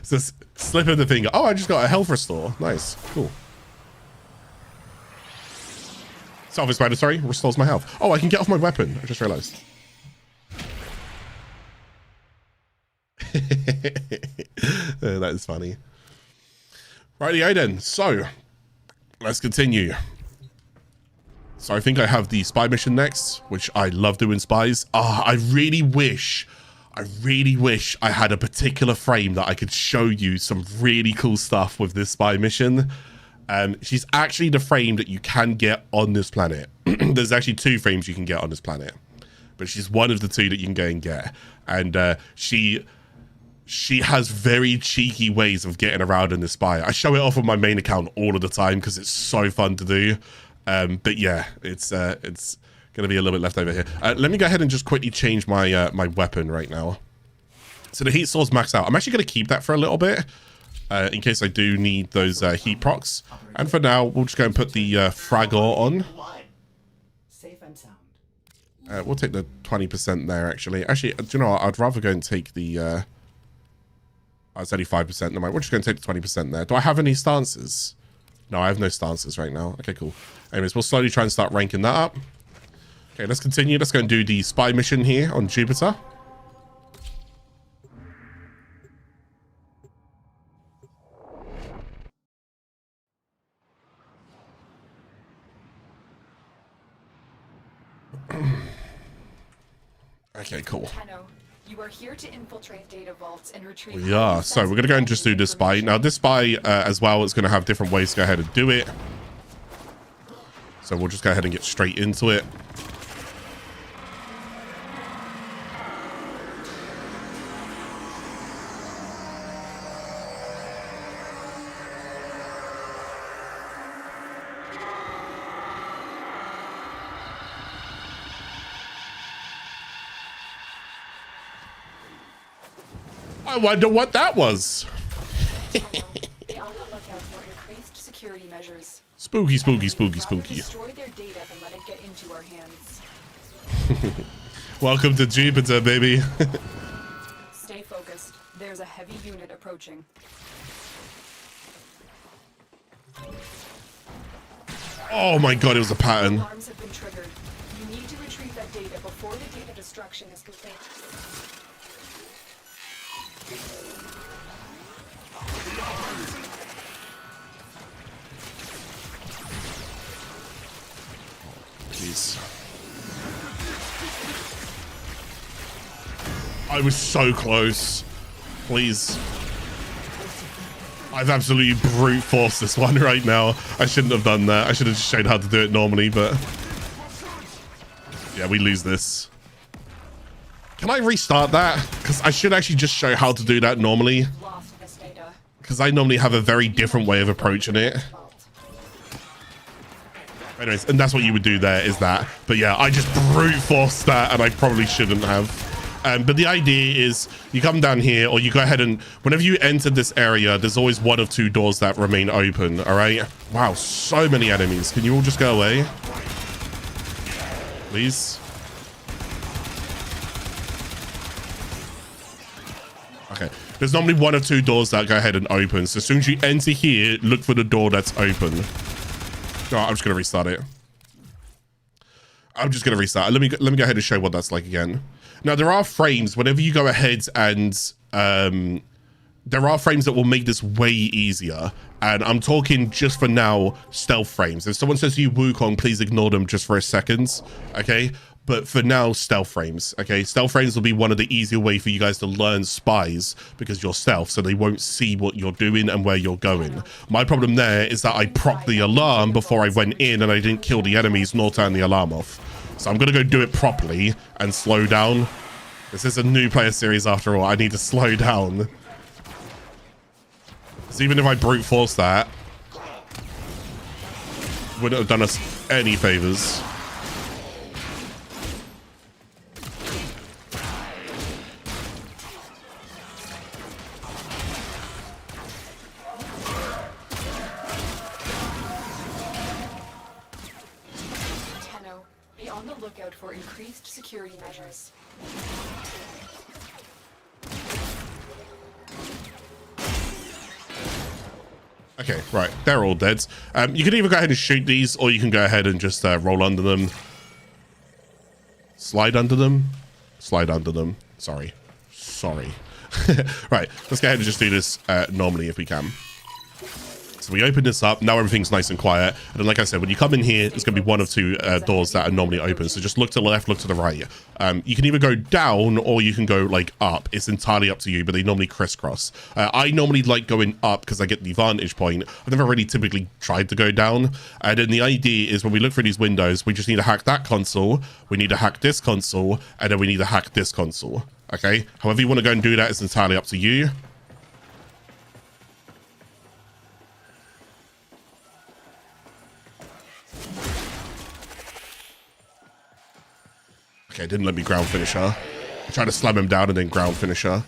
It's a slip of the finger. Oh, I just got a health restore. Nice. Cool. Self-explanatory. Restores my health. Oh, I can get off my weapon. I just realized. That is funny. Rightio then. So, let's continue. So I think I have the spy mission next, which I love doing spies. I really wish I had a particular frame that I could show you some really cool stuff with this spy mission. She's actually the frame that you can get on this planet. There's actually 2 frames you can get on this planet. but she's one of the two that you can go and get. And she has very cheeky ways of getting around in the spy. I show it off on my main account all of the time because it's so fun to do. But yeah, it's gonna be a little bit left over here. Let me go ahead and just quickly change my my weapon right now. So the heat sword's maxed out. I'm actually gonna keep that for a little bit in case I do need those heat procs. And for now, we'll just go and put the Fragor on. Safe and sound. We'll take the 20% there, actually. Actually, do you know what? I'd rather go and take the... it's only 5%. No, we're just going to take the 20% there. Do I have any stances? No, I have no stances right now. Okay, cool. Anyways, we'll slowly try and start ranking that up. Okay, let's continue. Let's go and do the spy mission here on Jupiter. Okay, cool. You are here to infiltrate data vaults and retrieve. We are. So we're going to go and just do this spy. Now, this spy as well is going to have different ways to go ahead and do it. So we'll just go ahead and get straight into it. I wonder what that was. Be on the lookout for increased security measures. Spooky, spooky, spooky, spooky. Destroy their data and let it get into our hands. Welcome to Jupiter, baby. Stay focused. There's a heavy unit approaching. Oh my god, it was a pattern. Alarms have been triggered. You need to retrieve that data before the data destruction is complete. Jeez. I was so close. Please. I've absolutely brute forced this one right now. I shouldn't have done that. I should have just showed how to do it normally, but... yeah, we lose this. Can I restart that? Because I should actually just show how to do that normally. Because I normally have a very different way of approaching it. Anyways, and that's what you would do there, is that. But yeah, I just brute forced that, and I probably shouldn't have. But the idea is you come down here, or you go ahead and whenever you enter this area, there's always one of two doors that remain open. All right. Wow, so many enemies. Can you all just go away, please? Okay. There's normally one or two doors that go ahead and open. So as soon as you enter here, look for the door that's open. Oh, I'm just gonna restart it. I'm just gonna restart it. Let me go ahead and show what that's like again. Now there are frames whenever you go ahead and there are frames that will make this way easier. And I'm talking just for now stealth frames. If someone says to you Wukong, please ignore them just for a second. Okay. But for now, stealth frames, okay? Stealth frames will be one of the easier way for you guys to learn spies because you're stealth, so they won't see what you're doing and where you're going. My problem there is that I procced the alarm before I went in and I didn't kill the enemies nor turn the alarm off. So I'm going to go do it properly and slow down. This is a new player series after all. I need to slow down. So even if I brute force that, wouldn't have done us any favors. For increased security measures. Okay, right. They're all dead. You can either go ahead and shoot these, or you can go ahead and just roll under them. Slide under them. Slide under them. Sorry. Sorry. Right. Let's go ahead and just do this normally if we can. So we open this up. Now everything's nice and quiet. And then, like I said, when you come in here, there's going to be one of two doors that are normally open. So just look to the left, look to the right. You can either go down or you can go like up. It's entirely up to you, but they normally crisscross. I normally like going up because I get the vantage point. I've never really typically tried to go down. And then the idea is when we look through these windows, we just need to hack that console. We need to hack this console. And then we need to hack this console. Okay? However you want to go and do that is entirely up to you. Okay, didn't let me ground finish her. I tried to slam him down and then ground finish her.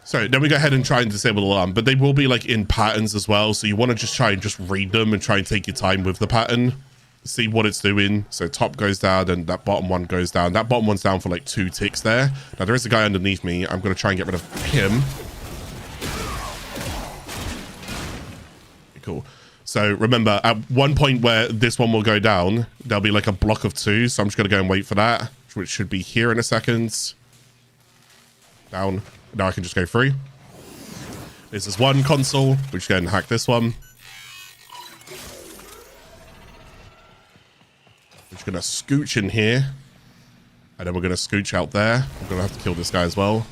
So then we go ahead and try and disable the alarm, but they will be like in patterns as well. So you want to just try and just read them and try and take your time with the pattern. See what it's doing. So top goes down and that bottom one goes down. That bottom one's down for like 2 ticks there. Now there is a guy underneath me. I'm going to try and get rid of him. Okay, cool. So remember, at one point where this one will go down, there'll be like a block of 2. So I'm just going to go and wait for that, which should be here in a second. Down. Now I can just go through. This is one console. We're just going to hack this one. We're just going to scooch in here. And then we're going to scooch out there. I'm going to have to kill this guy as well.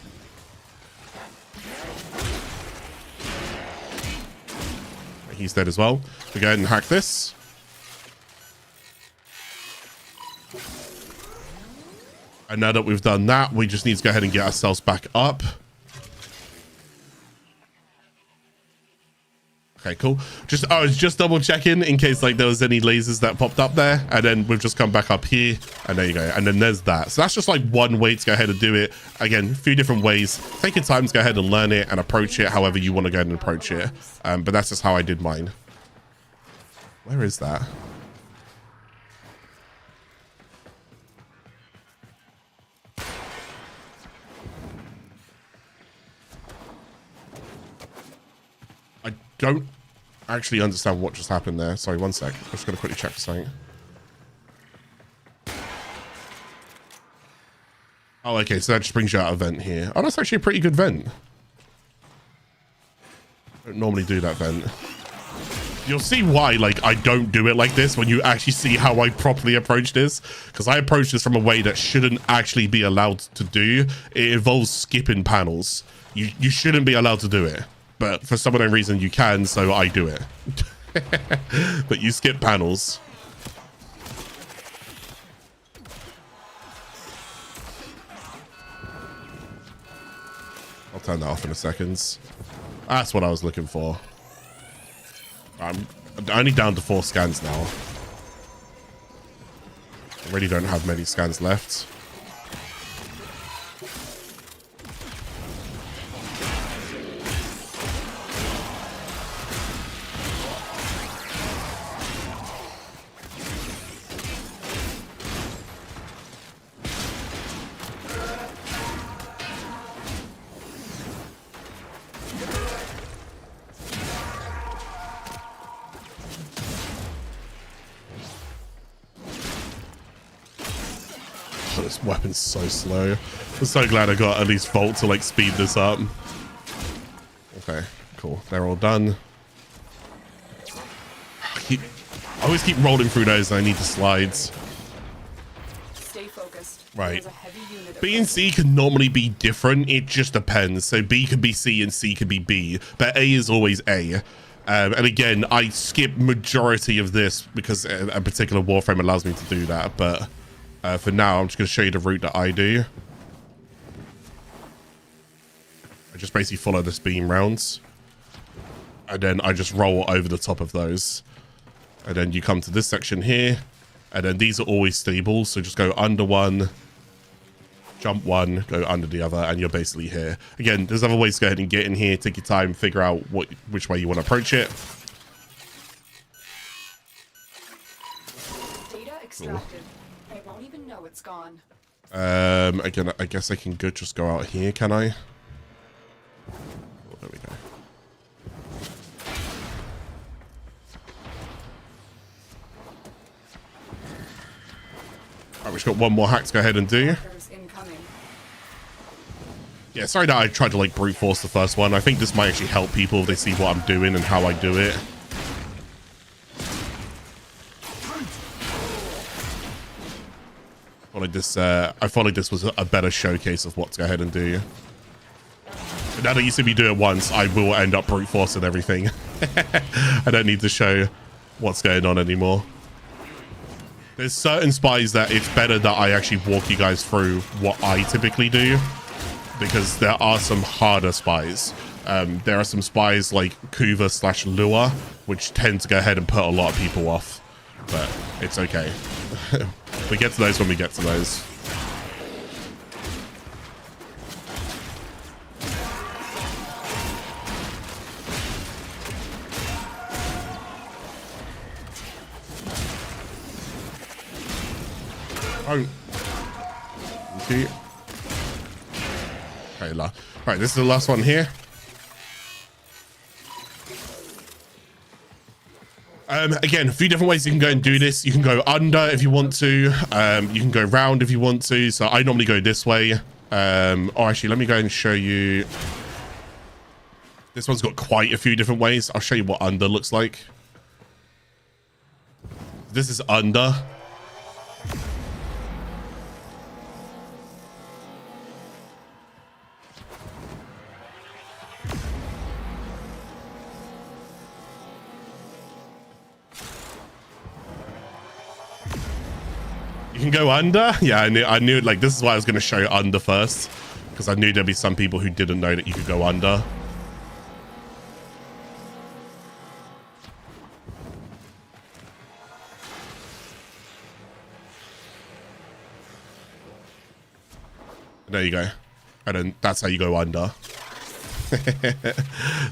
He's dead as well. We go ahead and hack this. And now that we've done that, we just need to go ahead and get ourselves back up. Okay, cool. I was just double checking in case like there was any lasers that popped up there, and then we've just come back up here, and there you go. And then there's that. So that's just like one way to go ahead and do it. Again, a few different ways. Take your time to go ahead and learn it and approach it however you want to go ahead and approach it. But that's just how I did mine. Where is that? I don't actually understand what just happened there. Sorry, one sec. I'm just going to quickly check for something. Oh, okay. So that just brings you out a vent here. Oh, that's actually a pretty good vent. I don't normally do that vent. You'll see why, like, I don't do it like this when you actually see how I properly approach this. Because I approach this from a way that shouldn't actually be allowed to do. It involves skipping panels. You shouldn't be allowed to do it. But for some unknown reason, you can, so I do it. But you skip panels. I'll turn that off in a second. That's what I was looking for. I'm only down to 4 scans now. I really don't have many scans left. This weapon's so slow. I'm so glad I got at least Volt to like speed this up. Okay, cool. They're all done. I always keep rolling through those and I need the slides. Stay focused. Right. B and C can normally be different. It just depends. So B could be C and C could be B, but A is always A. And again, I skip majority of this because a particular Warframe allows me to do that, but for now, I'm just going to show you the route that I do. I just basically follow this beam rounds. And then I just roll over the top of those. And then you come to this section here. And then these are always stable. So just go under one, jump one, go under the other, and you're basically here. Again, there's other ways to go ahead and get in here. Take your time, figure out which way you want to approach it. Data extracted. I won't even know it's gone. Again, I guess I can just go out here, can I? Oh, there we go. Alright, we've got one more hack to go ahead and do. Yeah, sorry that I tried to like brute force the first one. I think this might actually help people if they see what I'm doing and how I do it. I felt like this was a better showcase of what to go ahead and do. But now that you see me do it once, I will end up brute forcing everything. I don't need to show what's going on anymore. There's certain spies that it's better that I actually walk you guys through what I typically do, because there are some harder spies. There are some spies like Kuva / Lure, which tend to go ahead and put a lot of people off, but it's okay. We get to those when we get to those. Oh. Okay. Okay, right, this is the last one here. Again, a few different ways you can go and do this. You can go under if you want to. You can go round if you want to. So I normally go this way. Oh, actually, let me go and show you. This one's got quite a few different ways. I'll show you what under looks like. This is under. You can go under. Yeah, I knew like this is why I was going to show you under first, because I knew there'd be some people who didn't know that you could go under. There you go. And then that's how you go under.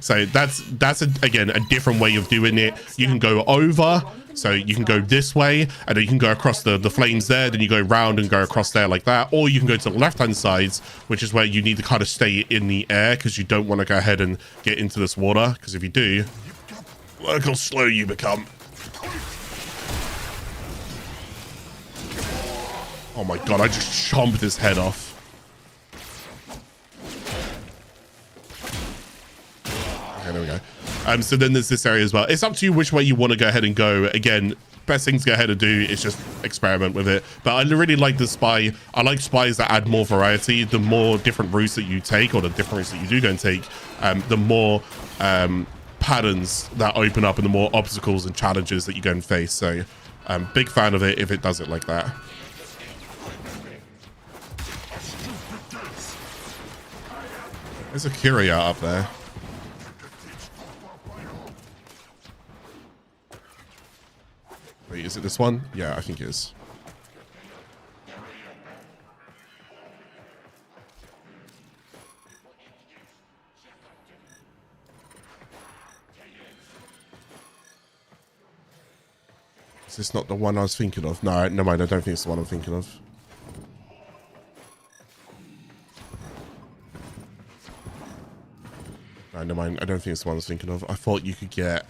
So that's again a different way of doing it. You can go over, so you can go this way, and then you can go across the flames there, then you go round and go across there like that, or you can go to the left hand side, which is where you need to kind of stay in the air because you don't want to go ahead and get into this water, because if you do, look how slow you become. Oh my god, I just chomped his head off. Okay, there we go. So then there's this area as well. It's up to you which way you want to go ahead and go. Again, best thing to go ahead and do is just experiment with it. But I really like the spy. I like spies that add more variety. The more different routes that you take, or the different routes that you do go and take, the more patterns that open up and the more obstacles and challenges that you go and face. So big fan of it if it does it like that. There's a Curia up there. Wait, is it this one? Yeah, I think it is. Is this not the one I was thinking of? No, never mind. I don't think it's the one I'm thinking of. No, never mind. I don't think it's the one I was thinking of. I thought you could get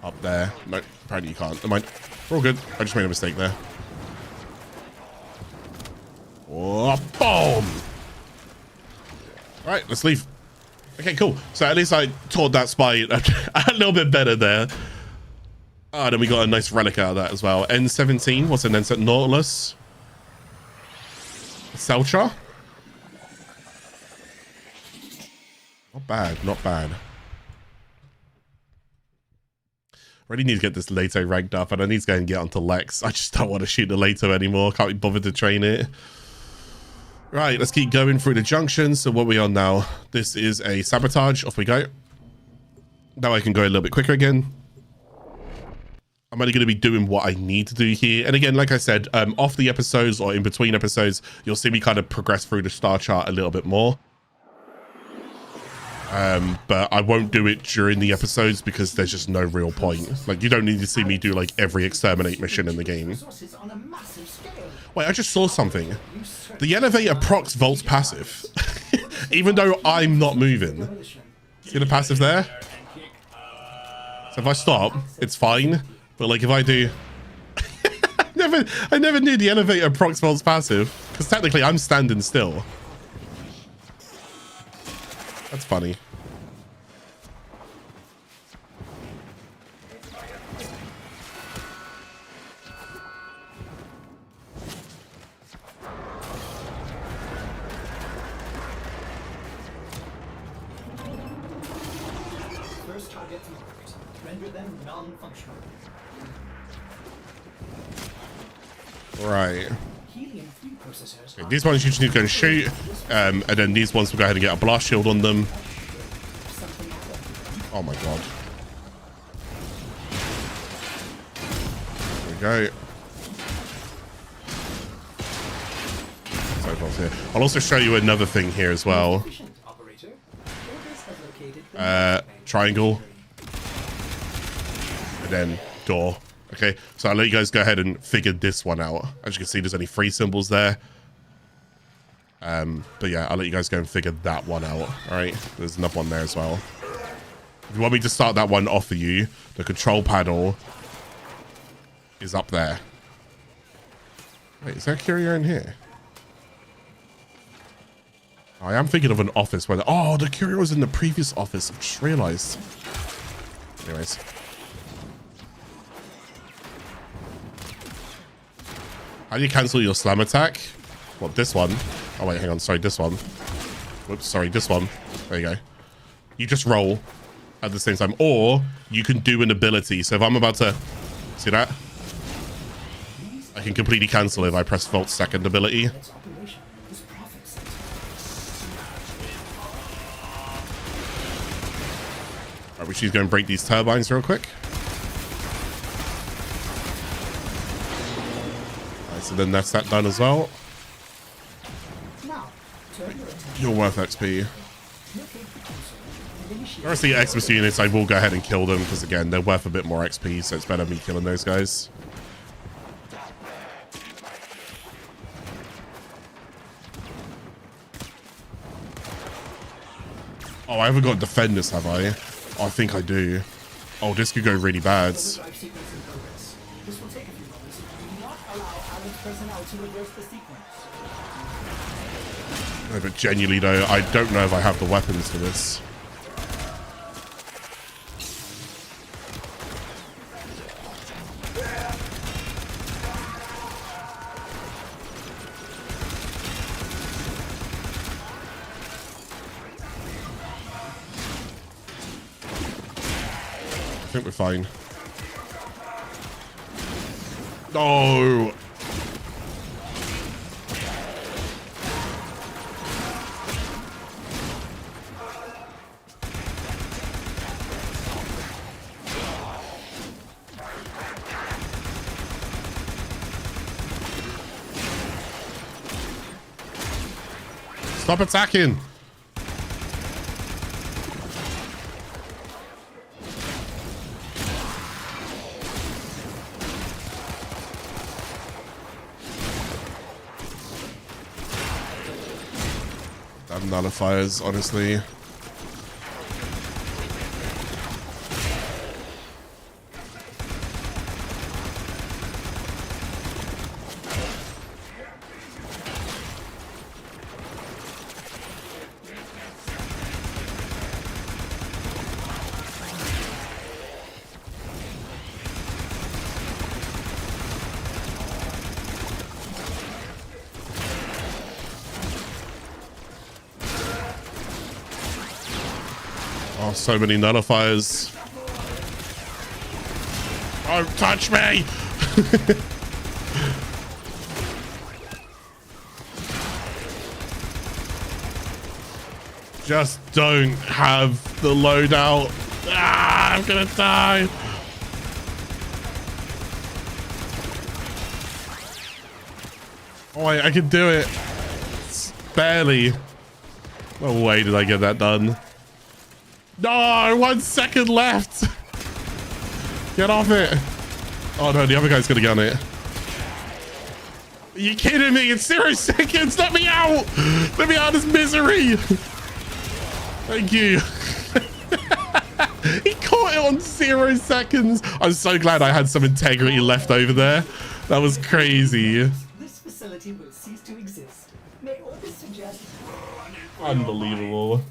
up there. No, apparently you can't. Never mind. We're all good. I just made a mistake there. Oh, boom! Alright, let's leave. Okay, cool. So at least I taught that spy a little bit better there. Oh, then we got a nice relic out of that as well. N17. What's an N17? Nautilus. Seltra. Not bad. Not bad. Really need to get this Leto ranked up, and I need to go and get onto Lex. I just don't want to shoot the Leto anymore. Can't be bothered to train it. Right, let's keep going through the junction. So what are we on now? This is a Sabotage. Off we go. Now I can go a little bit quicker again. I'm only going to be doing what I need to do here. And again, like I said, off the episodes or in between episodes, you'll see me kind of progress through the star chart a little bit more. But I won't do it during the episodes because there's just no real point. Like, you don't need to see me do like every exterminate mission in the game. Wait, I just saw something. The elevator procs Volt's passive. Even though I'm not moving. See the passive there? So if I stop, it's fine. But like if I do... I never knew the elevator procs Volt's passive. Because technically I'm standing still. That's funny. First target marked. Render them non-functional. Right. Helium-3 processors. Okay, these ones you just need to go and shoot. And then these ones will go ahead and get a blast shield on them. Oh my god. There we go. So far here. I'll also show you another thing here as well. Triangle. And then door. Okay, so I'll let you guys go ahead and figure this one out. As you can see, there's only 3 symbols there. But yeah, I'll let you guys go and figure that one out. All right, there's another one there as well. If you want me to start that one off for you, the control panel is up there. Wait, is there a curio in here? I am thinking of an office where oh, the curio was in the previous office. I've just realized. Anyways. How do you cancel your slam attack? What, this one? Oh wait, hang on, sorry, this one. Whoops, sorry, this one. There you go. You just roll at the same time. Or you can do an ability. So if I'm about to... See that? I can completely cancel it if I press Volt's second ability. Alright, we should go and break these turbines real quick. Alright, so then that's that done as well. You're worth XP. The rest of the Eximus units, I will go ahead and kill them because, again, they're worth a bit more XP, so it's better me killing those guys. Oh, I haven't got Defenders, have I? Oh, I think I do. Oh, this could go really bad. No, but genuinely, though, I don't know if I have the weapons for this. I think we're fine. No! Stop attacking! Damn nullifiers, honestly. Oh, so many nullifiers. Don't touch me! Just don't have the loadout. Ah, I'm gonna die. Oh, I can do it. It's barely. No way did I get that done. No, 1 second left. Get off it. Oh no, the other guy's gonna get on it. Are you kidding me? It's 0 seconds. Let me out. Let me out of this misery. Thank you. He caught it on 0 seconds. I'm so glad I had some integrity left over there. That was crazy. This facility will cease to exist. May orders suggest Unbelievable.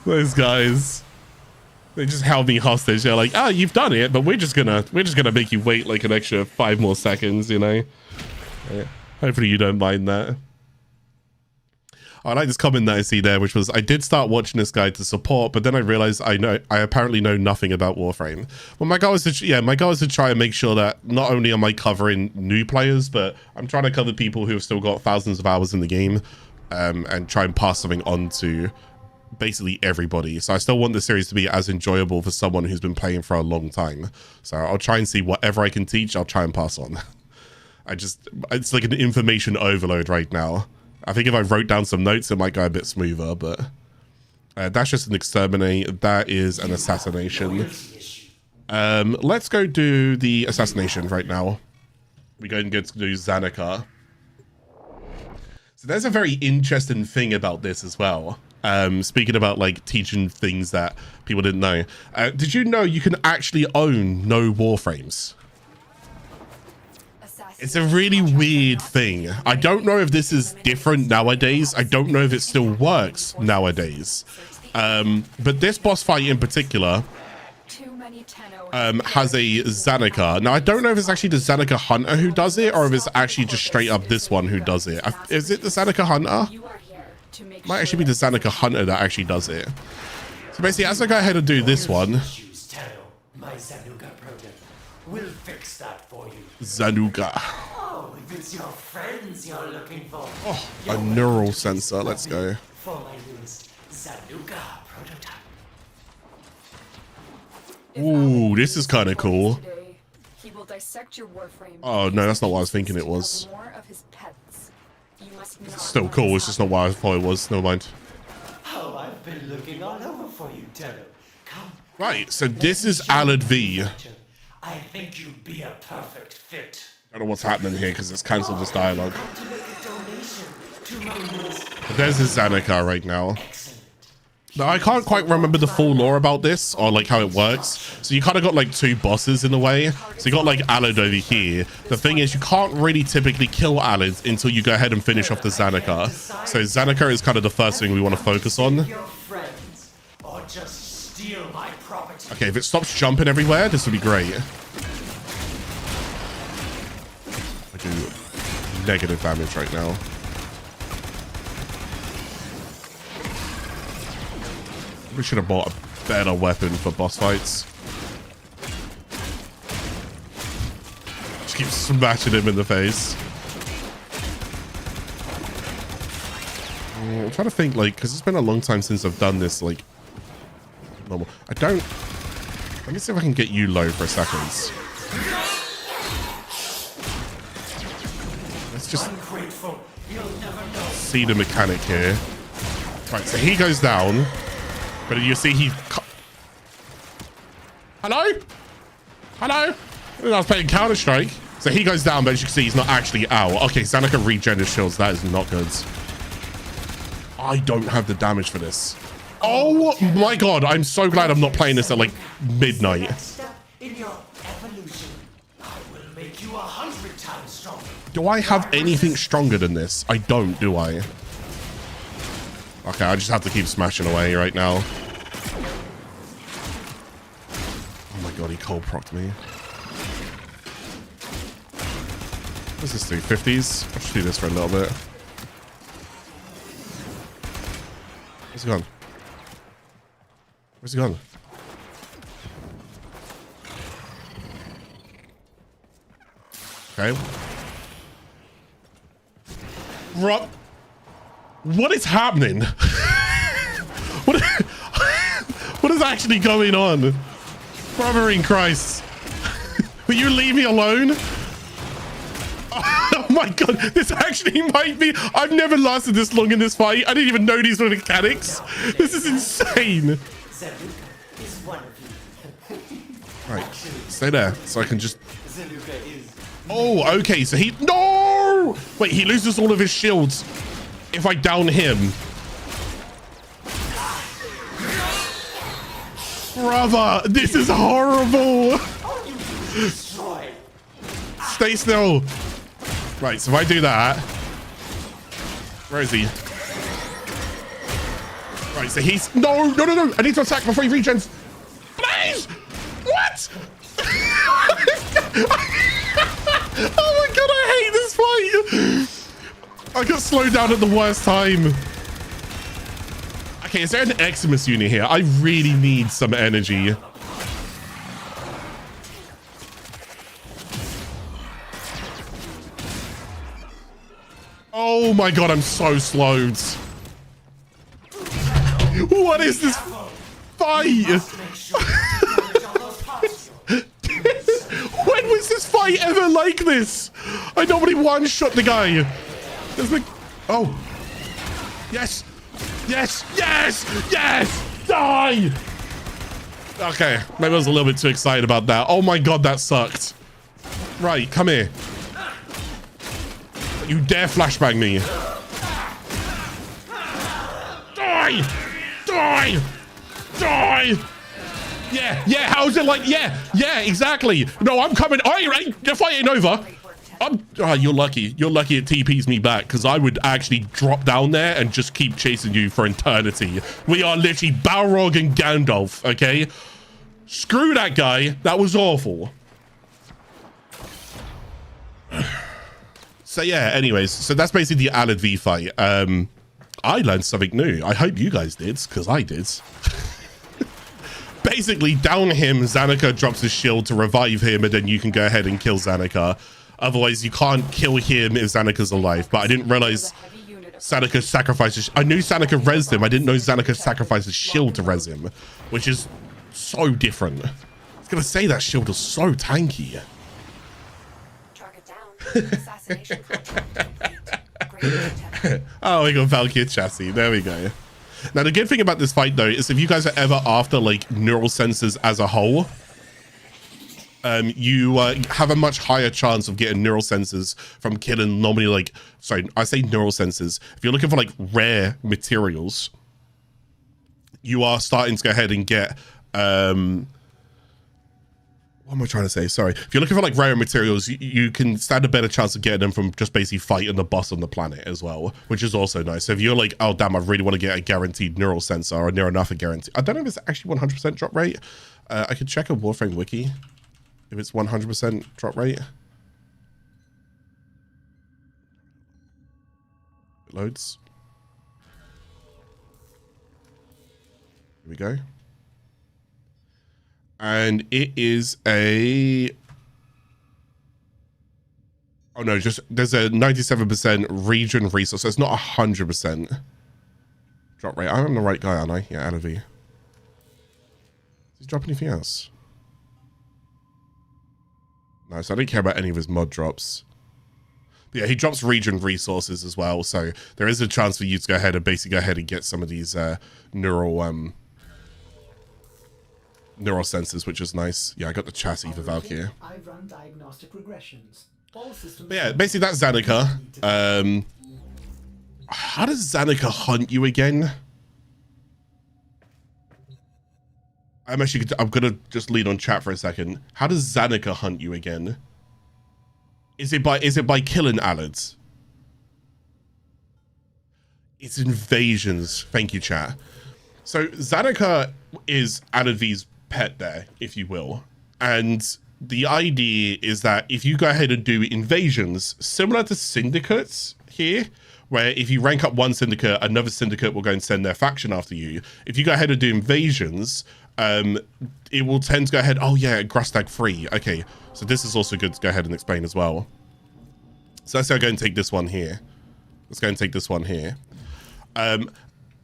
Those guys, they just held me hostage. They're like, "Oh, you've done it, but we're just gonna make you wait like an extra 5 more seconds," you know. Hopefully you don't mind that. I like this comment that I see there, which was, I did start watching this guy to support, but then I realized I apparently know nothing about Warframe. Well, my goal is to try and make sure that not only am I covering new players, but I'm trying to cover people who have still got thousands of hours in the game, and try and pass something on to basically everybody. So I still want the series to be as enjoyable for someone who's been playing for a long time. So I'll try and see whatever I can teach, I'll try and pass on. It's like an information overload right now. I think if I wrote down some notes, it might go a bit smoother, but that's just an Exterminate. That is an Assassination. Let's go do the Assassination right now. We go and get to do Zanuka. So there's a very interesting thing about this as well. Speaking about like teaching things that people didn't know. Did you know you can actually own no Warframes? It's a really weird thing. I don't know if this is different nowadays. I don't know if it still works nowadays. But this boss fight in particular has a Zanuka. Now, I don't know if it's actually the Zanuka Hunter who does it, or if it's actually just straight up this one who does it. Is it the Zanuka Hunter? Might actually be the Zanuka Hunter that actually does it. So basically, as I go ahead and do this one, my Zanuka product will fix that for you. Zanuka. Oh, if it's your friends you're looking for. Oh, a neural sensor. Let's go. For my newest Zanuka prototype. Ooh, this is kind of cool. He will dissect your Warframe. Oh no, that's not what I was thinking it was. More of his pets. You must not Still cool. It's just not what I thought it was. Never mind. Oh, I've been looking all over for you, Dojo. Come. Right, so this is Alad V. I think you'd be a perfect fit. I don't know what's happening here because it's cancelled this dialogue. But there's this Zanuka right now. Now, I can't quite remember the full lore about this or like how it works. So you kind of got like 2 bosses in a way. So you got like Alad over here. The thing is, you can't really typically kill Alad until you go ahead and finish off the Zanuka. So Zanuka is kind of the first thing we want to focus on. Okay, if it stops jumping everywhere, this would be great. I do negative damage right now. We should have bought a better weapon for boss fights. Just keep smashing him in the face. I'm trying to think, like, because it's been a long time since I've done this, like, normal. I don't... Let me see if I can get you low for a second. Let's just see the mechanic here. Right, so he goes down. But you see he... Hello? Hello? I was playing Counter-Strike. So he goes down, but as you can see, he's not actually out. Okay, Zanuka regen his shields. That is not good. I don't have the damage for this. Oh my god, I'm so glad I'm not playing this at like midnight. Do I have anything stronger than this? I don't, do I? Okay, I just have to keep smashing away right now. Oh my god, he cold procced me. What's this do? 50s? I'll just do this for a little bit. Where's he gone? Where's he gone? Okay. Rob. What is happening? What is actually going on? Brother in Christ. Will you leave me alone? Oh my god, this actually might be... I've never lasted this long in this fight. I didn't even know these were mechanics. This is insane. Right, stay there so I can just... Oh, okay, so he... No! Wait, he loses all of his shields if I down him. Brother, this is horrible. Stay still. Right, so if I do that, Where is he? Right, so he's... No! I need to attack before he regens. Please! What? Oh my god, I hate this fight! I got slowed down at the worst time. Okay, is there an Eximus unit here? I really need some energy. Oh my god, I'm so slowed. What is this fight? When was this fight ever like this? I normally one-shot the guy. There's like... Oh. Yes. Yes. Die. Okay, maybe I was a little bit too excited about that. Oh my god, that sucked. Right, come here. You dare flashbang me. Die! Yeah, how's it like? Yeah, exactly. No, I'm coming. The fight ain't over. You're lucky. You're lucky it TPs me back, because I would actually drop down there and just keep chasing you for eternity. We are literally Balrog and Gandalf, okay? Screw that guy. That was awful. So yeah, anyways, so that's basically the Alad V fight. I learned something new. I hope you guys did, because I did. Basically, down him, Zanuka drops his shield to revive him, and then you can go ahead and kill Zanuka. Otherwise, you can't kill him if Zanuka's alive. But I didn't realize Zanuka sacrifices... I knew Zanuka resed him. I didn't know Zanuka sacrifices shield to res him, which is so different. I was going to say that shield is so tanky. Target down. Assassination complete. Oh, we got Valkyr chassis. There we go. Now, the good thing about this fight, though, is if you guys are ever after, like, neural sensors as a whole, you have a much higher chance of getting neural sensors from killing normally, like... Sorry, I say neural sensors. If you're looking for, like, rare materials, you are starting to go ahead and get... what am I trying to say? Sorry. If you're looking for like rare materials, you can stand a better chance of getting them from just basically fighting the boss on the planet as well, which is also nice. So if you're like, oh damn, I really want to get a guaranteed neural sensor or near enough a guarantee. I don't know if it's actually 100% drop rate. I could check a Warframe wiki if it's 100% drop rate. It loads. Here we go. And it is a... Oh no, just there's a 97% region resource. So it's not 100% drop rate. I'm the right guy, aren't I? Yeah, Alad V. Does he drop anything else? No, so I don't care about any of his mod drops. But yeah, he drops region resources as well. So there is a chance for you to go ahead and basically go ahead and get some of these neural sensors, which is nice. Yeah, I got the chassis for Valkyr. I've run diagnostic regressions. All systems. But yeah, basically that's Zanuka. How does Zanuka hunt you again? I'm gonna just lean on chat for a second. How does Zanuka hunt you again? Is it by killing Alads? It's invasions. Thank you, chat. So Zanuka is Alad V's pet there, if you will. And the idea is that if you go ahead and do invasions, similar to syndicates here, where if you rank up one syndicate, another syndicate will go and send their faction after you. If you go ahead and do invasions, it will tend to go ahead, oh yeah, Grustrag free. Okay, so this is also good to go ahead and explain as well. So let's go and take this one here. Let's go and take this one here.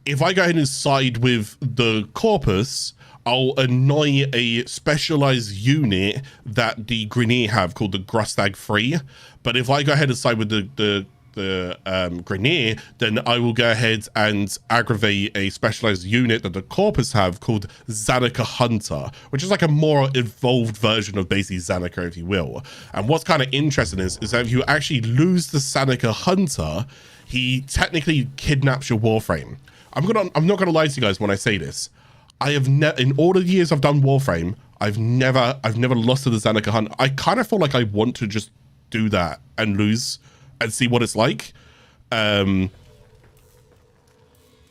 If I go ahead and side with the Corpus, I'll annoy a specialized unit that the Grineer have called the Grustrag 3. But if I go ahead and side with the Grineer, then I will go ahead and aggravate a specialized unit that the Corpus have called Zanuka Hunter, which is like a more evolved version of basically Zanuka, if you will. And what's kind of interesting is that if you actually lose the Zanuka Hunter, he technically kidnaps your Warframe. I'm not gonna lie to you guys when I say this. I have never, in all the years I've done Warframe, I've never lost to the Zanuka Hunt. I kind of feel like I want to just do that and lose and see what it's like.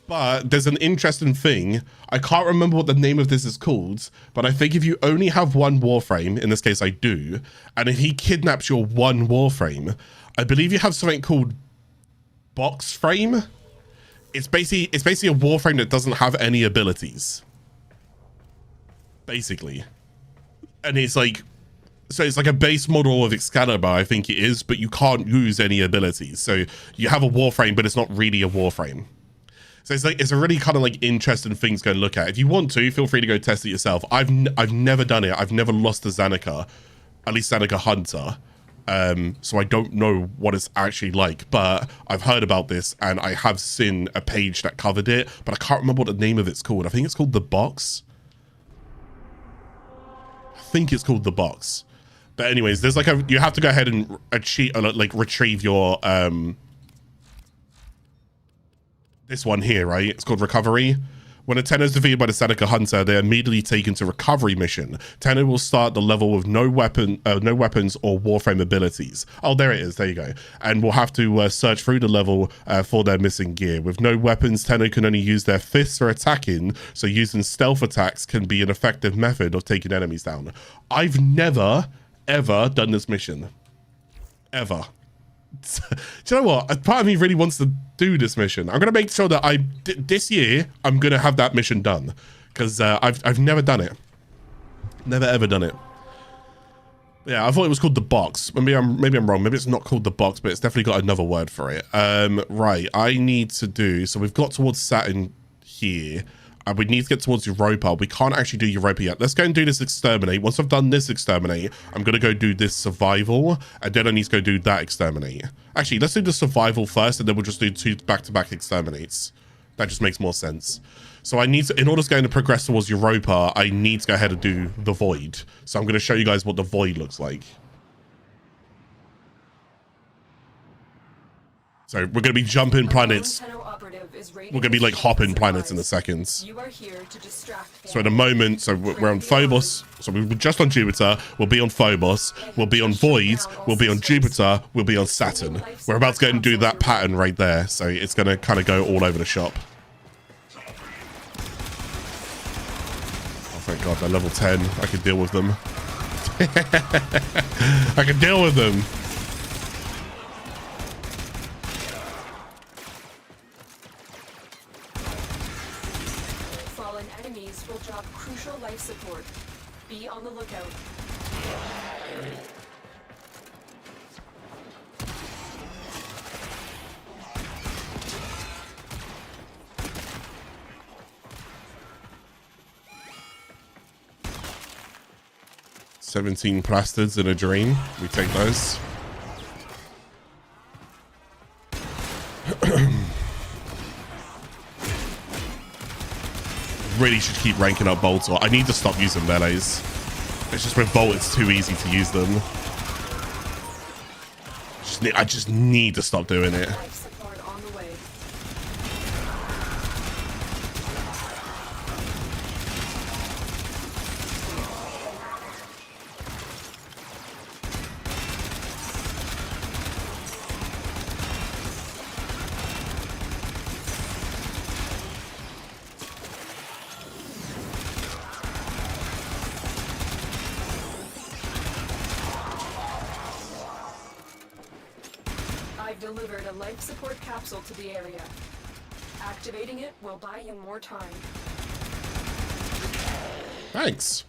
But there's an interesting thing. I can't remember what the name of this is called, but I think if you only have one Warframe, in this case I do, and if he kidnaps your one Warframe, I believe you have something called Box Frame. It's basically a Warframe that doesn't have any abilities. Basically. And it's like, so it's like a base model of Excalibur, I think it is, but you can't use any abilities. So you have a Warframe, but it's not really a Warframe. So it's like, it's a really kind of like interesting thing to go look at. If you want to, feel free to go test it yourself. I've never done it. I've never lost to Zanuka, at least Zanuka Hunter. So I don't know what it's actually like, but I've heard about this and I have seen a page that covered it, but I can't remember what the name of it's called. I think it's called The Box. I think it's called The Box. But anyways, there's like you have to go ahead and retrieve your, this one here, right? It's called Recovery. When a Tenno is defeated by the Zanuka Hunter, they're immediately taken to Recovery mission. Tenno will start the level with no weapons or Warframe abilities. Oh, there it is. There you go. And we'll have to search through the level for their missing gear. With no weapons, Tenno can only use their fists for attacking, so using stealth attacks can be an effective method of taking enemies down. I've never, ever done this mission. Ever. Do you know what? Part of me really wants to do this mission. I'm gonna make sure that this year I'm gonna have that mission done, because I've never done it. Never ever done it. Yeah, I thought it was called The Box. Maybe I'm wrong. Maybe it's not called The Box, but it's definitely got another word for it. Right. I need to do. So we've got towards Saturn here. We need to get towards Europa. We can't actually do Europa yet. Let's go and do this Exterminate. Once I've done this Exterminate, I'm going to go do this Survival, and then I need to go do that Exterminate. Actually, let's do the Survival first, and then we'll just do 2 back-to-back Exterminates. That just makes more sense. So I need to, in order to go and progress towards Europa, I need to go ahead and do the Void. So I'm going to show you guys what the Void looks like. So we're going to be jumping planets. We're going to be like hopping planets in a second. So at the moment, so we're on Phobos. So we're just on Jupiter. We'll be on Phobos. We'll be on Void. We'll be on Jupiter. We'll be on Saturn. We're about to go and do that pattern right there. So it's going to kind of go all over the shop. Oh, thank God, they're level 10. I can deal with them. I can deal with them. Support. Be on the lookout. $17 plasters in a dream. We take those. Really should keep ranking up bolts. I need to stop using melees. It's just with Bolt, it's too easy to use them. I just need to stop doing it. Delivered a life support capsule to the area. Activating it will buy you more time. Thanks.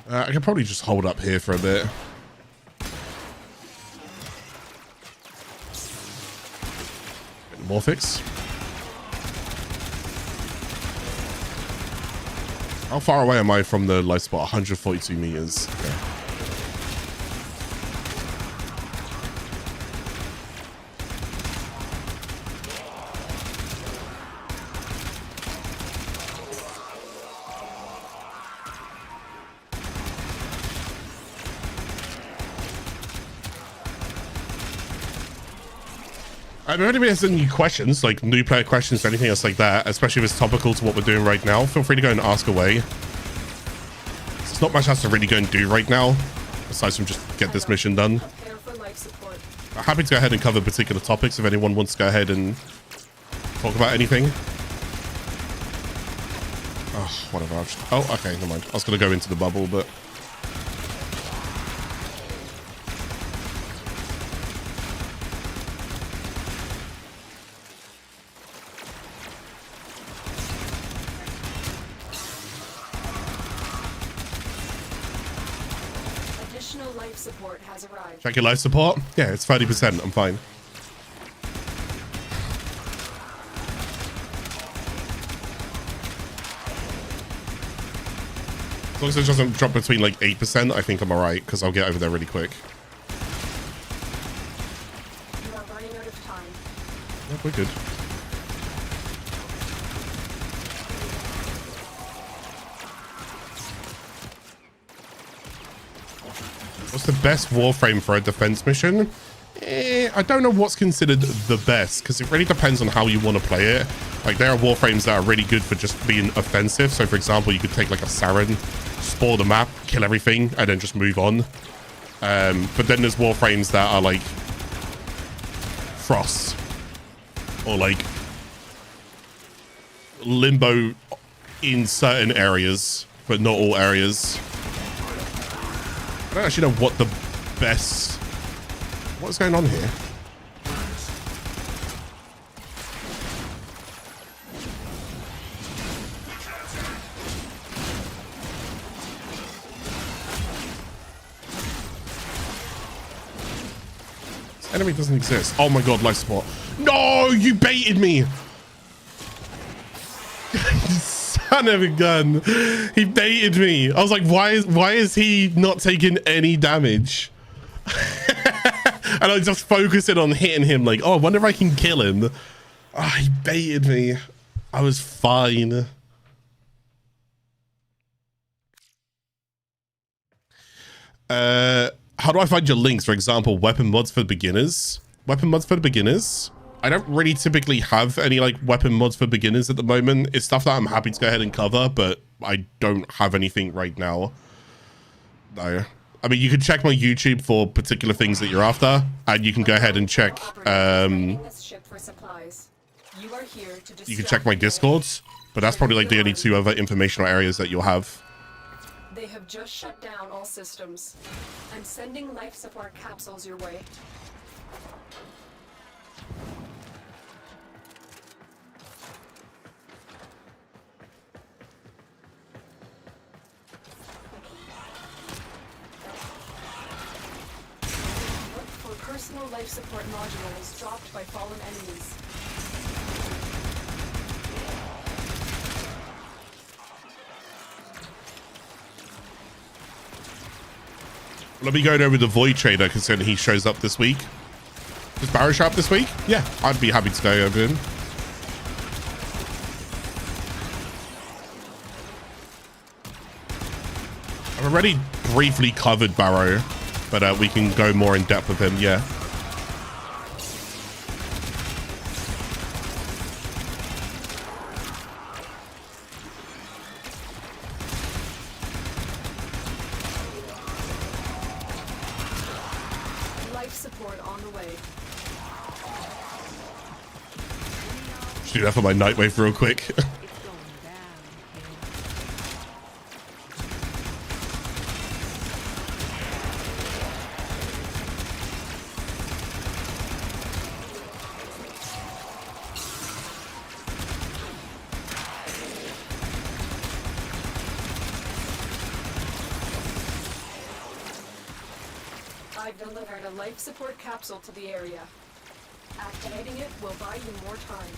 I can probably just hold up here for a bit. Morphix. How far away am I from the life spot? 142 meters. Okay. If anybody has any questions, like new player questions or anything else like that, especially if it's topical to what we're doing right now, feel free to go and ask away. There's not much else to really go and do right now, aside from just get this mission done. Happy to go ahead and cover particular topics if anyone wants to go ahead and talk about anything. Oh, whatever. Oh, okay, never mind. I was going to go into the bubble, but... Additional life support has arrived. Check your life support? Yeah, it's 30%. I'm fine. As long as it doesn't drop between like 8%, I think I'm alright, because I'll get over there really quick. You are running out of time. Yep, we're good. What's the best Warframe for a defense mission? I don't know what's considered the best, because it really depends on how you want to play it. Like, there are Warframes that are really good for just being offensive. So, for example, you could take like a Saren, spoil the map, kill everything, and then just move on. But then there's Warframes that are like Frost, or like Limbo in certain areas, but not all areas. I don't actually know what the best... What's going on here? This enemy doesn't exist. Oh my god, life support. No, you baited me! Son of a gun. He baited me. I was like, why is he not taking any damage? And I just focusing on hitting him like, oh, I wonder if I can kill him. Oh, he baited me. I was fine. How do I find your links? For example, weapon mods for beginners. Weapon mods for beginners. I don't really typically have any like weapon mods for beginners at the moment. It's stuff that I'm happy to go ahead and cover, but I don't have anything right now. No. I mean, you can check my YouTube for particular things that you're after, and you can go ahead and check. You can check my Discords, but that's probably like the only two other informational areas that you'll have. They have just shut down all systems. I'm sending life support capsules your way. Personal life support modules dropped by fallen enemies. Let me go over the Void Trader considering he shows up this week. Does Barrow show up this week? Yeah, I'd be happy to go over him. I've already briefly covered Barrow, but we can go more in depth with him, yeah. Life support on the way. Just do that for my night wave real quick. Support capsule to the area. Activating it will buy you more time.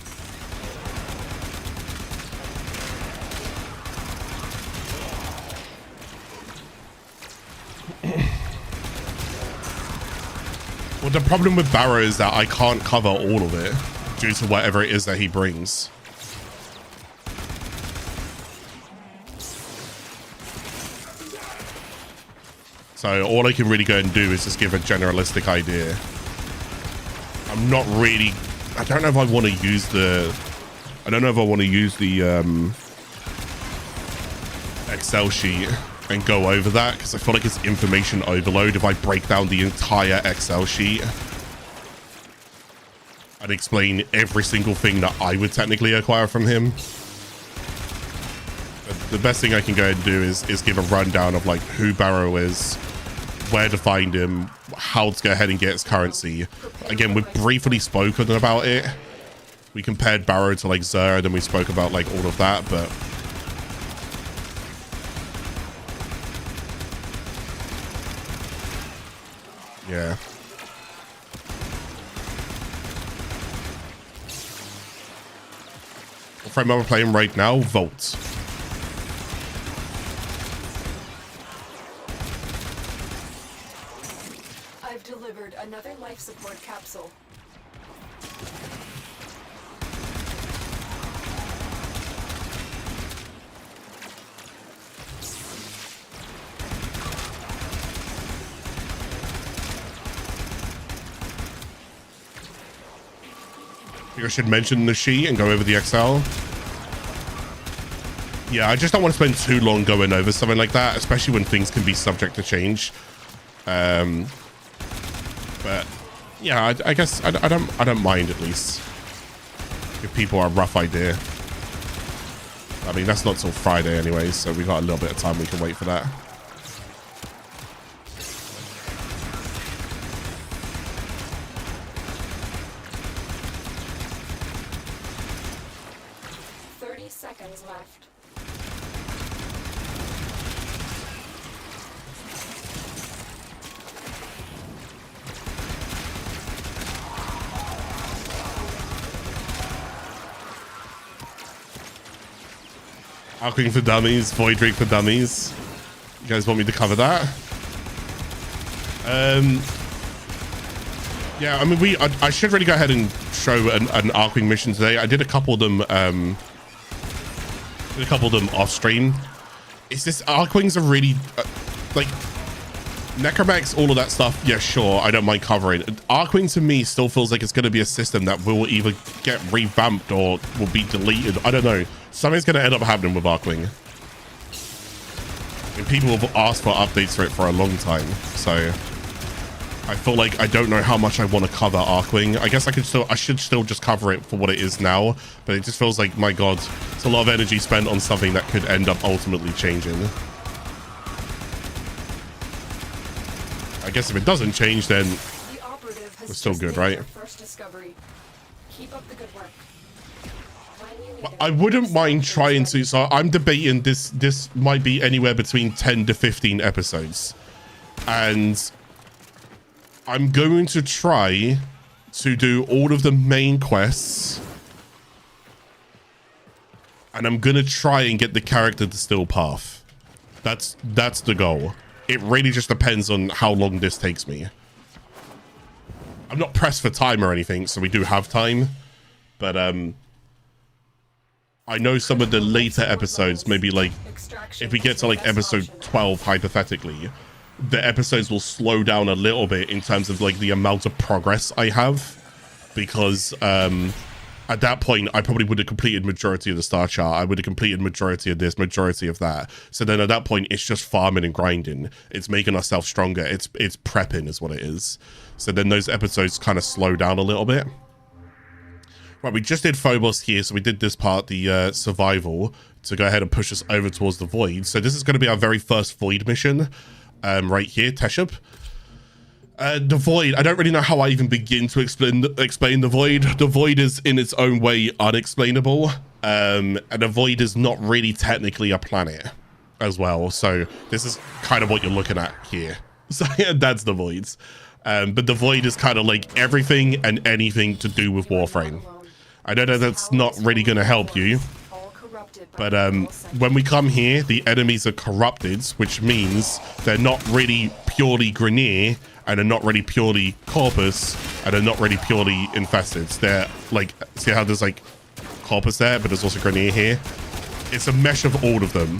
Well, the problem with Barrow is that I can't cover all of it due to whatever it is that he brings. So all I can really go and do is just give a generalistic idea. I'm not really... I don't know if I want to use the... Excel sheet and go over that, because I feel like it's information overload if I break down the entire Excel sheet. and explain every single thing that I would technically acquire from him. But the best thing I can go ahead and do is give a rundown of like who Barrow is, where to find him, how to go ahead and get his currency. Again, we've briefly spoken about it. We compared Barrow to like Xur, and then we spoke about like all of that, but yeah. What frame am I playing right now? Volt. I've delivered another life support capsule. I should mention the She and go over the XL. Yeah, I just don't want to spend too long going over something like that, especially when things can be subject to change. But yeah, I guess I don't mind at least. Give people a rough idea. I mean, that's not till Friday anyway, so we got a little bit of time we can wait for that. Alchemy for Dummies, Void Drake for Dummies. You guys want me to cover that? Yeah, I mean, I should really go ahead and show an Arcwing mission today. I did a couple of them, off stream. It's just Arcwings are really like Necromax, all of that stuff. Yeah, sure, I don't mind covering. Arcwing to me still feels like it's going to be a system that will either get revamped or will be deleted. I don't know. Something's going to end up happening with Arcwing. And people have asked for updates for it for a long time, so I feel like I don't know how much I want to cover Arcwing. I guess I should still just cover it for what it is now, but it just feels like, my god, it's a lot of energy spent on something that could end up ultimately changing. I guess if it doesn't change, then we're still good, right? Keep up the good work. I wouldn't mind trying to, so I'm debating this might be anywhere between 10 to 15 episodes, and I'm going to try to do all of the main quests, and I'm gonna try and get the character to Still Path. That's the goal. It really just depends on how long this takes me. I'm not pressed for time or anything, so we do have time, but I know some of the later episodes, maybe like if we get to like episode 12 hypothetically, the episodes will slow down a little bit in terms of like the amount of progress I have, because at that point I probably would have completed majority of the star chart. I would have completed majority of this, majority of that. So then at that point it's just farming and grinding. It's making ourselves stronger. It's prepping is what it is. So then those episodes kind of slow down a little bit. Right, we just did Phobos here, so we did this part, the survival, to go ahead and push us over towards the Void. So this is going to be our very first Void mission, right here, Teshub. The Void, I don't really know how I even begin to explain the Void. The Void is in its own way unexplainable, and the Void is not really technically a planet as well. So this is kind of what you're looking at here. So yeah, that's the Voids. But the Void is kind of like everything and anything to do with Warframe. I know that that's not really going to help you, but when we come here, the enemies are corrupted, which means they're not really purely Grineer, and they're not really purely Corpus, and they're not really purely infested. They're like, see how there's like Corpus there, but there's also Grineer here? It's a mesh of all of them.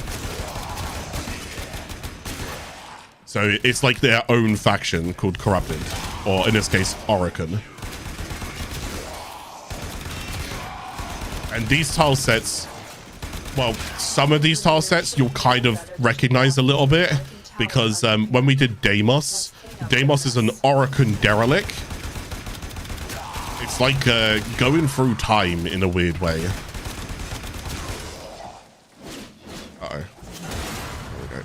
So it's like their own faction called Corrupted, or in this case, Orokin. And these tile sets, well, some of these tile sets you'll kind of recognize a little bit, because when we did Deimos is an Orokin derelict. It's like going through time in a weird way. Uh-oh. There we go.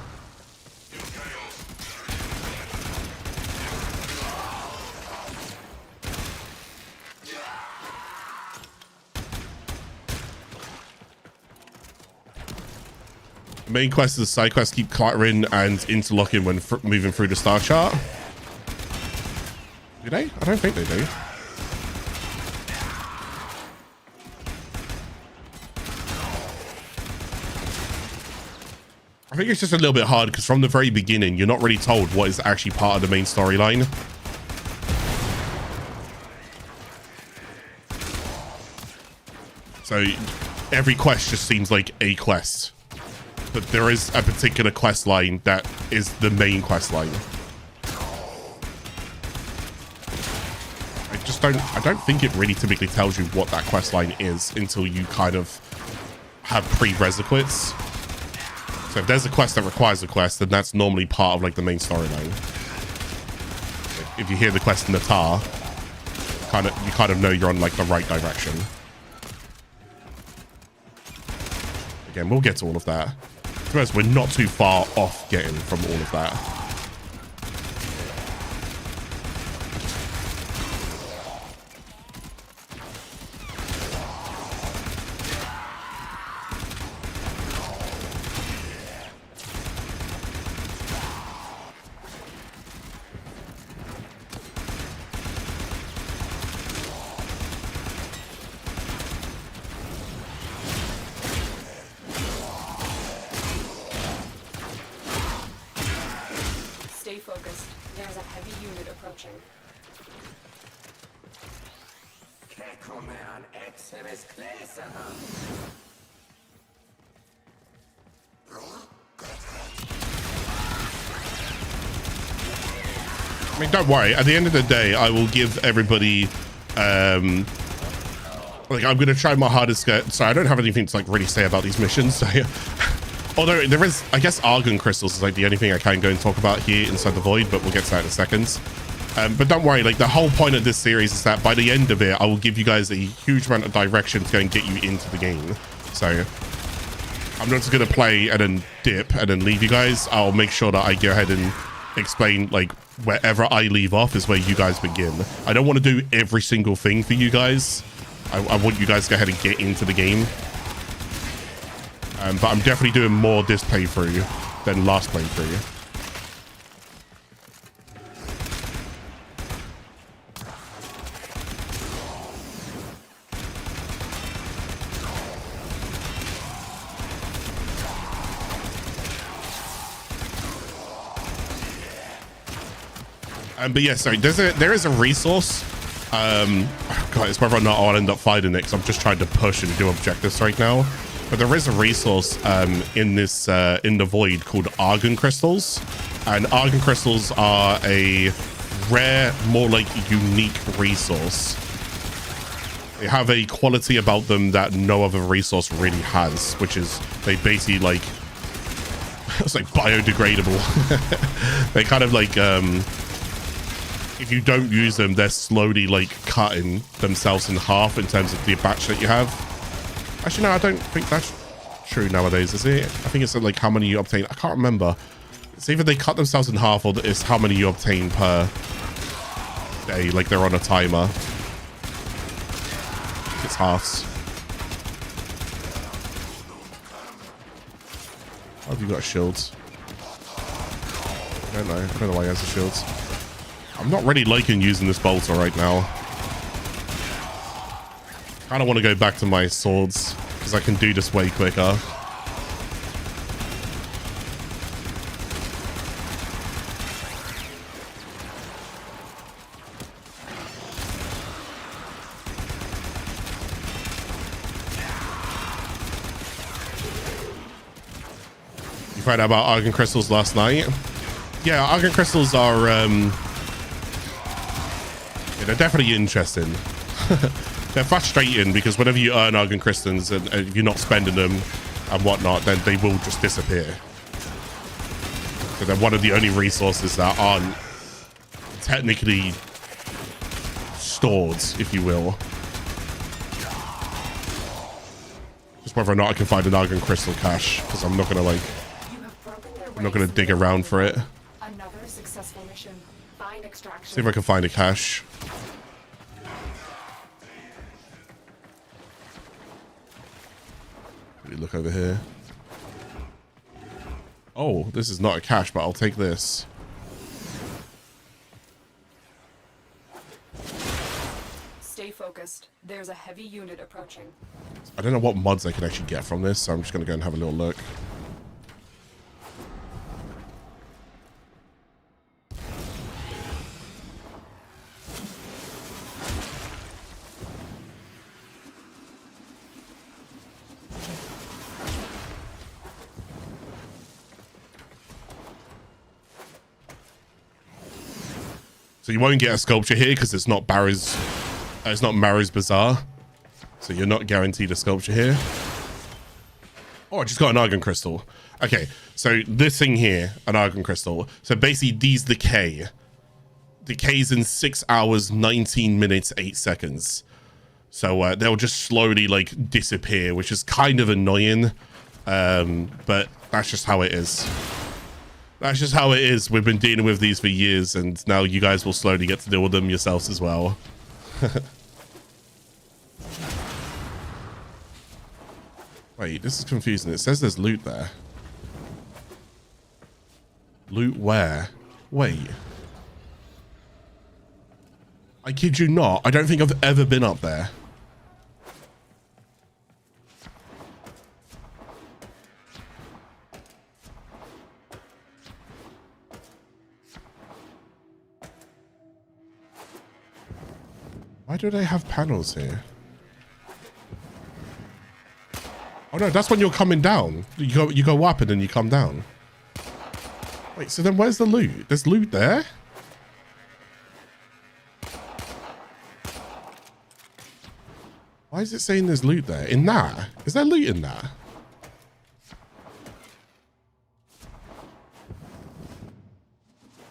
The main quest is the side quest keep cluttering and interlocking when moving through the star chart. Do they? I don't think they do. I think it's just a little bit hard because from the very beginning, you're not really told what is actually part of the main storyline. So every quest just seems like a quest. But there is a particular quest line that is the main quest line. I don't think it really typically tells you what that quest line is until you kind of have prerequisites. So if there's a quest that requires a quest, then that's normally part of like the main storyline. If you hear the quest in the tar, you kind of know you're on like the right direction. Again, we'll get to all of that. To be honest, we're not too far off getting from all of that. I mean, don't worry. At the end of the day, I will give everybody, like, I'm going to try my hardest. So I don't have anything to like really say about these missions. So, although there is, I guess, Argon crystals is like the only thing I can go and talk about here inside the void, but we'll get to that in a second. But don't worry, like the whole point of this series is that by the end of it, I will give you guys a huge amount of direction to go and get you into the game. So I'm not just going to play and then dip and then leave you guys. I'll make sure that I go ahead and explain like wherever I leave off is where you guys begin. I don't want to do every single thing for you guys. I want you guys to go ahead and get into the game. But I'm definitely doing more this playthrough than last playthrough. But yeah, sorry, there is a resource. God, it's whether or not I'll end up fighting it because I'm just trying to push and do objectives right now. But there is a resource in this in the void called Argon crystals, and Argon crystals are a rare, more like unique resource. They have a quality about them that no other resource really has, which is they basically like it's like biodegradable. They kind of like if you don't use them, they're slowly like cutting themselves in half in terms of the batch that you have. Actually, no, I don't think that's true nowadays, is it? I think it's like how many you obtain. I can't remember. It's either they cut themselves in half or it's how many you obtain per day. Like they're on a timer. It's halves. How have you got shields? I don't know why he has the shields. I'm not really liking using this bolter right now. I don't want to go back to my swords because I can do this way quicker. You found out about Argon crystals last night? Yeah, Argon crystals are they're definitely interesting. They're frustrating because whenever you earn Argon crystals and you're not spending them and whatnot, then they will just disappear. So they're one of the only resources that aren't technically restored, if you will. Just whether or not I can find an Argon crystal cache, because I'm not gonna like, I'm not gonna dig around for it. Another successful mission. Find extraction. See if I can find a cache. Let me look over here. Oh, this is not a cache, but I'll take this. Stay focused. There's a heavy unit approaching. I don't know what mods I can actually get from this, so I'm just going to go and have a little look. So you won't get a sculpture here because it's not Barrow's, it's not Marrow's Bazaar. So you're not guaranteed a sculpture here. Oh, I just got an Argon crystal. Okay, so this thing here, an Argon crystal. So basically these decay. Decays in 6 hours, 19 minutes, 8 seconds. So they'll just slowly like disappear, which is kind of annoying. But that's just how it is. That's just how it is. We've been dealing with these for years, and now you guys will slowly get to deal with them yourselves as well. Wait, this is confusing. It says there's loot there. Loot where? Wait. I kid you not. I don't think I've ever been up there. Why do they have panels here? Oh no, that's when you're coming down. You go up and then you come down. Wait, so then where's the loot? There's loot there? Why is it saying there's loot there? In that? Is there loot in that?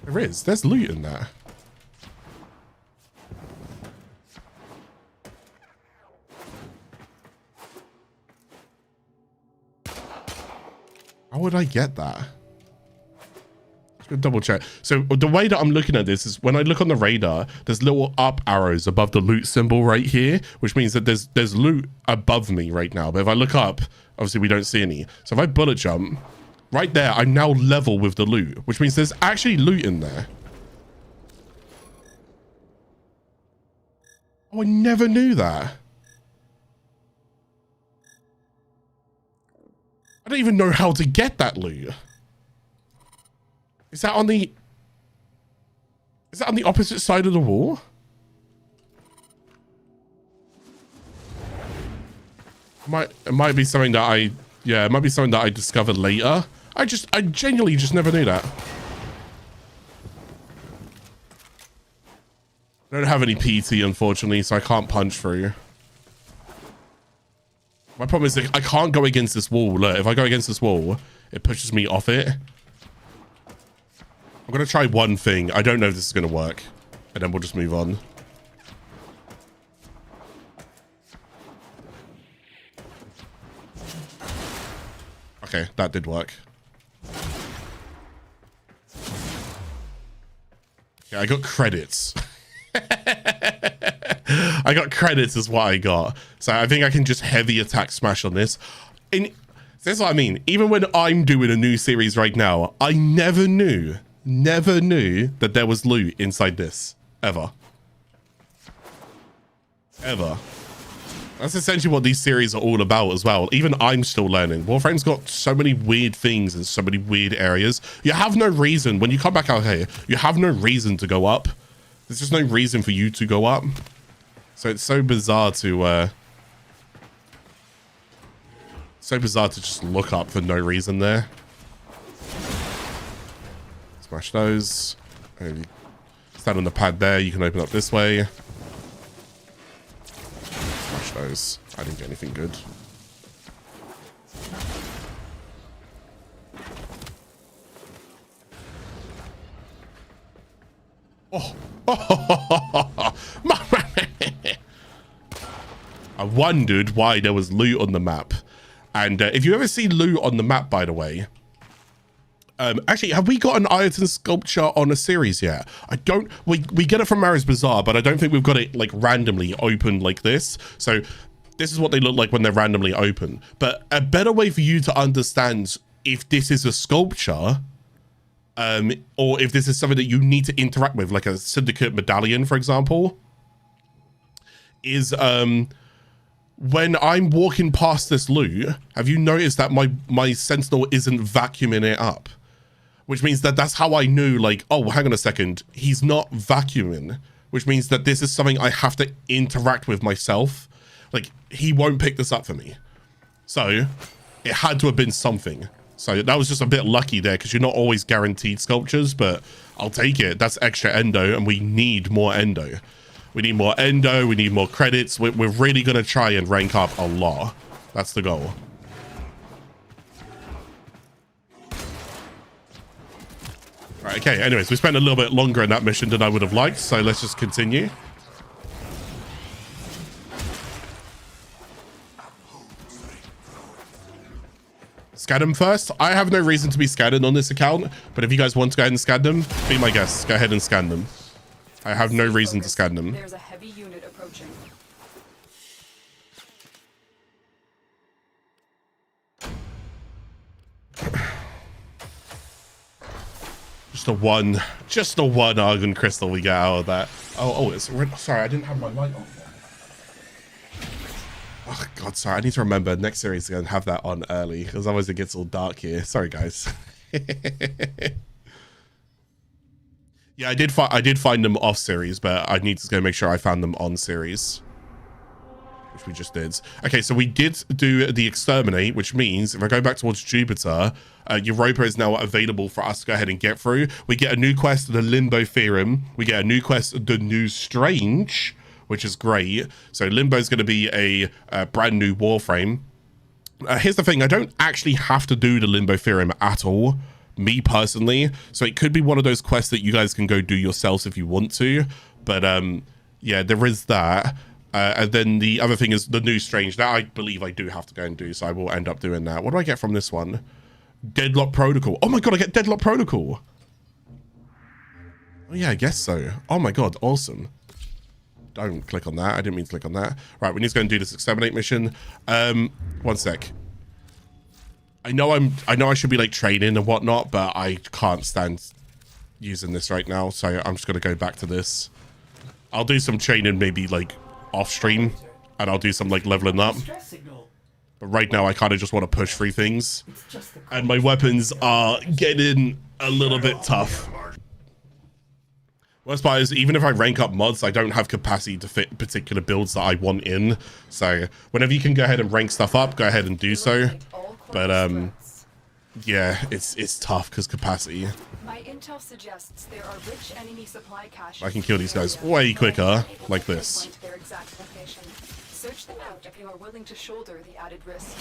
There is. There's loot in that. How would I get that? Let's go double check. So the way that I'm looking at this is when I look on the radar, there's little up arrows above the loot symbol right here, which means that there's loot above me right now. But if I look up, obviously we don't see any. So if I bullet jump, right there, I'm now level with the loot, which means there's actually loot in there. Oh, I never knew that. I don't even know how to get that loot. Is that on the opposite side of the wall? It might be something that it might be something that I discovered later. I genuinely just never knew that. I don't have any PT, unfortunately, so I can't punch through. My problem is that I can't go against this wall. Look, if I go against this wall, it pushes me off it. I'm going to try one thing. I don't know if this is going to work. And then we'll just move on. Okay, that did work. Yeah, I got credits. I got credits is what I got. So I think I can just heavy attack smash on this. And that's what I mean. Even when I'm doing a new series right now, I never knew that there was loot inside this. Ever. That's essentially what these series are all about as well. Even I'm still learning. Warframe's got so many weird things and so many weird areas. You have no reason, when you come back out here, you have no reason to go up. There's just no reason for you to go up. So it's so bizarre to just look up for no reason there. Smash those. And you stand on the pad there, you can open up this way. Smash those. I didn't get anything good. Oh. I wondered why there was loot on the map. And if you ever see loot on the map, by the way, actually, have we got an item sculpture on a series yet? I don't, we get it from Mary's Bazaar, but I don't think we've got it like randomly open like this. So this is what they look like when they're randomly open. But a better way for you to understand if this is a sculpture, or if this is something that you need to interact with, like a Syndicate medallion, for example, is when I'm walking past this loot, have you noticed that my sentinel isn't vacuuming it up? Which means that that's how I knew, like, oh, hang on a second, he's not vacuuming, which means that this is something I have to interact with myself. Like, he won't pick this up for me. So it had to have been something. So that was just a bit lucky there, because you're not always guaranteed sculptures, but I'll take it. That's extra endo, and we need more endo. We need more endo, we need more credits. We're really going to try and rank up a lot. That's the goal. Right, okay, anyways, we spent a little bit longer in that mission than I would have liked, so let's just continue. Scan them first. I have no reason to be scanning on this account, but if you guys want to go ahead and scan them, be my guests. Go ahead and scan them. I have no reason to scan them. There's a heavy unit approaching. Just the one Argon crystal we get out of that. Oh, it's sorry, I didn't have my light on. Oh god, sorry, I need to remember next series to go and have that on early, because otherwise it gets all dark here. Sorry guys. Yeah, I did find them off series, but I need to go make sure I found them on series, which we just did. Okay, so we did do the Exterminate, which means if I go back towards Jupiter, Europa is now available for us to go ahead and get through. We get a new quest, the Limbo Theorem. We get a new quest, the New Strange, which is great. So Limbo is going to be a brand new Warframe. Here's the thing, I don't actually have to do the Limbo Theorem at all, me personally. So it could be one of those quests that you guys can go do yourselves if you want to. But yeah, there is that. And then the other thing is the New Strange. That I believe I do have to go and do, so I will end up doing that. What do I get from this one? Deadlock Protocol. Oh my god, I get Deadlock Protocol. Oh yeah, I guess so. Oh my god, awesome. Don't click on that. I didn't mean to click on that. Right, we need to go and do this Exterminate mission. One sec. I know I should be like training and whatnot, but I can't stand using this right now, so I'm just gonna go back to this. I'll do some training maybe like off stream, and I'll do some like leveling up. But right now I kind of just want to push through things, and my weapons are getting a little bit tough. Worst part is, even if I rank up mods, I don't have capacity to fit particular builds that I want in. So whenever you can go ahead and rank stuff up, go ahead and do so. But yeah, it's tough because capacity. My intel suggests there are rich enemy supply caches. I can kill these guys way quicker like this. Their exact location. Search them out if you are willing to shoulder the added risk.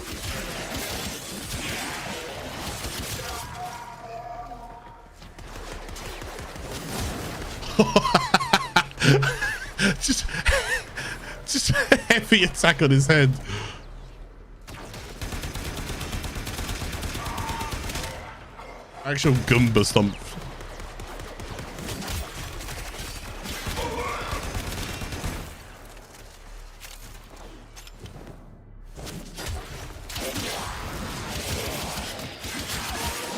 just a heavy attack on his head. Actual Goomba stomp.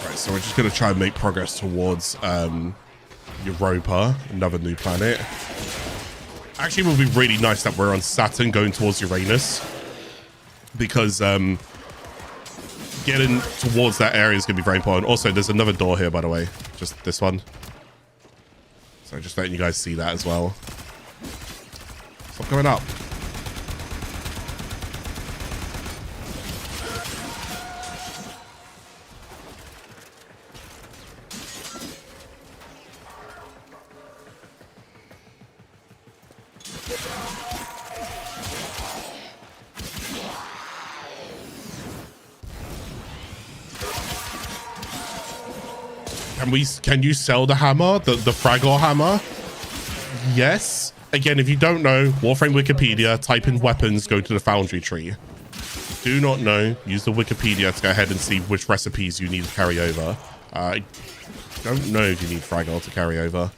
Right, so we're just gonna try and make progress towards Europa, another new planet. Actually, it would be really nice that we're on Saturn going towards Uranus, because getting towards that area is going to be very important. Also, there's another door here, by the way, just this one. So just letting you guys see that as well. Stop going up. Can you sell the hammer, the Fragor hammer? Yes. again, if you don't know, Warframe Wikipedia, type in weapons, go to the foundry tree. Do not know, use the Wikipedia to go ahead and see which recipes you need to carry over. I don't know if you need Fragile to carry over.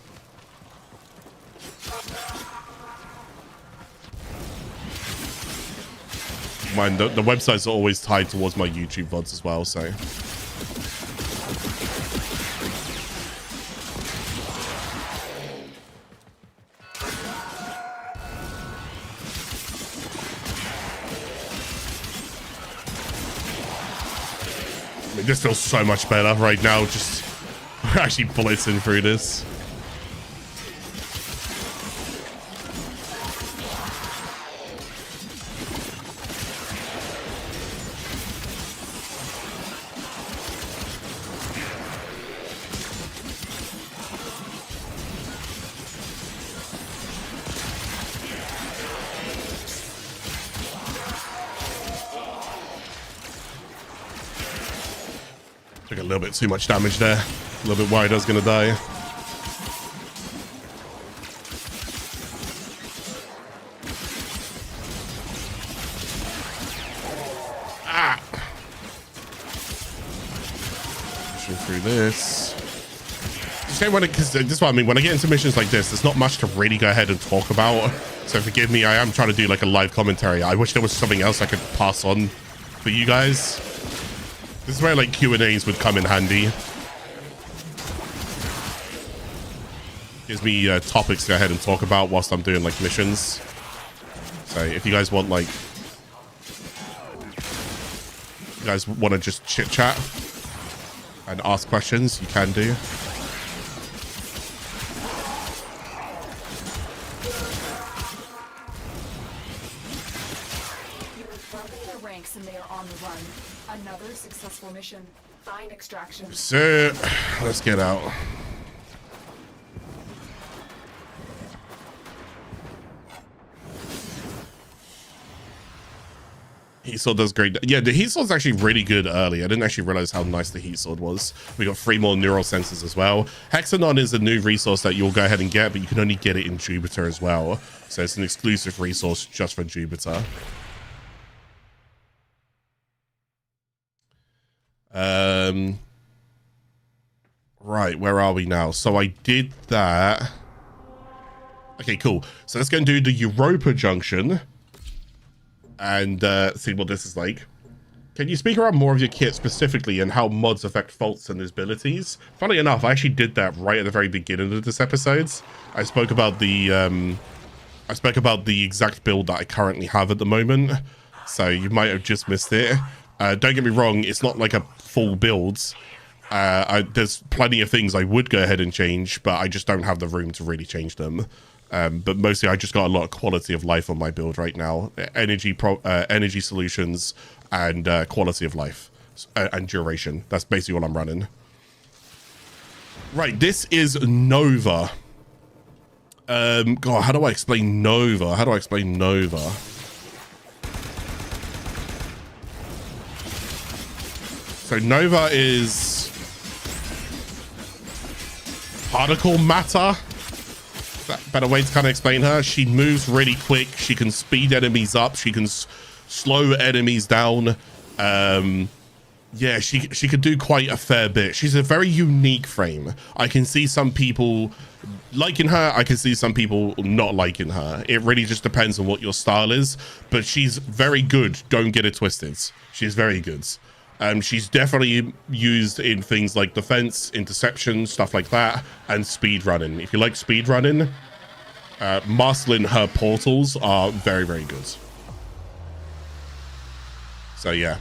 Mind, the websites are always tied towards my YouTube VODs as well, so... I mean, this feels so much better right now, just actually blitzing through this. Took a little bit too much damage there. A little bit worried I was going to die. Ah! Pushing through this. Because this is what I mean. When I get into missions like this, there's not much to really go ahead and talk about. So forgive me, I am trying to do like a live commentary. I wish there was something else I could pass on for you guys. This is where like Q&As would come in handy. Gives me topics to go ahead and talk about whilst I'm doing like missions. So if you guys want like, you guys want to just chit chat and ask questions, you can do. And they are on the run. Another successful mission. Find extraction. So let's get out. Heat sword does great. Yeah, the heat sword's actually really good early. I didn't actually realize how nice the heat sword was. We got 3 more neural sensors as well. Hexanon is a new resource that you'll go ahead and get, but you can only get it in Jupiter as well. So it's an exclusive resource just for Jupiter. Right, where are we now? So I did that. Okay, cool. So let's go and do the Europa Junction and see what this is like. Can you speak around more of your kit specifically and how mods affect faults and abilities? Funnily enough, I actually did that right at the very beginning of this episode. I spoke about the exact build that I currently have at the moment. So you might have just missed it. Don't get me wrong, it's not like a full build. There's plenty of things I would go ahead and change, but I just don't have the room to really change them. But mostly I just got a lot of quality of life on my build right now. Energy solutions and quality of life and duration. That's basically what I'm running. Right, this is Nova. God, how do I explain Nova? So Nova is particle matter. Is that a better way to kind of explain her? She moves really quick. She can speed enemies up. She can slow enemies down. Yeah, she can do quite a fair bit. She's a very unique frame. I can see some people liking her. I can see some people not liking her. It really just depends on what your style is. But she's very good. Don't get it twisted. She's very good. She's definitely used in things like defense, interception, stuff like that, and speed running. If you like speed running, mastering her portals are very, very good. So yeah,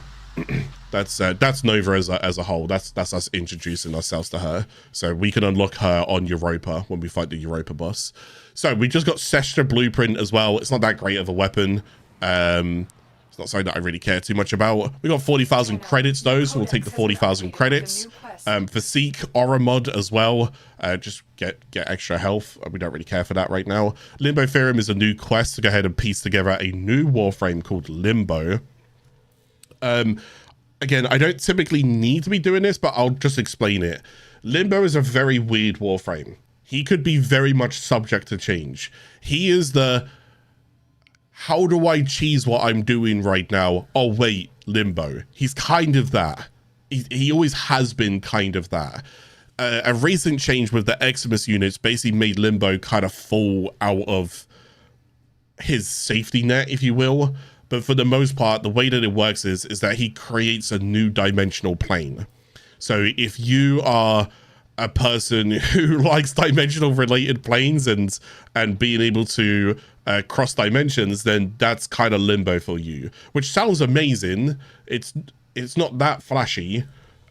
that's Nova as a whole. That's us introducing ourselves to her, so we can unlock her on Europa when we fight the Europa boss. So we just got Sestra Blueprint as well. It's not that great of a weapon. It's not something that I really care too much about. We got 40,000 credits though, so we'll take the 40,000 credits. For Seek, Aura mod as well. Just get extra health. We don't really care for that right now. Limbo Theorem is a new quest to go ahead and piece together a new Warframe called Limbo. Again, I don't typically need to be doing this, but I'll just explain it. Limbo is a very weird Warframe. he could be very much subject to change. He is the, how do I cheese what I'm doing right now? Oh wait, Limbo. He's kind of that. He always has been kind of that. A recent change with the Eximus units basically made Limbo kind of fall out of his safety net, if you will. But for the most part, the way that it works is that he creates a new dimensional plane. So if you are a person who likes dimensional related planes and being able to cross dimensions, then that's kind of Limbo for you, which sounds amazing. It's not that flashy,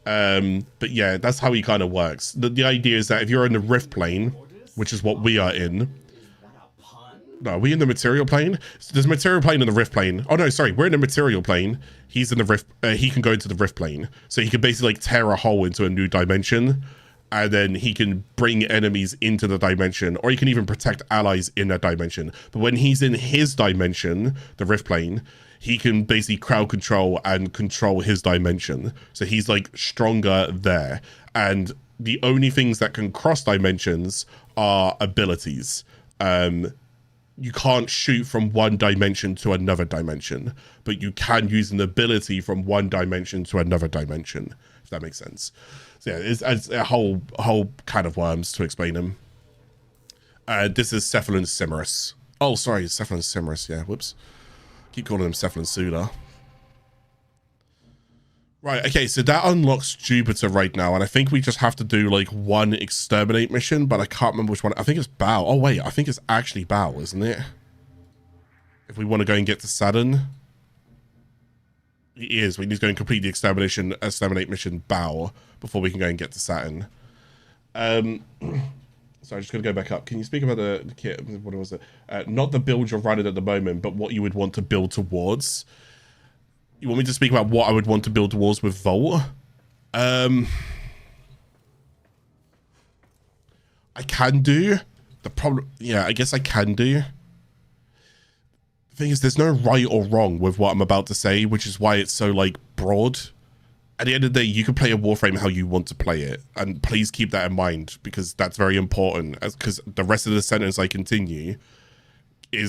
but yeah, that's how he kind of works. The idea is that if you're in the Rift plane, which is what we are in. No, are we in the material plane? There's material plane and the Rift plane. Oh no, sorry, we're in the material plane. He's in the Rift. He can go into the Rift plane, so he can basically like tear a hole into a new dimension, and then he can bring enemies into the dimension, or he can even protect allies in that dimension. But when he's in his dimension, the Rift plane, he can basically crowd control and control his dimension. So he's like stronger there. And the only things that can cross dimensions are abilities. You can't shoot from one dimension to another dimension, but you can use an ability from one dimension to another dimension, if that makes sense. So yeah, it's a whole kind of worms to explain him. This is Cephalon Ceres. Oh, sorry, Cephalon Ceres. Yeah, whoops. Keep calling him Cephalon Suda. Right, okay, so that unlocks Jupiter right now, and I think we just have to do like one Exterminate mission, but I can't remember which one. I think it's Bow. Oh wait, I think it's actually Bow, isn't it? If we want to go and get to Saturn. It is. We need to go and complete the Exterminate mission Bow before we can go and get to Saturn. So I'm just going to go back up. Can you speak about the kit? What was it? Not the build you're running at the moment, but what you would want to build towards. You want me to speak about what I would want to build towards with Volt? I can do. The problem, yeah, I guess I can do. The thing is, there's no right or wrong with what I'm about to say, which is why it's so, like, broad. At the end of the day, you can play a Warframe how you want to play it. And please keep that in mind, because that's very important. Because the rest of the sentence I continue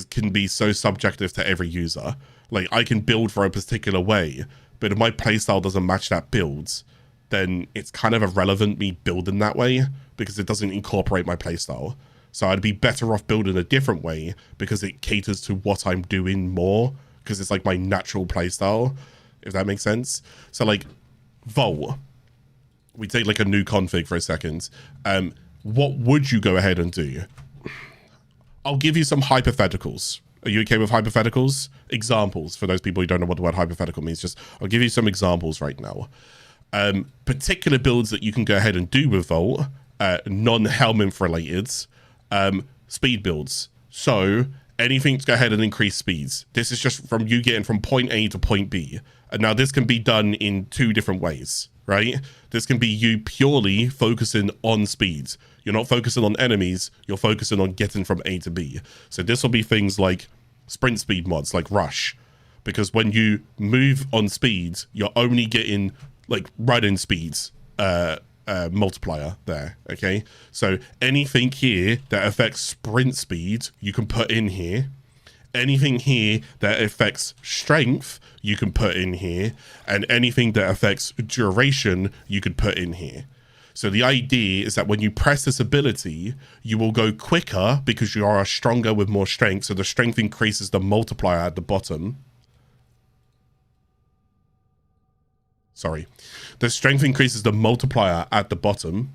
can be so subjective to every user. Like, I can build for a particular way, but if my playstyle doesn't match that build, then it's kind of irrelevant me building that way, because it doesn't incorporate my playstyle. So I'd be better off building a different way, because it caters to what I'm doing more, because it's like my natural playstyle, if that makes sense. So like, Volt, we take like a new config for a second. What would you go ahead and do? I'll give you some hypotheticals. Are you okay with hypotheticals? Examples, for those people who don't know what the word hypothetical means. Just, I'll give you some examples right now. Particular builds that you can go ahead and do with Volt, non-Helminth related, speed builds. So, anything to go ahead and increase speeds. This is just from you getting from point A to point B. And now this can be done in two different ways, right? This can be you purely focusing on speeds. You're not focusing on enemies, you're focusing on getting from A to B. So this will be things like sprint speed mods, like Rush. Because when you move on speeds, you're only getting like running speeds multiplier there, okay? So anything here that affects sprint speed, you can put in here. Anything here that affects strength, you can put in here. And anything that affects duration, you could put in here. So the idea is that when you press this ability, you will go quicker because you are stronger with more strength. So the strength increases the multiplier at the bottom. Sorry. The strength increases the multiplier at the bottom.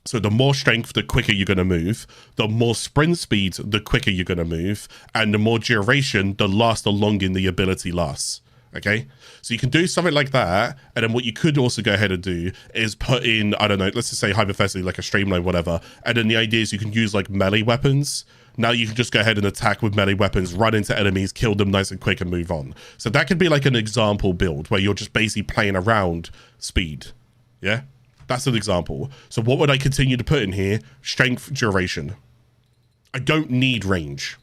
So the more strength, the quicker you're going to move. The more sprint speed, the quicker you're going to move. And the more duration, the longer the ability lasts. Okay, so you can do something like that, and then what you could also go ahead and do is put in, I don't know, let's just say hypothetically like a streamline, whatever, and then the idea is you can use like melee weapons. Now you can just go ahead and attack with melee weapons, run into enemies, kill them nice and quick, and move on. So that could be like an example build where you're just basically playing around speed. Yeah, that's an example. So what would I continue to put in here? Strength, duration. I don't need range,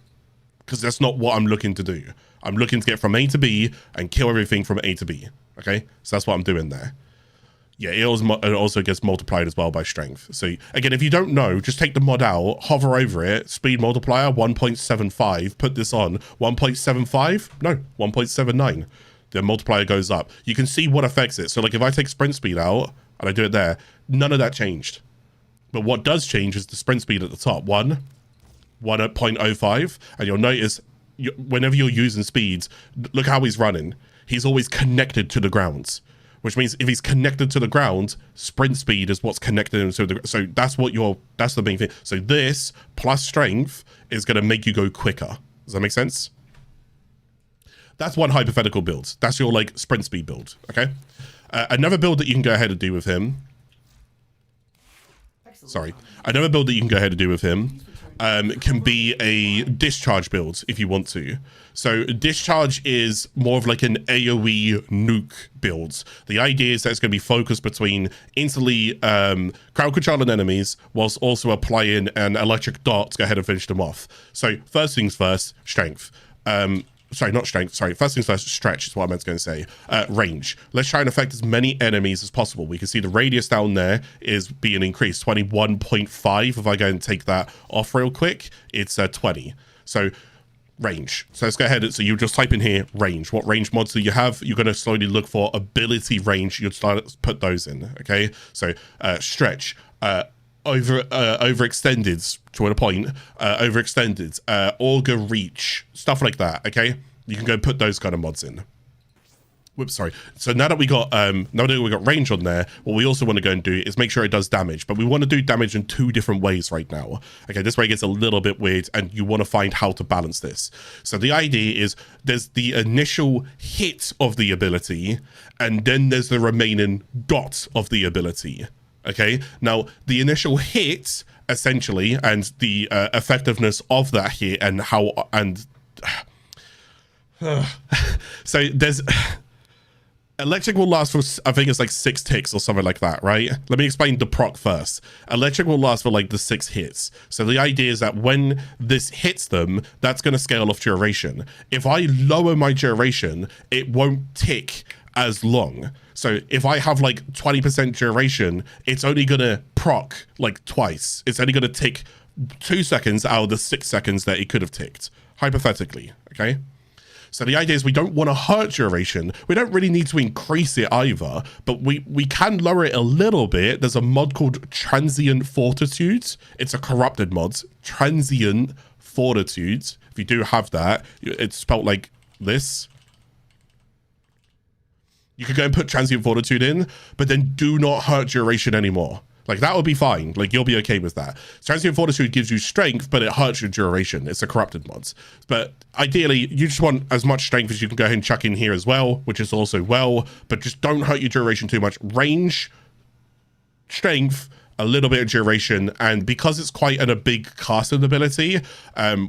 because that's not what I'm looking to do. I'm looking to get from A to B and kill everything from A to B. Okay, so that's what I'm doing there. Yeah, it also gets multiplied as well by strength. So again, if you don't know, just take the mod out, hover over it, speed multiplier 1.75, put this on 1.75, no, 1.79. The multiplier goes up. You can see what affects it. So like if I take sprint speed out and I do it there, none of that changed. But what does change is the sprint speed at the top, 1 at 0.05, and you'll notice whenever you're using speeds, look how he's running. He's always connected to the ground. Which means if he's connected to the ground, sprint speed is what's connected him to the. So that's the main thing. So this plus strength is going to make you go quicker. Does that make sense? That's one hypothetical build. That's your like sprint speed build. Okay. Another build that you can go ahead and do with him. Sorry. Another build that you can go ahead and do with him can be a discharge build if you want to. So discharge is more of like an AoE nuke build. The idea is that it's going to be focused between instantly crowd controlling enemies whilst also applying an electric dot to go ahead and finish them off. So first things first, strength. Sorry, not strength. Sorry, first things first, stretch is what I meant to say. Range. Let's try and affect as many enemies as possible. We can see the radius down there is being increased, 21.5. If I go and take that off real quick, it's 20. So range. So let's go ahead. So you just type in here range. What range mods do you have? You're going to slowly look for ability range. You'll start put those in. Okay. So stretch. Overextended to a point, overextended, auger reach, stuff like that. Okay, you can go put those kind of mods in. Whoops, sorry. So now that we got range on there, what we also want to go and do is make sure it does damage, but we want to do damage in 2 different ways right now. Okay, this way it gets a little bit weird, and you want to find how to balance this. So the idea is there's the initial hit of the ability, and then there's the remaining dot of the ability. Okay, now the initial hit essentially, and the effectiveness of that hit, and how, and so there's electric will last for, I think it's like 6 ticks or something like that, right? Let me explain the proc first. Electric will last for like the 6 hits. So the idea is that when this hits them, that's going to scale off duration. If I lower my duration, it won't tick as long. So if I have like 20% duration, it's only gonna proc like twice. It's only gonna tick 2 seconds out of the 6 seconds that it could have ticked, hypothetically, okay? So the idea is we don't want to hurt duration. We don't really need to increase it either, but we can lower it a little bit. There's a mod called Transient Fortitude. It's a corrupted mod, Transient Fortitude. If you do have that, it's spelled like this. You could go and put Transient Fortitude in, but then do not hurt duration anymore. Like, that would be fine. Like, you'll be okay with that. Transient Fortitude gives you strength, but it hurts your duration. It's a corrupted mod. But ideally, you just want as much strength as you can go ahead and chuck in here as well, which is also well, but just don't hurt your duration too much. Range, strength, a little bit of duration, and because it's quite a big casting ability,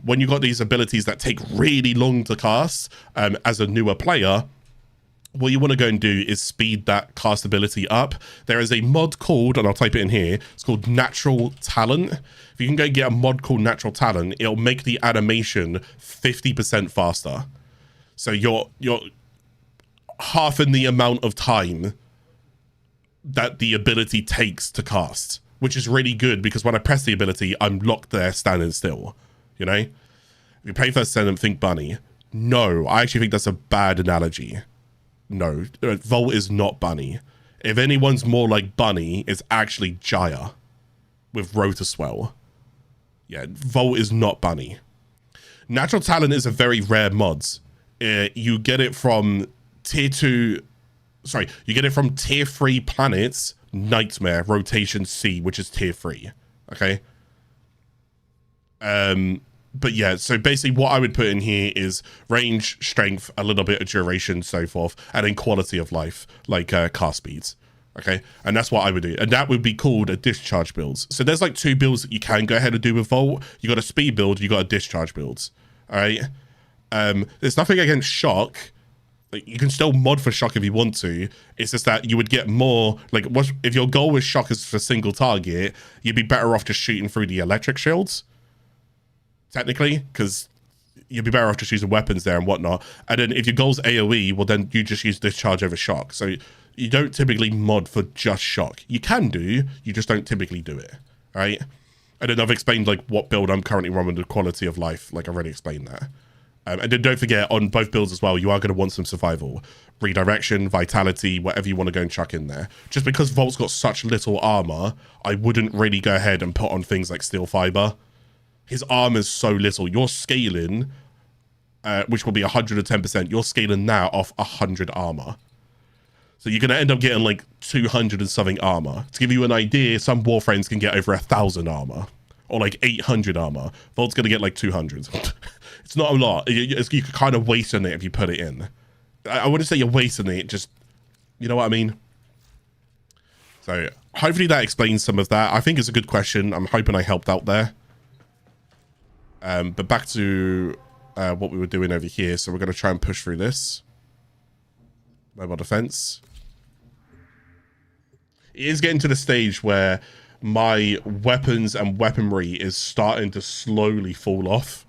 when you got these abilities that take really long to cast, as a newer player, what you want to go and do is speed that cast ability up. There is a mod called, and I'll type it in here, it's called Natural Talent. If you can go get a mod called Natural Talent, it'll make the animation 50% faster. So you're halving the amount of time that the ability takes to cast, which is really good because when I press the ability, I'm locked there standing still, you know? If you play first and think bunny, no, I actually think that's a bad analogy. No, Volt is not bunny. If anyone's more like bunny, it's actually Jaya with rotor swell. Yeah, Volt is not bunny. Natural Talent is a very rare mod. You get it from tier 3 planets, Nightmare, Rotation C, which is tier 3. Okay. But yeah, so basically what I would put in here is range, strength, a little bit of duration, so forth, and then quality of life, like cast speeds. Okay, and that's what I would do, and that would be called a discharge build. So there's like 2 builds that you can go ahead and do with Volt. You got a speed build, you got a discharge build. All right. There's nothing against shock. Like, you can still mod for shock if you want to. It's just that you would get more, like, if your goal was shock as for single target, you'd be better off just shooting through the electric shields. Technically, because you'd be better off just using weapons there and whatnot. And then if your goal's AoE, well, then you just use discharge over shock. So you don't typically mod for just shock. You can do, you just don't typically do it, right? And then I've explained like what build I'm currently running, the quality of life, like I already explained that. And then don't forget, on both builds as well, you are going to want some survival. Redirection, vitality, whatever you want to go and chuck in there. Just because Volt's got such little armor, I wouldn't really go ahead and put on things like steel fiber. His armor's so little. You're scaling, which will be 110%. You're scaling now off 100 armor. So you're going to end up getting like 200 and something armor. To give you an idea, some Warframes can get over 1,000 armor. Or like 800 armor. Volt's going to get like 200. It's not a lot. You can kind of waste on it if you put it in. I wouldn't say you're wasting it, just, you know what I mean? So hopefully that explains some of that. I think it's a good question. I'm hoping I helped out there. But back to what we were doing over here. So we're going to try and push through this. Mobile defense. It is getting to the stage where my weapons and weaponry is starting to slowly fall off.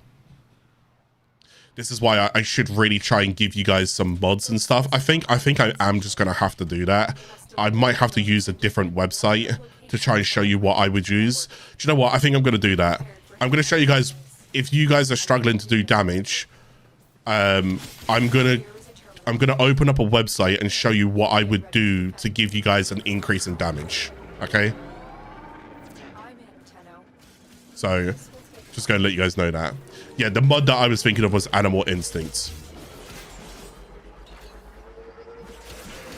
This is why I should really try and give you guys some mods and stuff. I think I am just going to have to do that. I might have to use a different website to try and show you what I would use. Do you know what? I think I'm going to do that. I'm going to show you guys, if you guys are struggling to do damage, I'm going to open up a website and show you what I would do to give you guys an increase in damage. Okay? So, just going to let you guys know that. Yeah, the mod that I was thinking of was Animal Instincts.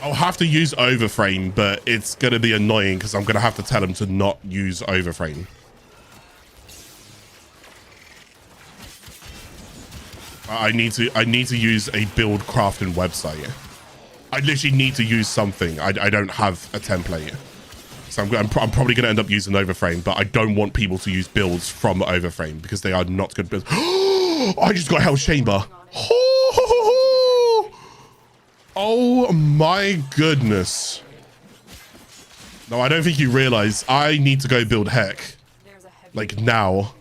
I'll have to use Overframe, but it's going to be annoying because I'm going to have to tell them to not use Overframe. I need to use a build crafting website. I literally need to use something. I don't have a template. So I'm probably going to end up using Overframe, but I don't want people to use builds from Overframe because they are not good builds. I just got Hell's Chamber. Oh my goodness. No, I don't think you realize I need to go build Heck. Like now.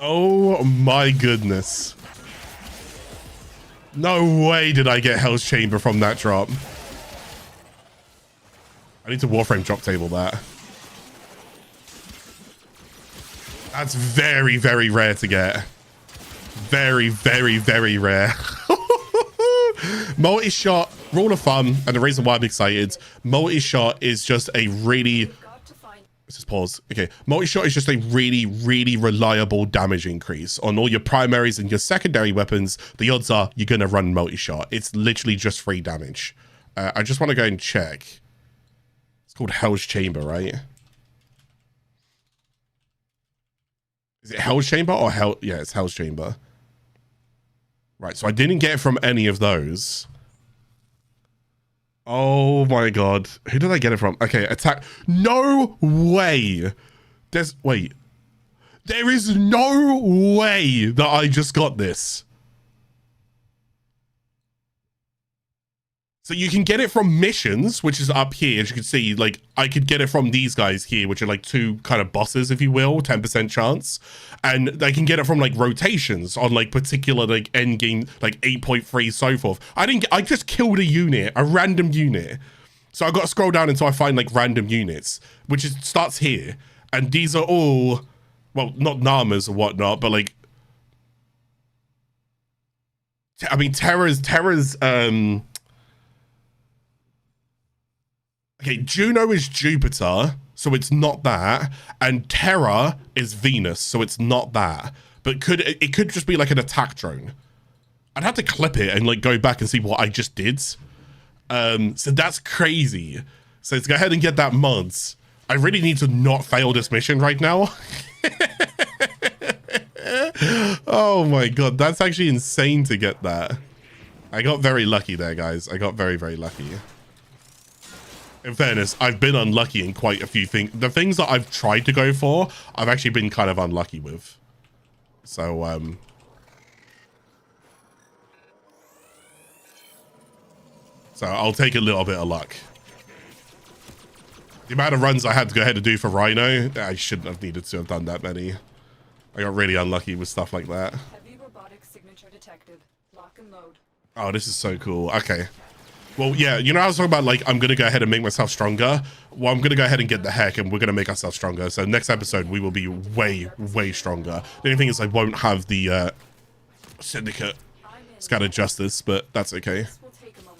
Oh my goodness. No way did I get Hell's Chamber from that drop. I need to Warframe drop table that. That's very, very rare to get. Very, very, very rare. Multi-shot, rule of thumb, and the reason why I'm excited, multi-shot is just a really... Let's just pause. Okay, multi-shot is just a really, really reliable damage increase. On all your primaries and your secondary weapons, the odds are you're going to run multi-shot. It's literally just free damage. I just want to go and check. It's called Hell's Chamber, right? Is it Hell's Chamber or Hell? Yeah, it's Hell's Chamber. Right, so I didn't get it from any of those. Oh my god. Who did I get it from? Okay, attack. No way. Wait. There is no way that I just got this. So you can get it from missions, which is up here. As you can see, like, I could get it from these guys here, which are like two kind of bosses, if you will, 10% chance. And I can get it from like rotations on like particular like end game, like 8.3, so forth. I just killed a unit, a random unit. So I got to scroll down until I find like random units, which starts here. And these are all, well, not Namas or whatnot, but like, I mean, Terra's, okay, Juno is Jupiter, so it's not that, and Terra is Venus, so it's not that. But it could just be like an attack drone. I'd have to clip it and like go back and see what I just did. So that's crazy. So let's go ahead and get that mods. I really need to not fail this mission right now. Oh my god, that's actually insane to get that. I got very lucky there, guys. I got very, very lucky. In fairness, I've been unlucky in quite a few things. The things that I've tried to go for, I've actually been kind of unlucky with. So, I'll take a little bit of luck. The amount of runs I had to go ahead and do for Rhino, I shouldn't have needed to have done that many. I got really unlucky with stuff like that. Heavy robotic signature detected. Lock and load. Oh, this is so cool. Okay. Well, yeah, you know, I was talking about, like, I'm going to go ahead and make myself stronger. Well, I'm going to go ahead and get the heck, and we're going to make ourselves stronger. So next episode, we will be way, way stronger. The only thing is I won't have the Syndicate scattered justice, but that's okay. This will take a moment.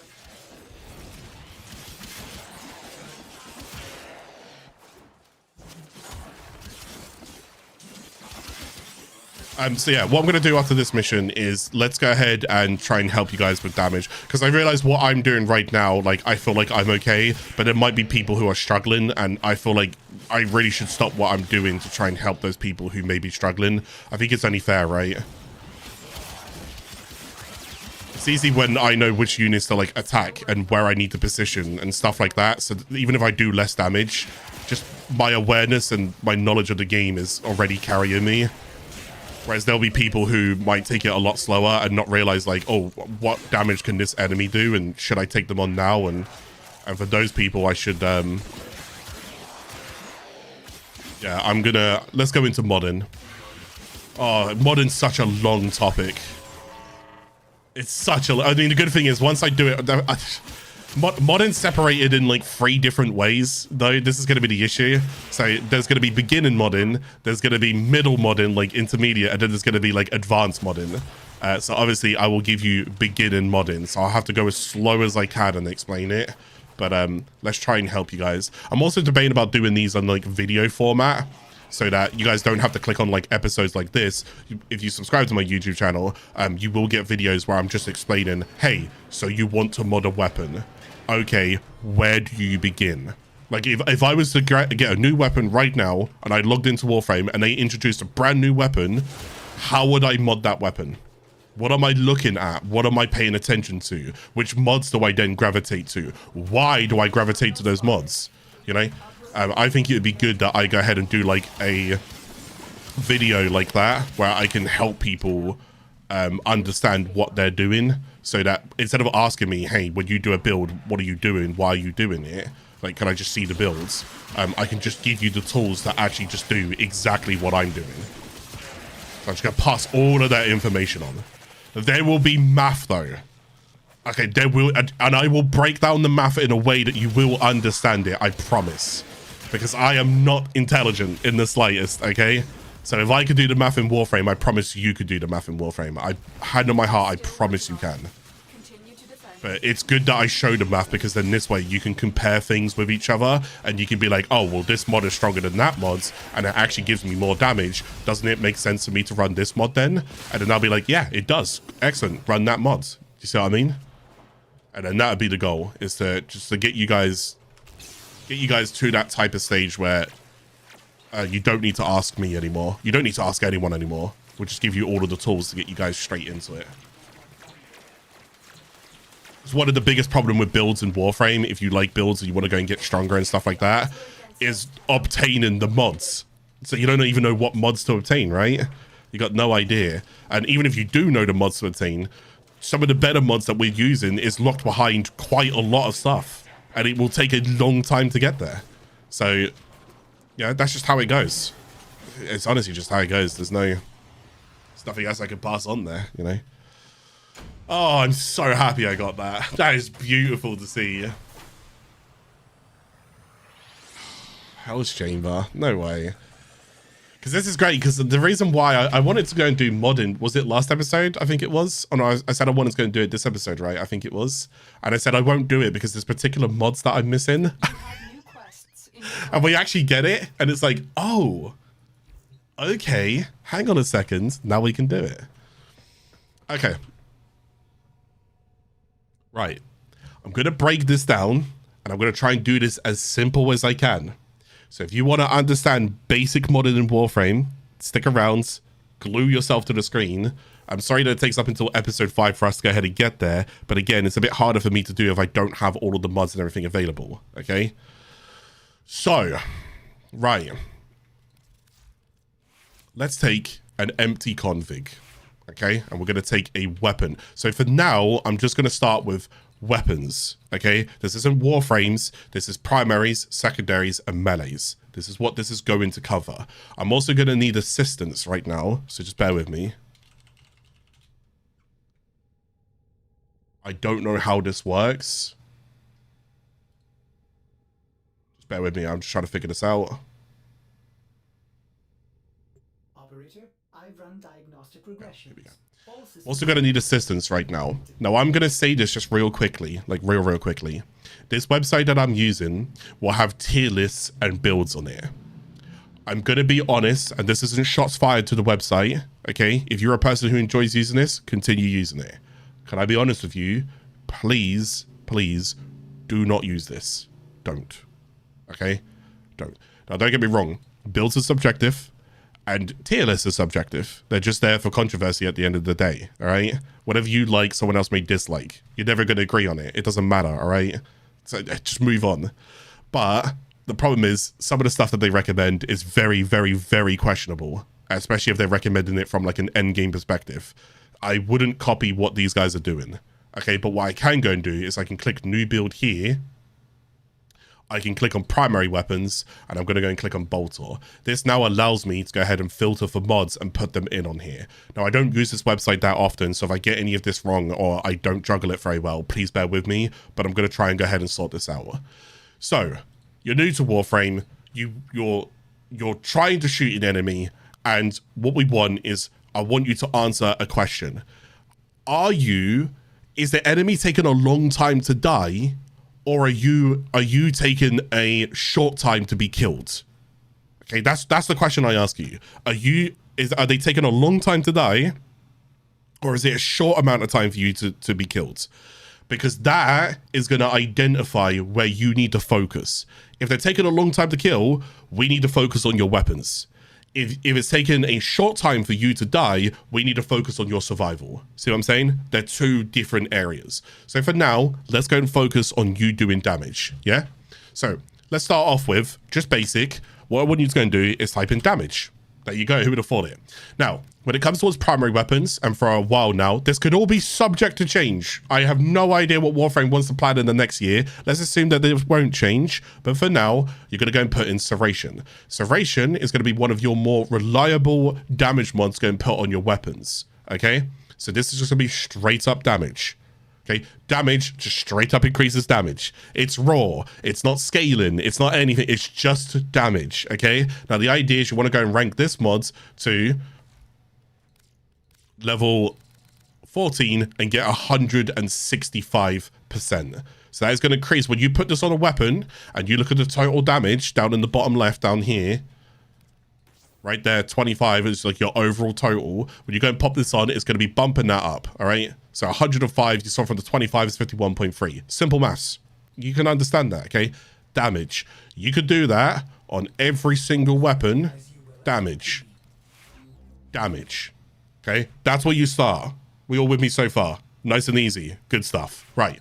So yeah, what I'm going to do after this mission is let's go ahead and try and help you guys with damage, because I realize what I'm doing right now, like, I feel like I'm okay, but there might be people who are struggling, and I feel like I really should stop what I'm doing to try and help those people who may be struggling. I think it's only fair, right? It's easy when I know which units to, like, attack and where I need to position and stuff like that, so even if I do less damage, just my awareness and my knowledge of the game is already carrying me. Whereas there'll be people who might take it a lot slower and not realize, like, oh, what damage can this enemy do, and should I take them on now? And for those people, I should, yeah, let's go into modern. Oh, modern's such a long topic. It's such a, I mean, the good thing is once I do it, modern's separated in like 3 different ways, though. This is going to be the issue. So there's going to be beginning modern, there's going to be middle modern, like intermediate, and then there's going to be like advanced modern. So obviously I will give you beginning modern, so I'll have to go as slow as I can and explain it. But let's try and help you guys. I'm also debating about doing these on like video format, so that you guys don't have to click on like episodes like this. If you subscribe to my YouTube channel, you will get videos where I'm just explaining, hey, so you want to mod a weapon. Okay, where do you begin? Like, if I was to get a new weapon right now, and I logged into Warframe, and they introduced a brand new weapon, how would I mod that weapon? What am I looking at? What am I paying attention to? Which mods do I then gravitate to? Why do I gravitate to those mods? You know? I think it would be good that I go ahead and do, like, a video like that, where I can help people understand what they're doing, so that instead of asking me, hey, when you do a build, what are you doing, why are you doing it, like, can I just see the builds? I can just give you the tools to actually just do exactly what I'm doing. So I'm just gonna pass all of that information on. There will be math, though. Okay, there will, and I will break down the math in a way that you will understand it, I promise, because I am not intelligent in the slightest. Okay, so if I could do the math in Warframe, I promise you could do the math in Warframe. I hand on my heart, I promise you can. But it's good that I show the math, because then this way you can compare things with each other, and you can be like, oh, well, this mod is stronger than that mod, and it actually gives me more damage. Doesn't it make sense for me to run this mod then? And then I'll be like, yeah, it does. Excellent. Run that mod. You see what I mean? And then that would be the goal, is to just to get you guys to that type of stage where you don't need to ask me anymore. You don't need to ask anyone anymore. We'll just give you all of the tools to get you guys straight into it. It's one of the biggest problem with builds in Warframe, if you like builds and you want to go and get stronger and stuff like that, is obtaining the mods. So you don't even know what mods to obtain, right? You got no idea. And even if you do know the mods to obtain, some of the better mods that we're using is locked behind quite a lot of stuff, and it will take a long time to get there. So yeah, that's just how it goes. It's honestly just how it goes. There's nothing else I can pass on there, you know. Oh, I'm so happy I got that. That is beautiful to see. Hell's Chamber, no way. Because this is great, because the reason why I wanted to go and do modern, was it last episode? I think it was. Oh no, I said I wanted to go and do it this episode, right? I think it was. And I said I won't do it because there's particular mods that I'm missing. And we actually get it, and it's like, oh, okay, hang on a second, now we can do it. Okay. Right. I'm going to break this down, and I'm going to try and do this as simple as I can. So if you want to understand basic modding in Warframe, stick around, glue yourself to the screen. I'm sorry that it takes up until episode 5 for us to go ahead and get there, but again, it's a bit harder for me to do if I don't have all of the mods and everything available, okay? So, right. Let's take an empty config, okay? And we're going to take a weapon. So for now, I'm just going to start with weapons, okay? This isn't Warframes. This is primaries, secondaries, and melees. This is what this is going to cover. I'm also going to need assistance right now, so just bear with me. I don't know how this works. Bear with me, I'm just trying to figure this out. Operator, I've run diagnostic regression. Also going to need assistance right now. Now, I'm going to say this just real quickly, like real quickly. This website that I'm using will have tier lists and builds on it. I'm going to be honest, and this isn't shots fired to the website, okay? If you're a person who enjoys using this, continue using it. Can I be honest with you? Please, please do not use this. Don't. Okay? Don't. Now, don't get me wrong. Builds are subjective. And tier lists are subjective. They're just there for controversy at the end of the day, all right? Whatever you like, someone else may dislike. You're never going to agree on it. It doesn't matter, all right? So just move on. But the problem is some of the stuff that they recommend is very, very, very questionable, especially if they're recommending it from like an end game perspective. I wouldn't copy what these guys are doing, okay? But what I can go and do is I can click new build here. I can click on primary weapons, and I'm going to go and click on bolter. This now allows me to go ahead and filter for mods and put them in on here. Now, I don't use this website that often, so if I get any of this wrong or I don't juggle it very well, please bear with me, but I'm going to try and go ahead and sort this out. So, you're new to Warframe, you're trying to shoot an enemy, and what we want is, I want you to answer a question. Is the enemy taking a long time to die? Or are you taking a short time to be killed? Okay, that's the question I ask you. Are they taking a long time to die? Or is it a short amount of time for you to be killed? Because that is going to identify where you need to focus. If they're taking a long time to kill, we need to focus on your weapons. If it's taken a short time for you to die, we need to focus on your survival. See what I'm saying? They're two different areas. So for now, let's go and focus on you doing damage. Yeah? So let's start off with just basic. What I want you to go and do is type in damage. There you go. Who would have thought it? Now, when it comes towards primary weapons, and for a while now, this could all be subject to change. I have no idea what Warframe wants to plan in the next year. Let's assume that it won't change. But for now, you're going to go and put in Serration. Serration is going to be one of your more reliable damage mods going to put on your weapons. Okay? So this is just going to be straight up damage. Okay, damage just straight up increases damage. It's raw. It's not scaling. It's not anything. It's just damage. Okay. Now the idea is you want to go and rank this mod to level 14 and get 165%. So that is going to increase when you put this on a weapon and you look at the total damage down in the bottom left down here. Right there, 25 is like your overall total. When you go and pop this on, it's going to be bumping that up, all right? So 105, you saw from the 25 is 51.3. Simple maths. You can understand that, okay? Damage. You could do that on every single weapon. Damage. Damage. Okay? That's where you start. We all with me so far? Nice and easy. Good stuff. Right.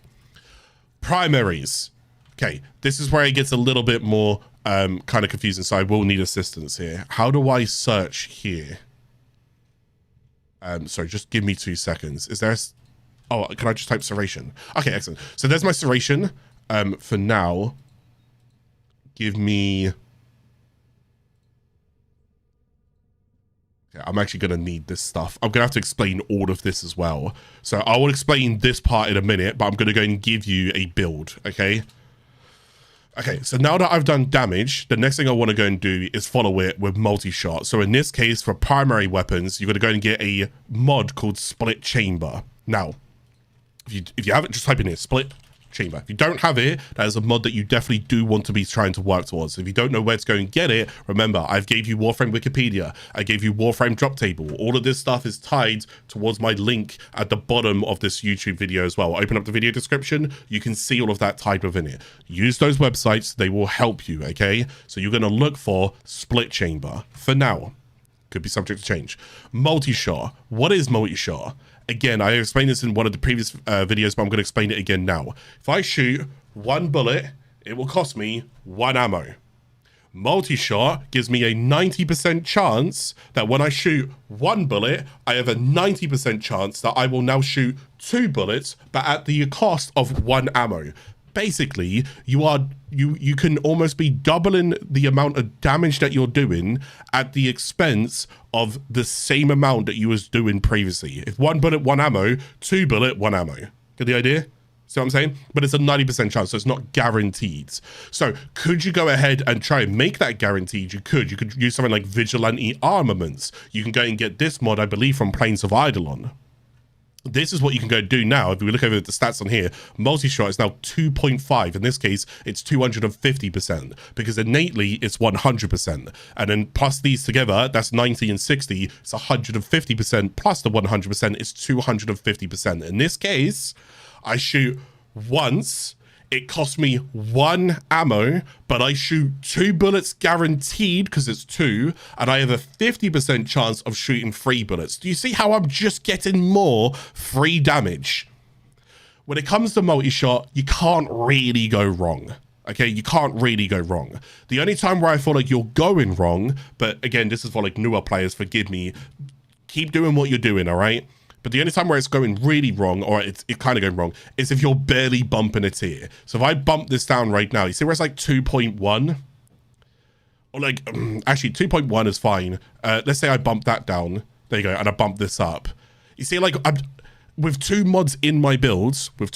Primaries. Okay, this is where it gets a little bit more kind of confusing, so I will need assistance here. How do I search here? Sorry, just give me 2 seconds. Is there oh, can I just type Serration? Okay, excellent. So there's my Serration. For now, give me... Okay, I'm actually going to need this stuff. I'm going to have to explain all of this as well. So I will explain this part in a minute, but I'm going to go and give you a build, okay? Okay, so now that I've done damage, the next thing I want to go and do is follow it with multi-shot. So in this case, for primary weapons, you're going to go and get a mod called Split Chamber. Now, if you have it, just type in here, Split Chamber. If you don't have it, that is a mod that you definitely do want to be trying to work towards. If you don't know where to go and get it, remember, I've gave you Warframe Wikipedia. I gave you Warframe drop table. All of this stuff is tied towards my link at the bottom of this YouTube video as well. Open up the video description. You can see all of that tied within it. Use those websites. They will help you, okay? So you're going to look for Split Chamber. For now, could be subject to change. Multi-shot. What is multi-shot? Again, I explained this in one of the previous videos, but I'm going to explain it again now. If I shoot 1 bullet, it will cost me 1 ammo. Multi-shot gives me a 90% chance that when I shoot 1 bullet, I have a 90% chance that I will now shoot 2 bullets, but at the cost of 1 ammo. Basically, you can almost be doubling the amount of damage that you're doing at the expense of the same amount that you was doing previously. If 1 bullet, 1 ammo, 2 bullet, 1 ammo. Get the idea? See what I'm saying? But it's a 90% chance, so it's not guaranteed. So could you go ahead and try and make that guaranteed? You could. You could use something like Vigilante Armaments. You can go and get this mod, I believe, from Plains of Eidolon. This is what you can go do now. If we look over the stats on here, multi-shot is now 2.5. In this case, it's 250% because innately it's 100%. And then plus these together, that's 90 and 60. It's 150% plus the 100% is 250%. In this case, I shoot once. It costs me 1 ammo, but I shoot 2 bullets guaranteed because it's 2, and I have a 50% chance of shooting 3 bullets. Do you see how I'm just getting more free damage? When it comes to multi-shot, you can't really go wrong. Okay, you can't really go wrong. The only time where I feel like you're going wrong, but again, this is for like newer players, forgive me, keep doing what you're doing, all right? But the only time where it's going really wrong, or it's kind of going wrong, is if you're barely bumping a tier. So if I bump this down right now, you see where it's like 2.1? Or like, actually 2.1 is fine. Let's say I bump that down. There you go, and I bump this up. You see, like, with 2 mods in my builds, I've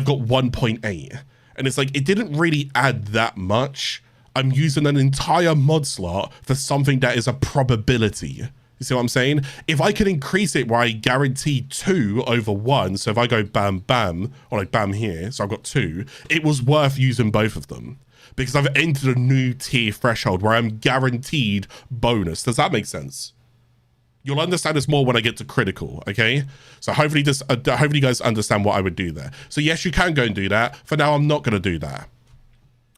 got 1.8. And it's like, it didn't really add that much. I'm using an entire mod slot for something that is a probability. You see what I'm saying? If I can increase it where I guarantee 2 over 1, so if I go bam, bam, or like bam here, so I've got 2, it was worth using both of them because I've entered a new tier threshold where I'm guaranteed bonus. Does that make sense? You'll understand this more when I get to critical, okay? So hopefully hopefully you guys understand what I would do there. So yes, you can go and do that. For now, I'm not going to do that.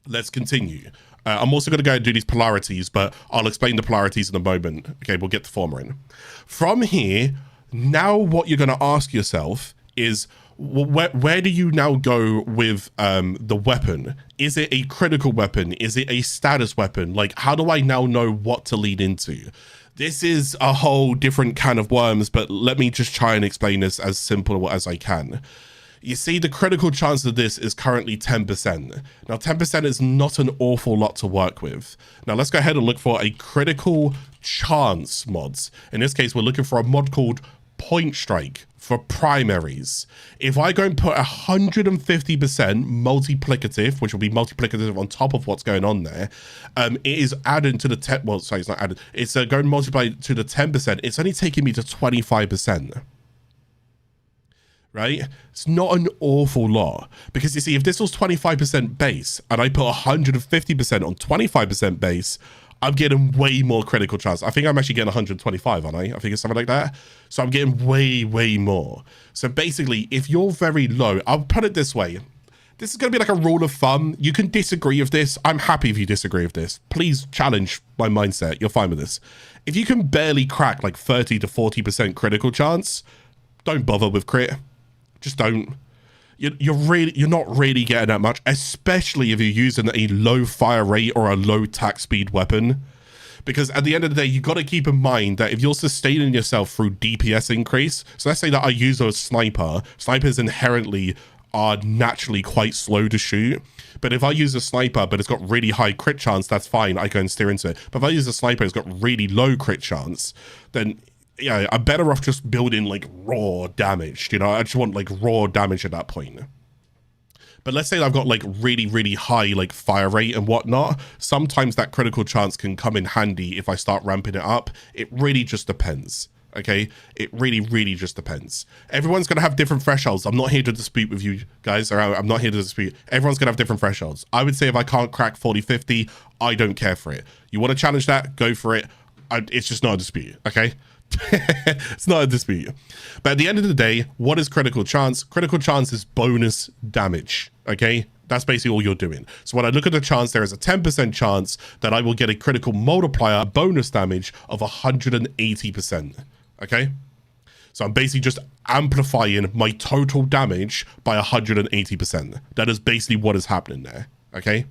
Let's continue. I'm also going to go and do these polarities, but I'll explain the polarities in a moment. Okay, we'll get the former in. From here, now what you're going to ask yourself is, where do you now go with the weapon? Is it a critical weapon? Is it a status weapon? Like, how do I now know what to lead into? This is a whole different can of worms, but let me just try and explain this as simple as I can. You see, the critical chance of this is currently 10%. Now, 10% is not an awful lot to work with. Now, let's go ahead and look for a critical chance mods. In this case, we're looking for a mod called Point Strike for primaries. If I go and put 150% multiplicative, which will be multiplicative on top of what's going on there, it is added to the 10, well, sorry, it's not added. It's going to multiply to the 10%. It's only taking me to 25%. Right? It's not an awful lot because you see, if this was 25% base and I put 150% on 25% base, I'm getting way more critical chance. I think I'm actually getting 125, aren't I? I think it's something like that. So I'm getting way more. So basically, if you're very low, I'll put it this way. This is going to be like a rule of thumb. You can disagree with this. I'm happy if you disagree with this. Please challenge my mindset. You're fine with this. If you can barely crack like 30 to 40% critical chance, don't bother with crit. Just don't. You're not really getting that much, especially if you're using a low fire rate or a low attack speed weapon. Because at the end of the day, you got to keep in mind that if you're sustaining yourself through DPS increase, so let's say that I use a sniper. Snipers inherently are naturally quite slow to shoot. But if I use a sniper, but it's got really high crit chance, that's fine. I go and steer into it. But if I use a sniper, it's got really low crit chance, then yeah, I'm better off just building like raw damage. You know, I just want like raw damage at that point. But let's say I've got like really high like fire rate and whatnot. Sometimes that critical chance can come in handy if I start ramping it up. It really just depends. Okay, it really just depends. Everyone's gonna have different thresholds. I'm not here to dispute with you guys, or I'm not here to dispute. Everyone's gonna have different thresholds. I would say if I can't crack 40-50, I don't care for it. You want to challenge that, go for it. It's just not a dispute. Okay. It's not a dispute. But at the end of the day, what is critical chance? Critical chance is bonus damage. Okay, that's basically all you're doing. So when I look at the chance, there is a 10% chance that I will get a critical multiplier bonus damage of 180%. Okay, so I'm basically just amplifying my total damage by 180%. That is basically what is happening there. Okay.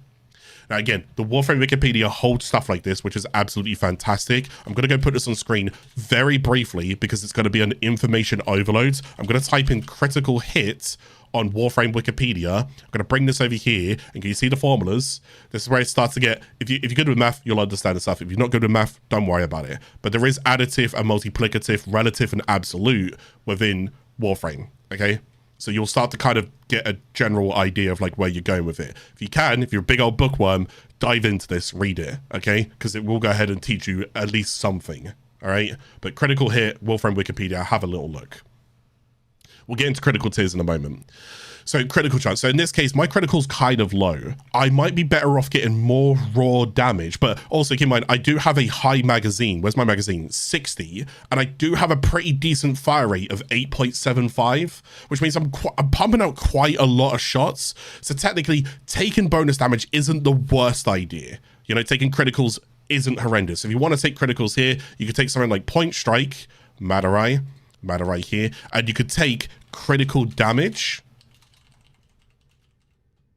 Now, again, the Warframe Wikipedia holds stuff like this, which is absolutely fantastic. I'm going to go put this on screen very briefly because it's going to be an information overload. I'm going to type in critical hit on Warframe Wikipedia. I'm going to bring this over here, and can you see the formulas? This is where it starts to get, if you're good with math, you'll understand the stuff. If you're not good with math, don't worry about it. But there is additive and multiplicative, relative and absolute within Warframe, okay? So you'll start to kind of get a general idea of like where you're going with it. If you can, if you're a big old bookworm, dive into this, read it, okay? Because it will go ahead and teach you at least something, all right? But critical hit, Warframe Wikipedia, have a little look. We'll get into critical tiers in a moment. So critical chance. So in this case, my critical's kind of low. I might be better off getting more raw damage, but also keep in mind, I do have a high magazine. Where's my magazine? 60. And I do have a pretty decent fire rate of 8.75, which means I'm pumping out quite a lot of shots. So technically, taking bonus damage isn't the worst idea. You know, taking criticals isn't horrendous. If you want to take criticals here, you could take something like Point Strike, Madurai here, and you could take critical damage.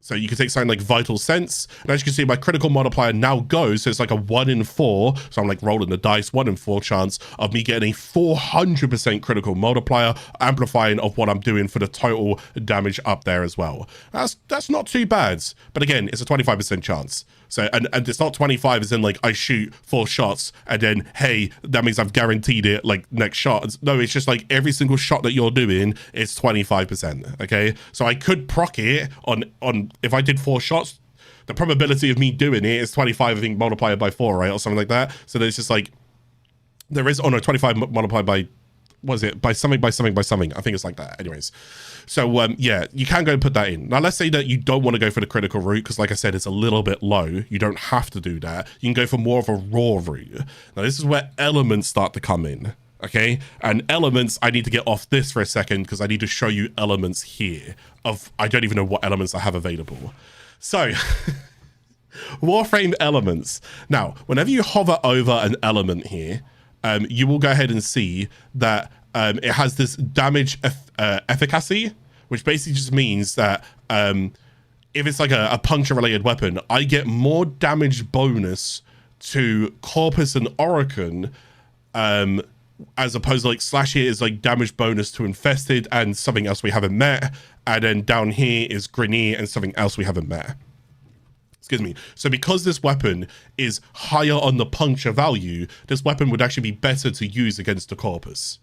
So you can take something like Vital Sense, and as you can see, my critical multiplier now goes, so it's like a 1 in 4, so I'm like rolling the dice, 1 in 4 chance of me getting a 400% critical multiplier, amplifying of what I'm doing for the total damage up there as well. That's not too bad, but again, it's a 25% chance. So, and it's not 25 as in like I shoot 4 shots and then, hey, that means I've guaranteed it like next shot. No, it's just like every single shot that you're doing is 25%, okay? So I could proc it on if I did 4 shots, the probability of me doing it is 25, I think, multiplied by 4, right? Or something like that. So there's just like, there is, oh no, 25 multiplied by, what is it? By something. I think it's like that. Anyways. So, yeah, you can go and put that in. Now, let's say that you don't want to go for the critical route because, like I said, it's a little bit low. You don't have to do that. You can go for more of a raw route. Now, this is where elements start to come in, okay? And elements, I need to get off this for a second because I need to show you elements here of, I don't even know what elements I have available. So, Warframe elements. Now, whenever you hover over an element here, you will go ahead and see that it has this damage efficacy, which basically just means that if it's like a puncture-related weapon, I get more damage bonus to Corpus and Orokin, as opposed to like slash here is like damage bonus to Infested and something else we haven't met, and then down here is Grineer and something else we haven't met. Excuse me. So because this weapon is higher on the puncture value, this weapon would actually be better to use against the Corpus.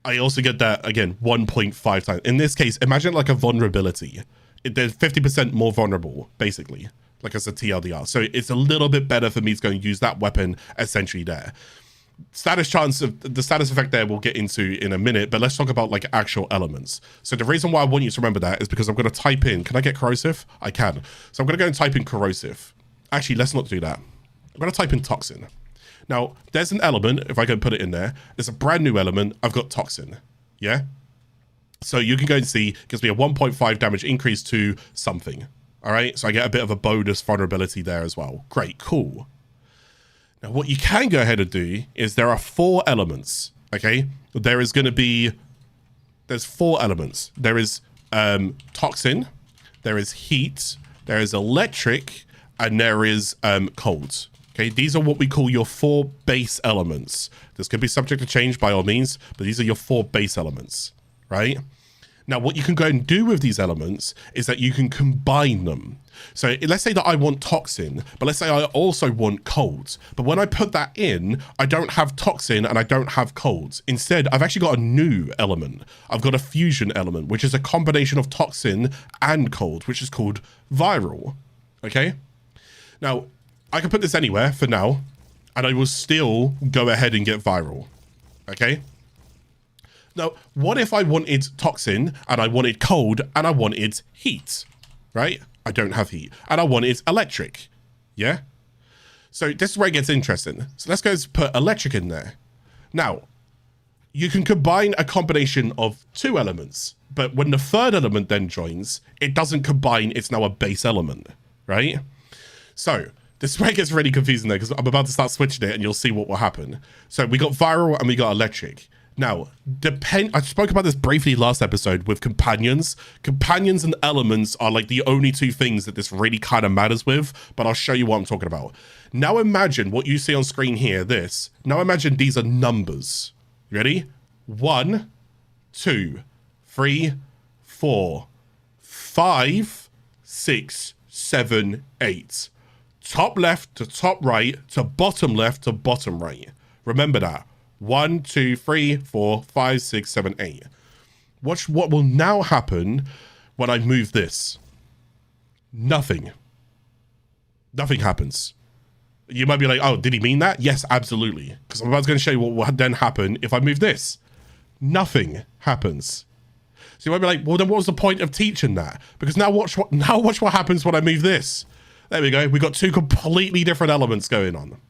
I also get that, again, 1.5 times. In this case, imagine like a vulnerability. They're 50% more vulnerable, basically, like as a TLDR. So it's a little bit better for me to go and use that weapon essentially there. Status chance of the status effect there we'll get into in a minute, but let's talk about like actual elements. So the reason why I want you to remember that is because I'm going to type in, can I get corrosive? I can. So I'm going to go and type in corrosive. Actually, let's not do that. I'm going to type in toxin. Now, there's an element, if I can put it in there, there's a brand new element, I've got toxin, yeah? So you can go and see, it gives me a 1.5 damage increase to something, all right? So I get a bit of a bonus vulnerability there as well. Great, cool. Now, what you can go ahead and do is there are 4 elements, okay? There is going to be, there's 4 elements. There is toxin, there is heat, there is electric, and there is cold. Okay, these are what we call your 4 base elements. This could be subject to change by all means, but these are your 4 base elements, right? Now, what you can go and do with these elements is that you can combine them. So let's say that I want toxin, but let's say I also want cold. But when I put that in, I don't have toxin and I don't have cold. Instead, I've actually got a new element. I've got a fusion element, which is a combination of toxin and cold, which is called viral, okay? Now, I can put this anywhere for now, and I will still go ahead and get viral, okay? Now, what if I wanted toxin, and I wanted cold, and I wanted heat, right? I don't have heat, and I wanted electric, yeah? So this is where it gets interesting. So let's go and put electric in there. Now, you can combine a combination of 2 elements, but when the 3rd element then joins, it doesn't combine, it's now a base element, right? So, this is where it gets really confusing there, because I'm about to start switching it and you'll see what will happen. So we got viral and we got electric. Now, I spoke about this briefly last episode with companions. Companions and elements are like the only 2 things that this really kind of matters with, but I'll show you what I'm talking about. Now imagine what you see on screen here, this. Now imagine these are numbers. You ready? 1, 2, 3, 4, 5, 6, 7, 8. Top left to top right to bottom left to bottom right. Remember that. 1, 2, 3, 4, 5, 6, 7, 8. Watch what will now happen when I move this. Nothing. Nothing happens. You might be like, oh, did he mean that? Yes, absolutely. Because I'm about to show you what will then happen if I move this. Nothing happens. So you might be like, well, then what was the point of teaching that? Because now watch what happens when I move this. There we go. We got two completely different elements going on.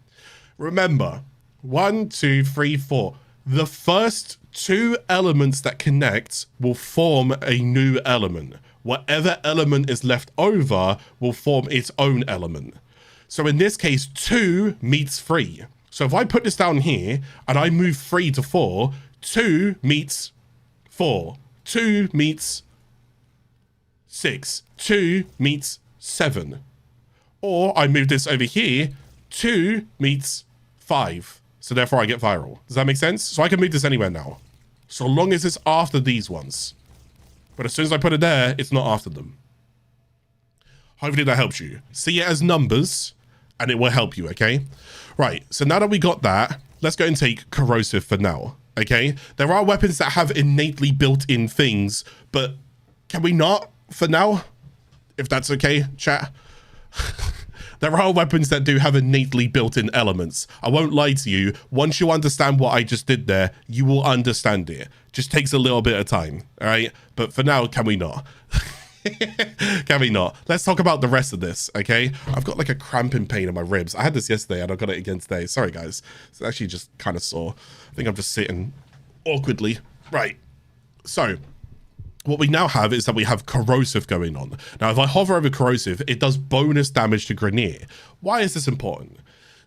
Remember, 1, 2, 3, 4. The first two elements that connect will form a new element. Whatever element is left over will form its own element. So in this case, 2 meets 3. So if I put this down here and I move 3 to 4, 2 meets 4. 2 meets 6. 2 meets 7. Or I move this over here, 2 meets 5. So therefore I get viral. Does that make sense? So I can move this anywhere now. So long as it's after these ones. But as soon as I put it there, it's not after them. Hopefully that helps you. See it as numbers and it will help you, okay? Right, so now that we got that, let's go and take corrosive for now, okay? There are weapons that have innately built-in things, but can we not for now? If that's okay, chat. There are weapons that do have innately built-in elements. I won't lie to you. Once you understand what I just did there, you will understand it. Just takes a little bit of time, all right? But for now, can we not? Can we not? Let's talk about the rest of this, okay? I've got like a cramping pain in my ribs. I had this yesterday and I got it again today. Sorry, guys. It's actually just kind of sore. I think I'm just sitting awkwardly. Right. So what we now have is that we have corrosive going on. Now, if I hover over corrosive, it does bonus damage to Grenier. Why is this important?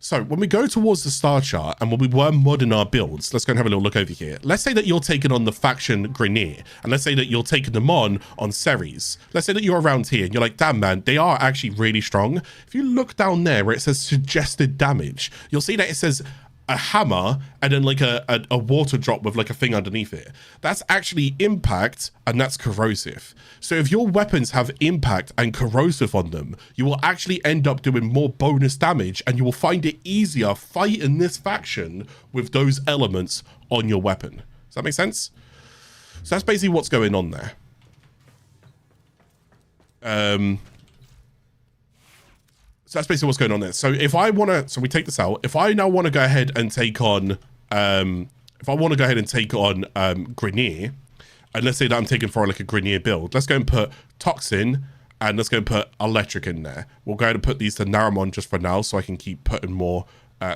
So when we go towards the star chart and when we were modding our builds, let's go and have a little look over here. Let's say that you're taking on the faction Grenier, and let's say that you're taking them on Ceres. Let's say that you're around here and you're like, damn man, they are actually really strong. If you look down there where it says suggested damage, you'll see that it says a hammer and then like a water drop with like a thing underneath it. That's actually impact and that's corrosive. So if your weapons have impact and corrosive on them, you will actually end up doing more bonus damage and you will find it easier fighting this faction with those elements on your weapon. Does that make sense? So that's basically what's going on there. So that's basically what's going on there. So if I want to, so we take this out. If I now want to go ahead and take on, Grenier, and let's say that I'm taking for like a Grenier build, let's go and put Toxin and let's go and put Electric in there. We'll go ahead and put these to Naramon just for now so I can keep putting more,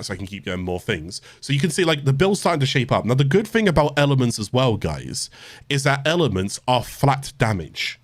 so I can keep getting more things. So you can see like the build's starting to shape up. Now the good thing about elements as well, guys, is that elements are flat damage.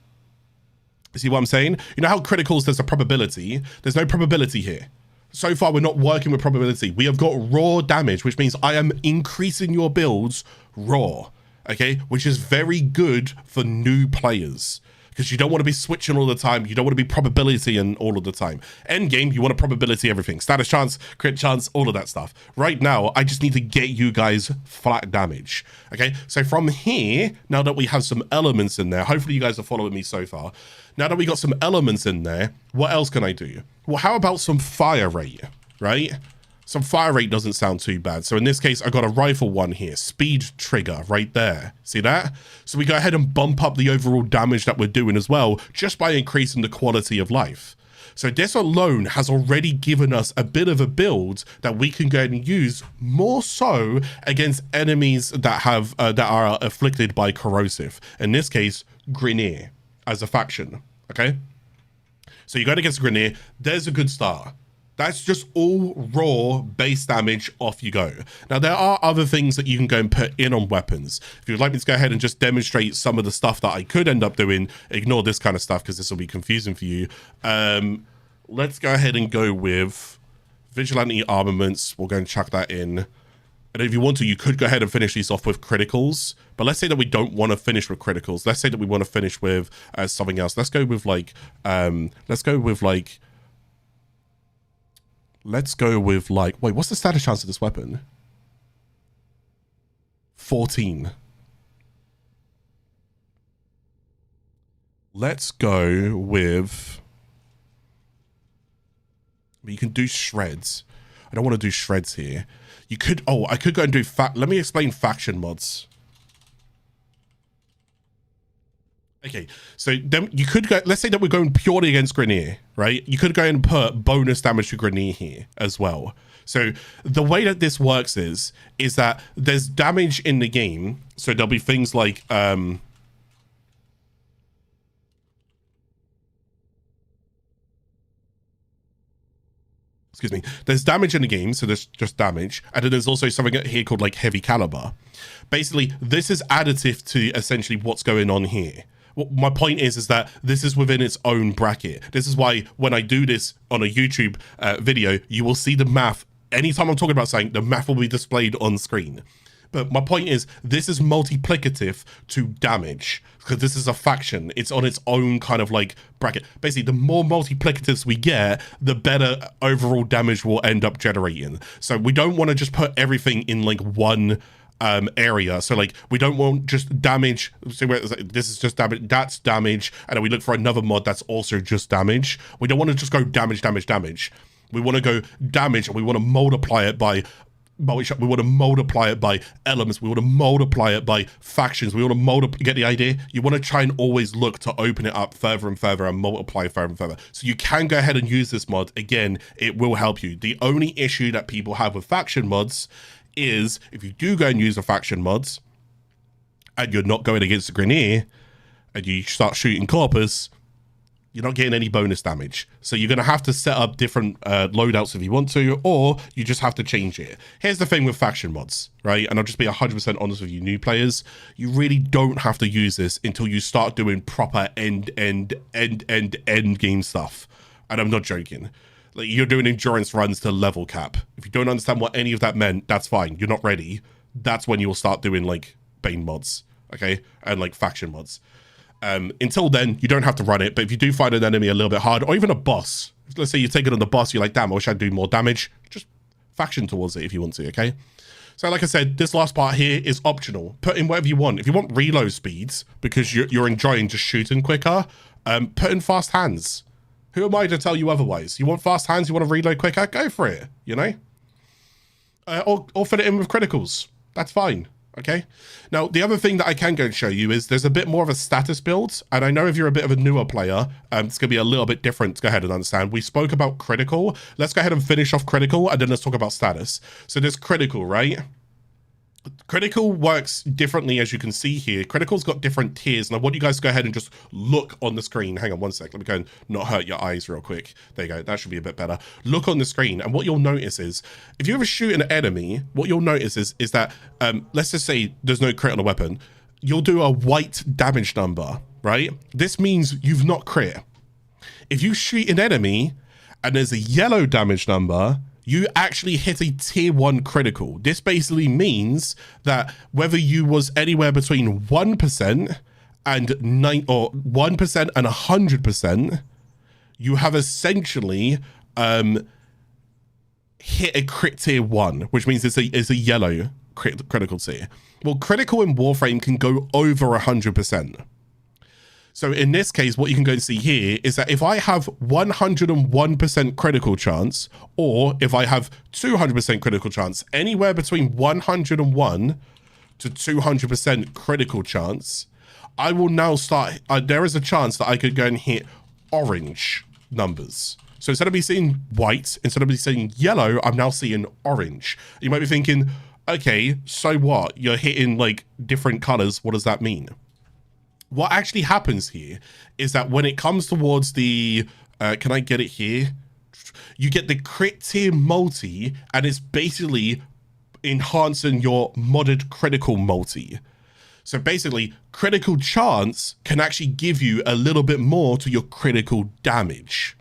You see what I'm saying? You know how criticals there's a probability? There's no probability here. So far, we're not working with probability. We have got raw damage, which means I am increasing your builds raw, okay? Which is very good for new players because you don't want to be switching all the time. You don't want to be probability and all of the time. End game, you want a probability everything. Status chance, crit chance, all of that stuff. Right now, I just need to get you guys flat damage, okay? So from here, now that we have some elements in there, hopefully you guys are following me so far. Now that we got some elements in there, what else can I do? Well, how about some fire rate, right? Some fire rate doesn't sound too bad. So in this case, I got a rifle one here, speed trigger right there. See that? So we go ahead and bump up the overall damage that we're doing as well, just by increasing the quality of life. So this alone has already given us a bit of a build that we can go ahead and use more so against enemies that have that are afflicted by corrosive. In this case, Grenier as a faction. Okay, so you go against Grenier. There's a good start. That's just all raw base damage. Off you go. Now there are other things that you can go and put in on weapons. If you'd like me to go ahead and just demonstrate some of the stuff that I could end up doing, ignore this kind of stuff because this will be confusing for you. Let's go ahead and go with vigilante armaments. We'll go and chuck that in. And if you want to, you could go ahead and finish these off with criticals. But let's say that we don't want to finish with criticals. Let's say that we want to finish with something else. Let's go with like, wait, what's the status chance of this weapon? 14. Let's go with, you can do shreds. I don't want to do shreds here. You could, I could go and do let me explain faction mods. Okay, so then you could go, let's say that we're going purely against Grineer, right? You could go and put bonus damage to Grineer here as well. So the way that this works is that there's damage in the game. So there'll be things like, excuse me, there's damage in the game, so there's just damage, and then there's also something here called like heavy caliber. Basically, this is additive to essentially what's going on here. What my point is that this is within its own bracket. This is why when I do this on a YouTube video, you will see the math. Anytime I'm talking about something, the math will be displayed on screen. But my point is, this is multiplicative to damage, because this is a faction. It's on its own kind of like bracket. Basically, the more multiplicatives we get, the better overall damage will end up generating. So we don't want to just put everything in like one area. So like, we don't want just damage. So this is just damage, that's damage. And then we look for another mod that's also just damage. We don't want to just go damage, damage, damage. We want to go damage, and we want to multiply it by we want to multiply it by elements. We want to multiply it by factions. We want to multiply. Get the idea? You want to try and always look to open it up further and further and multiply further and further. So you can go ahead and use this mod. Again, it will help you. The only issue that people have with faction mods is if you do go and use the faction mods and you're not going against the Grineer and you start shooting corpus, you're not getting any bonus damage. So you're going to have to set up different loadouts if you want to, or you just have to change it. Here's the thing with faction mods, right? And I'll just be 100% honest with you new players. You really don't have to use this until you start doing proper end game stuff. And I'm not joking. Like, you're doing endurance runs to level cap. If you don't understand what any of that meant, that's fine. You're not ready. That's when you'll start doing like Bane mods, okay? And like faction mods. Until then, you don't have to run it, but if you do find an enemy a little bit hard, or even a boss, let's say you take it on the boss, you're like, damn, I wish I'd do more damage, just faction towards it if you want to, okay? So like I said, this last part here is optional. Put in whatever you want. If you want reload speeds, because you're enjoying just shooting quicker, put in fast hands. Who am I to tell you otherwise? You want fast hands, you want to reload quicker, go for it, you know? Or fit it in with criticals. That's fine. Okay, now the other thing that I can go and show you is there's a bit more of a status build, and I know if you're a bit of a newer player, it's gonna be a little bit different to go ahead and understand. We spoke about critical. Let's go ahead and finish off critical, and then let's talk about status. So there's critical, right? Critical works differently, as you can see here. Critical's got different tiers, and I want you guys to go ahead and just look on the screen. Hang on one sec. Let me go and not hurt your eyes real quick. There you go. That should be a bit better. Look on the screen, and what you'll notice is, if you ever shoot an enemy, what you'll notice is that, let's just say there's no crit on a weapon. You'll do a white damage number, right? This means you've not crit. If you shoot an enemy, and there's a yellow damage number, you actually hit a tier 1 critical. This basically means that whether you was anywhere between 1% and 1% and 100%, you have essentially hit a crit tier 1, which means it's a yellow critical tier. Well, critical in Warframe can go over 100%. So in this case, what you can go and see here is that if I have 101% critical chance, or if I have 200% critical chance, anywhere between 101 to 200% critical chance, I will now start, there is a chance that I could go and hit orange numbers. So instead of me seeing white, instead of me seeing yellow, I'm now seeing orange. You might be thinking, okay, so what? You're hitting like different colors. What does that mean? What actually happens here is that when it comes towards the, can I get it here? You get the crit tier multi, and it's basically enhancing your modded critical multi. So basically, critical chance can actually give you a little bit more to your critical damage.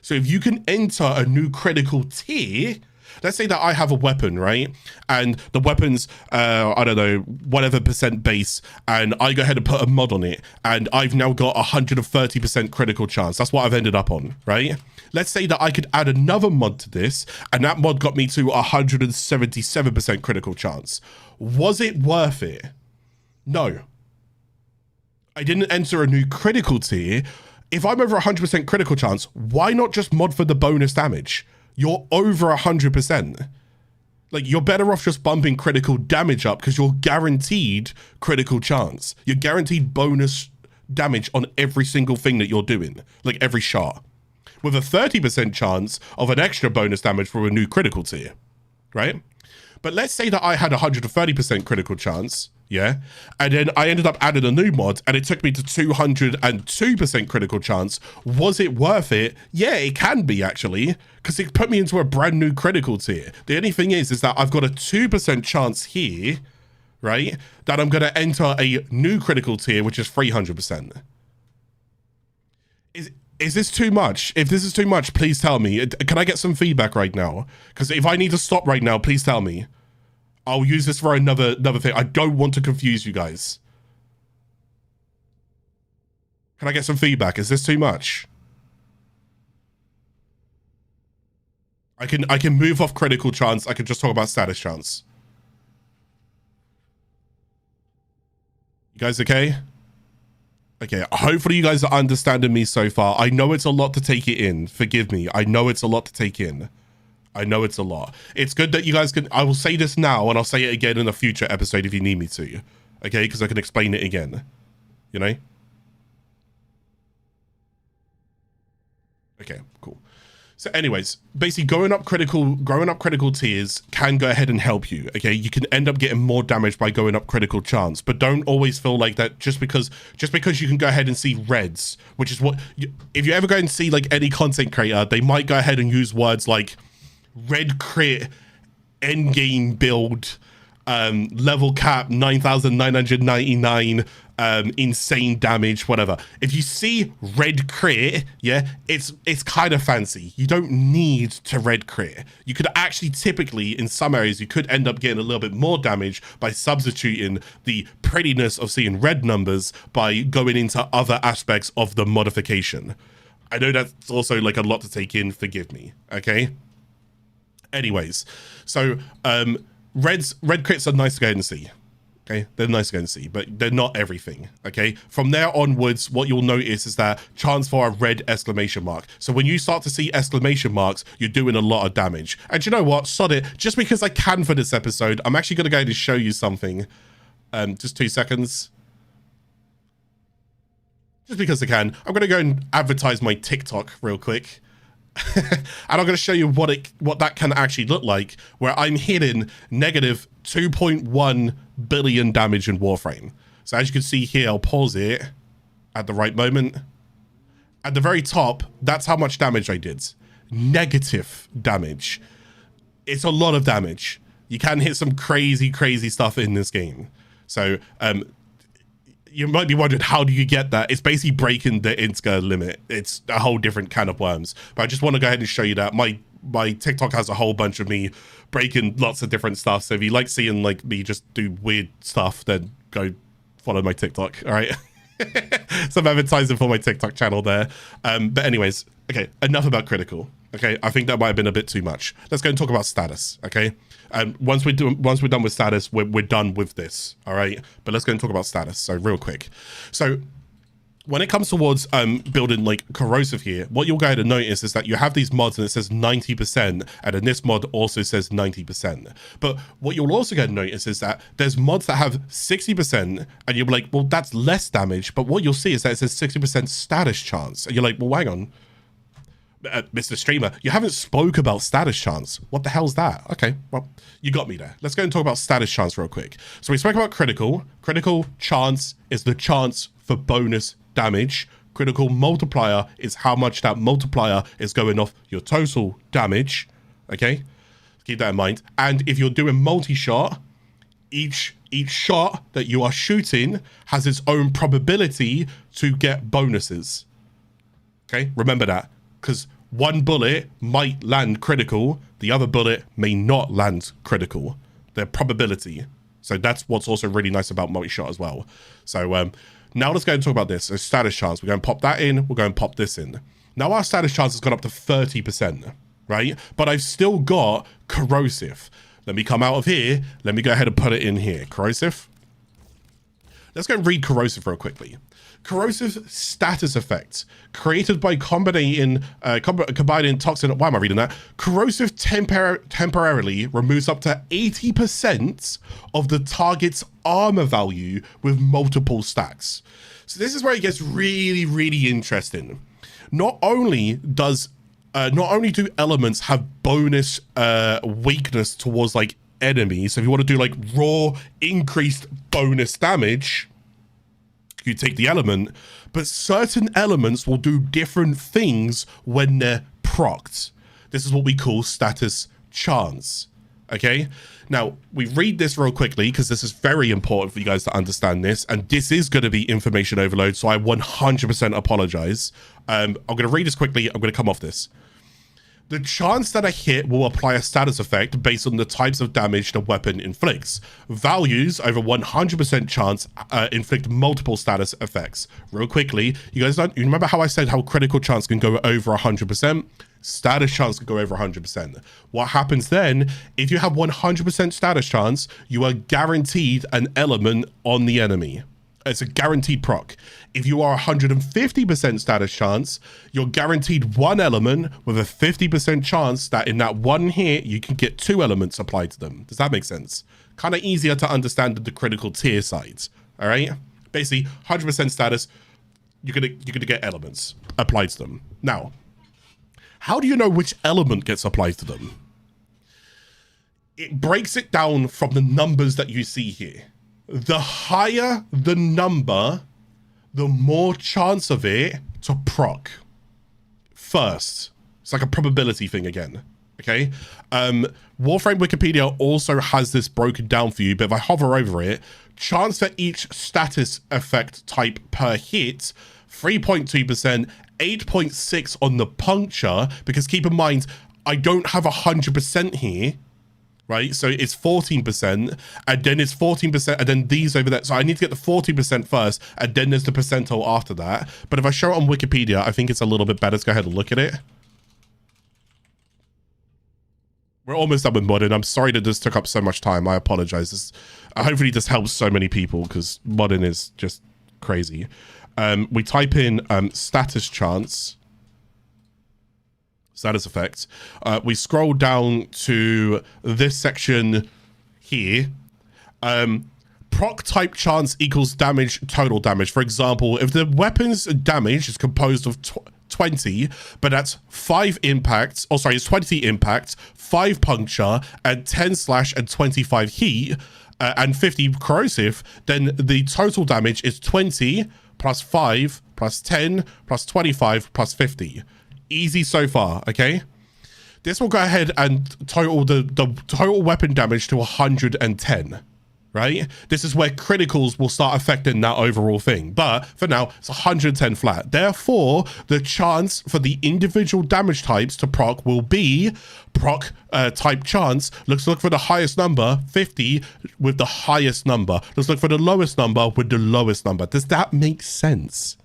So if you can enter a new critical tier, let's say that I have a weapon, right? And the weapon's, I don't know, whatever percent base, and I go ahead and put a mod on it, and I've now got 130% critical chance. That's what I've ended up on, right? Let's say that I could add another mod to this, and that mod got me to 177% critical chance. Was it worth it? No. I didn't enter a new critical tier. If I'm over 100% critical chance, why not just mod for the bonus damage? You're over 100%. Like, you're better off just bumping critical damage up because you're guaranteed critical chance. You're guaranteed bonus damage on every single thing that you're doing, like every shot, with a 30% chance of an extra bonus damage for a new critical tier, right? But let's say that I had 130% critical chance, yeah? And then I ended up adding a new mod and it took me to 202% critical chance. Was it worth it? Yeah, it can be actually, because it put me into a brand new critical tier. The only thing is that I've got a 2% chance here, right? That I'm going to enter a new critical tier, which is 300%. Is this too much? If this is too much, please tell me. Can I get some feedback right now? Because if I need to stop right now, please tell me. I'll use this for another thing. I don't want to confuse you guys. Can I get some feedback? Is this too much? I can move off critical chance. I can just talk about status chance. You guys okay? Okay, hopefully you guys are understanding me so far. I know it's a lot to take it in. Forgive me. I know it's a lot to take in. I know it's a lot. It's good that you guys can... I will say this now, and I'll say it again in a future episode if you need me to. Okay, because I can explain it again. You know? Okay, cool. So anyways, basically going up critical tiers can go ahead and help you. Okay, you can end up getting more damage by going up critical chance, but don't always feel like that just because you can go ahead and see reds, which is what if you ever go and see like any content creator, they might go ahead and use words like red crit, endgame build, level cap 9,999, insane damage, whatever. If you see red crit, yeah, it's kind of fancy. You don't need to red crit. You could actually typically, in some areas, you could end up getting a little bit more damage by substituting the prettiness of seeing red numbers by going into other aspects of the modification. I know that's also like a lot to take in, forgive me, okay? Anyways, so red crits are nice to go ahead and see. Okay, they're nice to go and see, but they're not everything. Okay, from there onwards, what you'll notice is that chance for a red exclamation mark. So when you start to see exclamation marks, you're doing a lot of damage. And you know what? Sod it. Just because I can for this episode, I'm actually going to go ahead and show you something. Just 2 seconds. Just because I can, I'm going to go and advertise my TikTok real quick. And I'm going to show you what that can actually look like, where I'm hitting negative 2.1 billion damage in Warframe. So as you can see here, I'll pause it at the right moment. At the very top, that's how much damage I did. Negative damage. It's a lot of damage. You can hit some crazy stuff in this game. So you might be wondering, how do you get that? It's basically breaking the INSCA limit. It's a whole different can of worms. But I just want to go ahead and show you that. My TikTok has a whole bunch of me breaking lots of different stuff. So if you like seeing like me just do weird stuff, then go follow my TikTok. All right. Some advertising for my TikTok channel there. But anyways, okay, enough about critical. Okay, I think that might have been a bit too much. Let's go and talk about status. Okay, once we're done with status, we're done with this. All right, but let's go and talk about status. So real quick, so when it comes towards building like corrosive here, what you'll go ahead and notice is that you have these mods and it says 90%, and then this mod also says 90%. But what you'll also get to notice is that there's mods that have 60%, and you'll be like, well, that's less damage. But what you'll see is that it says 60% status chance, and you're like, well, hang on. Mr. Streamer, you haven't spoke about status chance. What the hell's that? Okay, well, you got me there. Let's go and talk about status chance real quick. So we spoke about critical. Critical chance is the chance for bonus damage. Critical multiplier is how much that multiplier is going off your total damage. Okay, keep that in mind. And if you're doing multi-shot, each shot that you are shooting has its own probability to get bonuses. Okay, remember that, because one bullet might land critical, the other bullet may not land critical. Their probability. So that's what's also really nice about multi-shot as well. So now let's go and talk about this. So status chance, we're going to pop that in, we're going to pop this in. Now our status chance has gone up to 30%, right? But I've still got corrosive. Let me come out of here. Let me go ahead and put it in here. Corrosive. Let's go and read corrosive real quickly. Corrosive status effects created by combining toxin. Why am I reading that? Corrosive temporarily removes up to 80% of the target's armor value with multiple stacks. So this is where it gets really, really interesting. Not only do elements have bonus weakness towards like enemies. So if you want to do like raw increased bonus damage, you take the element, but certain elements will do different things when they're procced. This is what we call status chance. Okay, now we read this real quickly because this is very important for you guys to understand this, and this is going to be information overload, so I 100% apologize. I'm going to read this quickly. I'm going to come off this. The chance that a hit will apply a status effect based on the types of damage the weapon inflicts. Values over 100% chance inflict multiple status effects. Real quickly, you remember how I said how critical chance can go over 100%? Status chance can go over 100%. What happens then, if you have 100% status chance, you are guaranteed an element on the enemy. It's a guaranteed proc. If you are 150% status chance, you're guaranteed one element with a 50% chance that in that one hit, you can get 2 elements applied to them. Does that make sense? Kind of easier to understand than the critical tier sides. All right. Basically 100% status, you're gonna get elements applied to them. Now, how do you know which element gets applied to them? It breaks it down from the numbers that you see here. The higher the number, the more chance of it to proc first. It's like a probability thing again. Okay. Warframe Wikipedia also has this broken down for you, but if I hover over it, chance for each status effect type per hit, 3.2%, 8.6 on the puncture, because keep in mind, I don't have 100% here. Right, so it's 14%, and then it's 14%, and then these over there. So I need to get the 14% first, and then there's the percentile after that. But if I show it on Wikipedia, I think it's a little bit better. Let's go ahead and look at it. We're almost done with modding. I'm sorry that this took up so much time. I apologize. Hopefully this helps so many people, because modding is just crazy. We type in status chance. Status effects. We scroll down to this section here. Proc type chance equals damage, total damage. For example, if the weapon's damage is composed of 20, but that's 5 impacts, oh sorry, it's 20 impacts, 5 puncture, and 10 slash and 25 heat, and 50 corrosive, then the total damage is 20 plus 5 plus 10 plus 25 plus 50. Easy so far, okay? This will go ahead and total the total weapon damage to 110, right? This is where criticals will start affecting that overall thing. But for now, it's 110 flat. Therefore, the chance for the individual damage types to proc will be proc type chance. Let's look for the highest number, 50, with the highest number. Let's look for the lowest number with the lowest number. Does that make sense?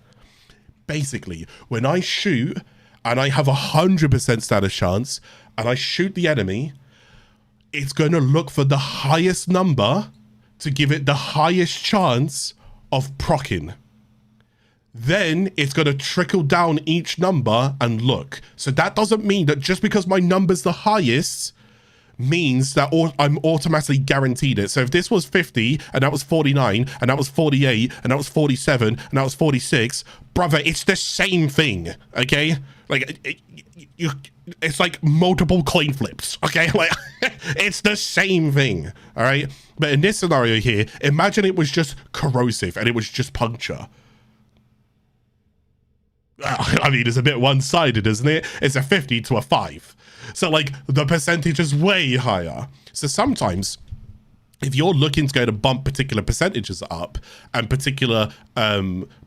Basically, when I shoot and I have 100% status chance, and I shoot the enemy, it's going to look for the highest number to give it the highest chance of proccing. Then it's going to trickle down each number and look. So that doesn't mean that just because my number's the highest means that I'm automatically guaranteed it. So if this was 50 and that was 49 and that was 48 and that was 47 and that was 46, brother, it's the same thing, okay? Like it's like multiple coin flips, okay? Like it's the same thing, all right? But in this scenario here, imagine it was just corrosive and it was just puncture. I mean, it's a bit one-sided, isn't it? It's a 50 to a 5. So like the percentage is way higher. So sometimes if you're looking to go to bump particular percentages up and particular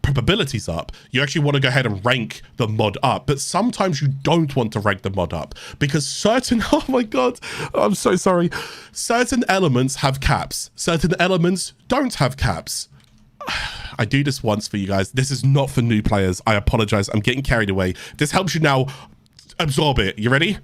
probabilities up, you actually want to go ahead and rank the mod up. But sometimes you don't want to rank the mod up because certain, oh my God, I'm so sorry. Certain elements have caps. Certain elements don't have caps. I do this once for you guys. This is not for new players. I apologize. I'm getting carried away. This helps you now absorb it. You ready?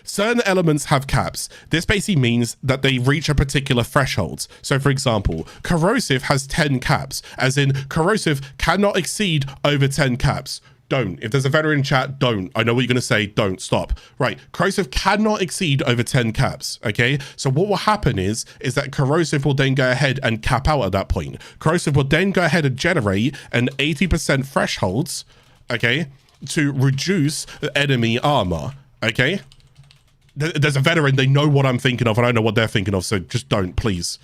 certain elements have caps. This basically means that they reach a particular threshold. So for example, corrosive has 10 caps, as in corrosive cannot exceed over 10 caps. Don't. If there's a veteran in chat, don't. I know what you're going to say. Don't. Stop. Right. Corrosive cannot exceed over 10 caps. Okay. So what will happen is that corrosive will then go ahead and cap out at that point. Corrosive will then go ahead and generate an 80% thresholds, okay, to reduce the enemy armor. Okay. There's a veteran. They know what I'm thinking of and I know what they're thinking of. So just don't, please.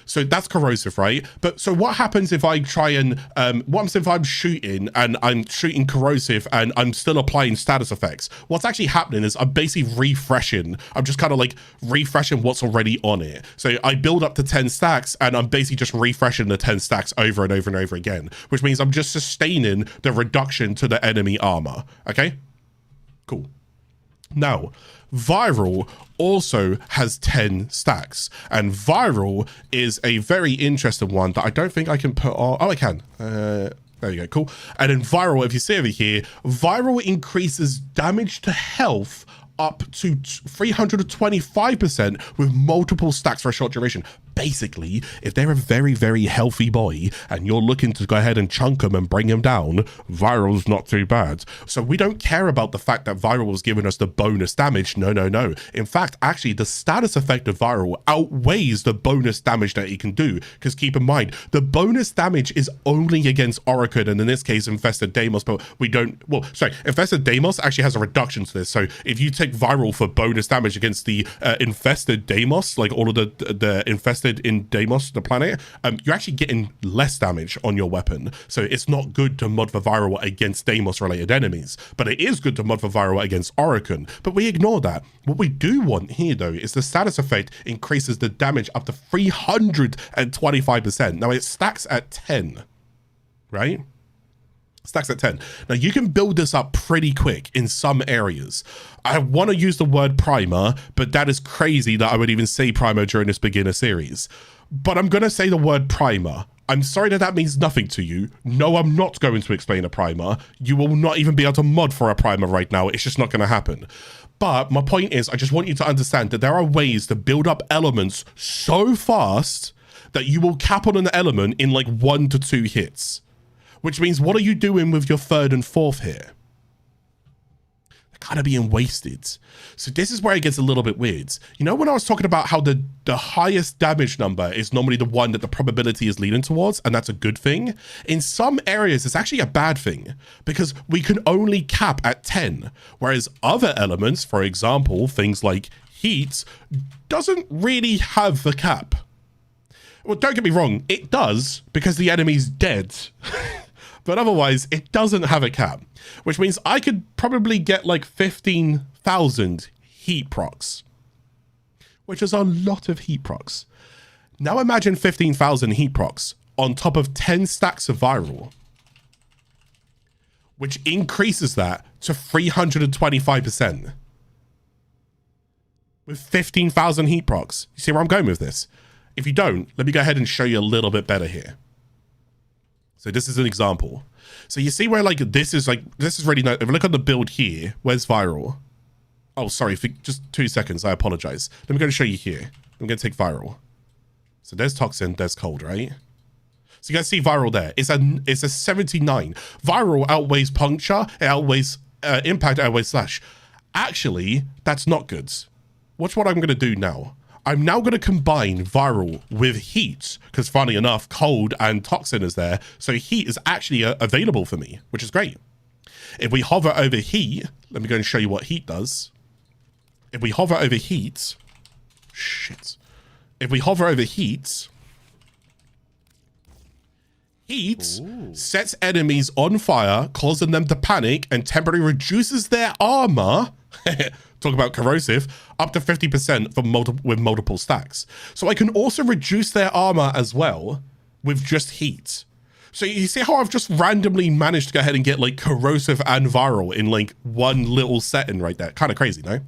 So that's corrosive, right? But so what happens if I try and what happens if I'm shooting and I'm shooting corrosive and I'm still applying status effects? What's actually happening is I'm basically refreshing. I'm just kind of like refreshing what's already on it. So I build up to 10 stacks and I'm basically just refreshing the 10 stacks over and over and over again, which means I'm just sustaining the reduction to the enemy armor. Okay, cool. Now, Viral also has 10 stacks, and Viral is a very interesting one that I don't think I can put on. Oh, I can. There you go, cool. And then Viral, if you see over here, Viral increases damage to health up to 325% with multiple stacks for a short duration. Basically, if they're a very, very healthy boy and you're looking to go ahead and chunk them and bring them down, Viral's not too bad. So we don't care about the fact that Viral was giving us the bonus damage. No, no, no. In fact, actually, the status effect of Viral outweighs the bonus damage that he can do. Because keep in mind, the bonus damage is only against Orokin, and in this case, Infested Deimos. But we don't, well, sorry, Infested Deimos actually has a reduction to this. So if you take Viral for bonus damage against the Infested Deimos, like all of the Infested in Deimos, the planet, you're actually getting less damage on your weapon. So it's not good to mod for Viral against Deimos related enemies, but it is good to mod for Viral against Orokin. But we ignore that. What we do want here though is the status effect increases the damage up to 325%. Now it stacks at 10, right? Stacks at 10. Now you can build this up pretty quick in some areas. I want to use the word primer, but that is crazy that I would even say primer during this beginner series. But I'm going to say the word primer. I'm sorry that that means nothing to you. No, I'm not going to explain a primer. You will not even be able to mod for a primer right now. It's just not going to happen. But my point is, I just want you to understand that there are ways to build up elements so fast that you will cap on an element in like 1 to 2 hits. Which means, what are you doing with your 3rd and 4th here? They're kind of being wasted. So this is where it gets a little bit weird. You know when I was talking about how the highest damage number is normally the one that the probability is leading towards, and that's a good thing? In some areas, it's actually a bad thing, because we can only cap at 10, whereas other elements, for example, things like heat, doesn't really have the cap. Well, don't get me wrong, it does, because the enemy's dead. But otherwise, it doesn't have a cap, which means I could probably get like 15,000 heat procs, which is a lot of heat procs. Now imagine 15,000 heat procs on top of 10 stacks of Viral, which increases that to 325%. With 15,000 heat procs. You see where I'm going with this? If you don't, let me go ahead and show you a little bit better here. So this is an example. So you see where like this is really nice. If we look on the build here, where's Viral? Oh, sorry, for just 2 seconds. I apologize. Let me go and show you here. I'm going to take Viral. So there's Toxin, there's Cold, right? So you guys see Viral there. It's a 79. Viral outweighs Puncture, it outweighs Impact, it outweighs Slash. Actually, that's not good. Watch what I'm going to do now. I'm now going to combine Viral with Heat, because funny enough, Cold and Toxin is there. So Heat is actually available for me, which is great. If we hover over Heat, let me go and show you what Heat does. If we hover over Heat, If we hover over Heat, Heat sets enemies on fire, causing them to panic, and temporarily reduces their armor. Talk about corrosive, up to 50% with multiple stacks. So I can also reduce their armor as well with just heat. So you see how I've just randomly managed to go ahead and get like corrosive and Viral in like one little setting right there. Kind of crazy, no?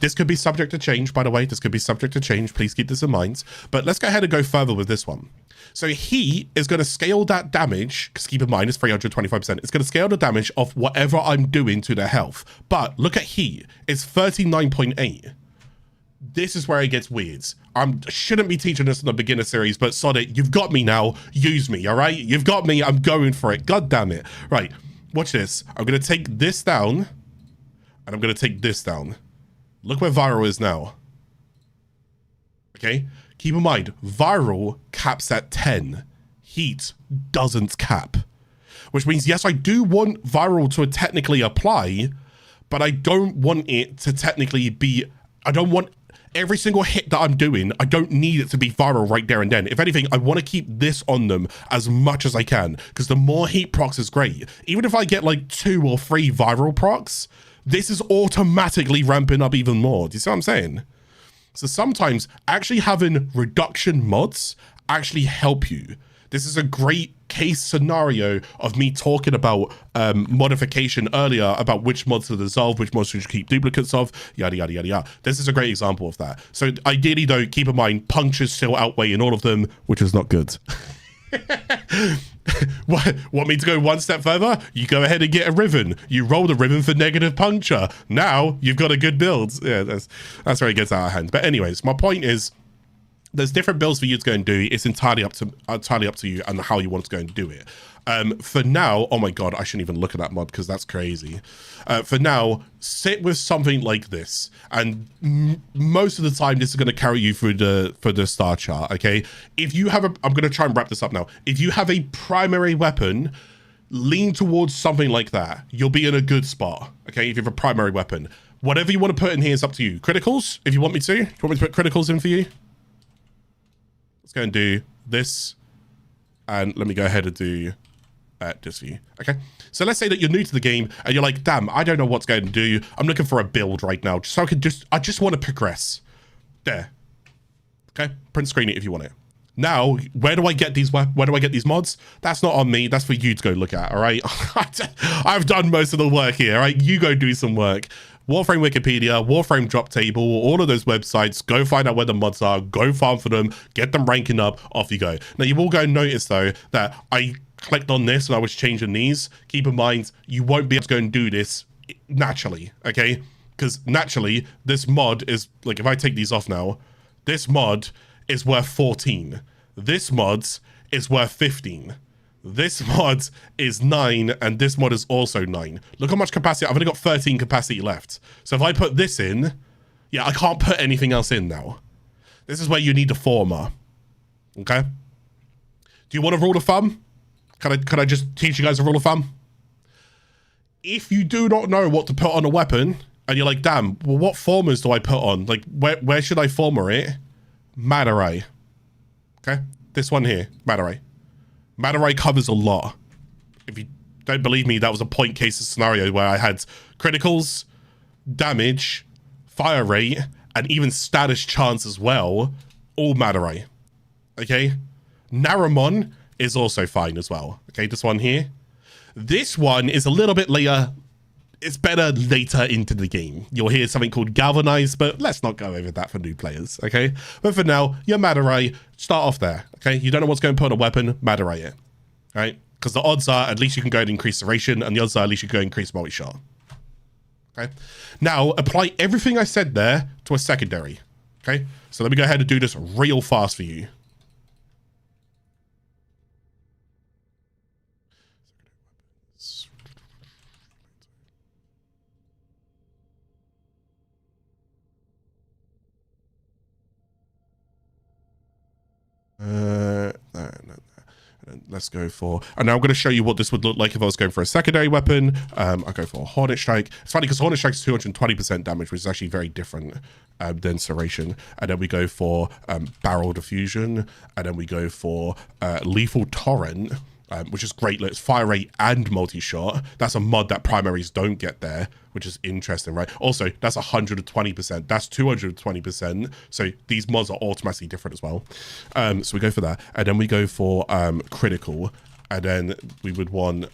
This could be subject to change, by the way. This could be subject to change. Please keep this in mind. But let's go ahead and go further with this one. So heat is going to scale that damage, because keep in mind it's 325%. It's going to scale the damage of whatever I'm doing to their health. But look at heat. It's 39.8. This is where it gets weird. I shouldn't be teaching this in the beginner series, but sod it. You've got me now. Use me, all right? You've got me. I'm going for it. God damn it. Right. Watch this. I'm going to take this down, and I'm going to take this down. Look where viral is now. Okay? Keep in mind, viral caps at 10. Heat doesn't cap. Which means, yes, I do want viral to technically apply, but I don't want it to technically be... I don't want every single hit that I'm doing, I don't need it to be viral right there and then. If anything, I want to keep this on them as much as I can, because the more heat procs is great. Even if I get like 2 or 3 viral procs, this is automatically ramping up even more. Do you see what I'm saying? So sometimes actually having reduction mods actually help you. This is a great case scenario of me talking about modification earlier, about which mods to dissolve, which mods to keep duplicates of, yada, yada, yada, yada. This is a great example of that. So ideally though, keep in mind, punctures still outweigh in all of them, which is not good. Want me to go one step further? You go ahead and get a Riven. You roll the Riven for negative puncture. Now you've got a good build. Yeah, that's where it gets out of hand. But anyways, my point is, there's different builds for you to go and do. It's entirely up to you and how you want to go and do it. For now, oh my god, I shouldn't even look at that mod because that's crazy. For now, sit with something like this, and most of the time, this is going to carry you through the star chart. Okay, if you have I'm going to try and wrap this up now. If you have a primary weapon, lean towards something like that. You'll be in a good spot. Okay, if you have a primary weapon, whatever you want to put in here is up to you. Criticals, if you want me to. Do you want me to put criticals in for you? Let's go and do this, and let me go ahead and do this for you. Okay, so let's say that you're new to the game and you're like, damn, I don't know what's going to do. I'm looking for a build right now, so I just want to progress. There. Okay, print screen it if you want it. Now, where do I get these mods? That's not on me. That's for you to go look at. All right, I've done most of the work here. All right, you go do some work. Warframe Wikipedia, Warframe drop table, all of those websites, go find out where the mods are, go farm for them, get them ranking up, off you go. Now you will go and notice though that I clicked on this and I was changing these. Keep in mind, you won't be able to go and do this naturally, okay? Because naturally, this mod is, like if I take these off now, this mod is worth 14. This mod is worth 15. This mod is 9, and this mod is also 9. Look how much capacity. I've only got 13 capacity left. So if I put this in, yeah, I can't put anything else in now. This is where you need a former. Okay? Do you want a rule of thumb? Can I just teach you guys a rule of thumb? If you do not know what to put on a weapon, and you're like, damn, well, what formers do I put on? Like, where should I former it? Mad Array. Okay? This one here, Mad Array. Mad Array covers a lot. If you don't believe me, that was a point case scenario where I had criticals, damage, fire rate, and even status chance as well. All Mad Array. Okay? Naramon is also fine as well. Okay, this one here. This one is a little bit later. It's better later into the game. You'll hear something called Galvanize, but let's not go over that for new players, okay? But for now, your Mad Array, start off there, okay? You don't know what's going to put on a weapon, Mad Array it, right? Because the odds are at least you can go and increase duration, and the odds are at least you can go and increase multi-shot, okay? Now, apply everything I said there to a secondary, okay? So let me go ahead and do this real fast for you. No. Let's go for, and now I'm going to show you what this would look like if I was going for a secondary weapon. I'll go for a Hornet Strike. It's funny because Hornet Strike is 220% damage, which is actually very different than Serration. And then we go for Barrel Diffusion, and then we go for Lethal Torrent, which is great. It's fire rate and multi-shot. That's a mod that primaries don't get there, which is interesting, right? Also, that's 120%. That's 220%. So these mods are automatically different as well. So we go for that. And then we go for critical. And then we would want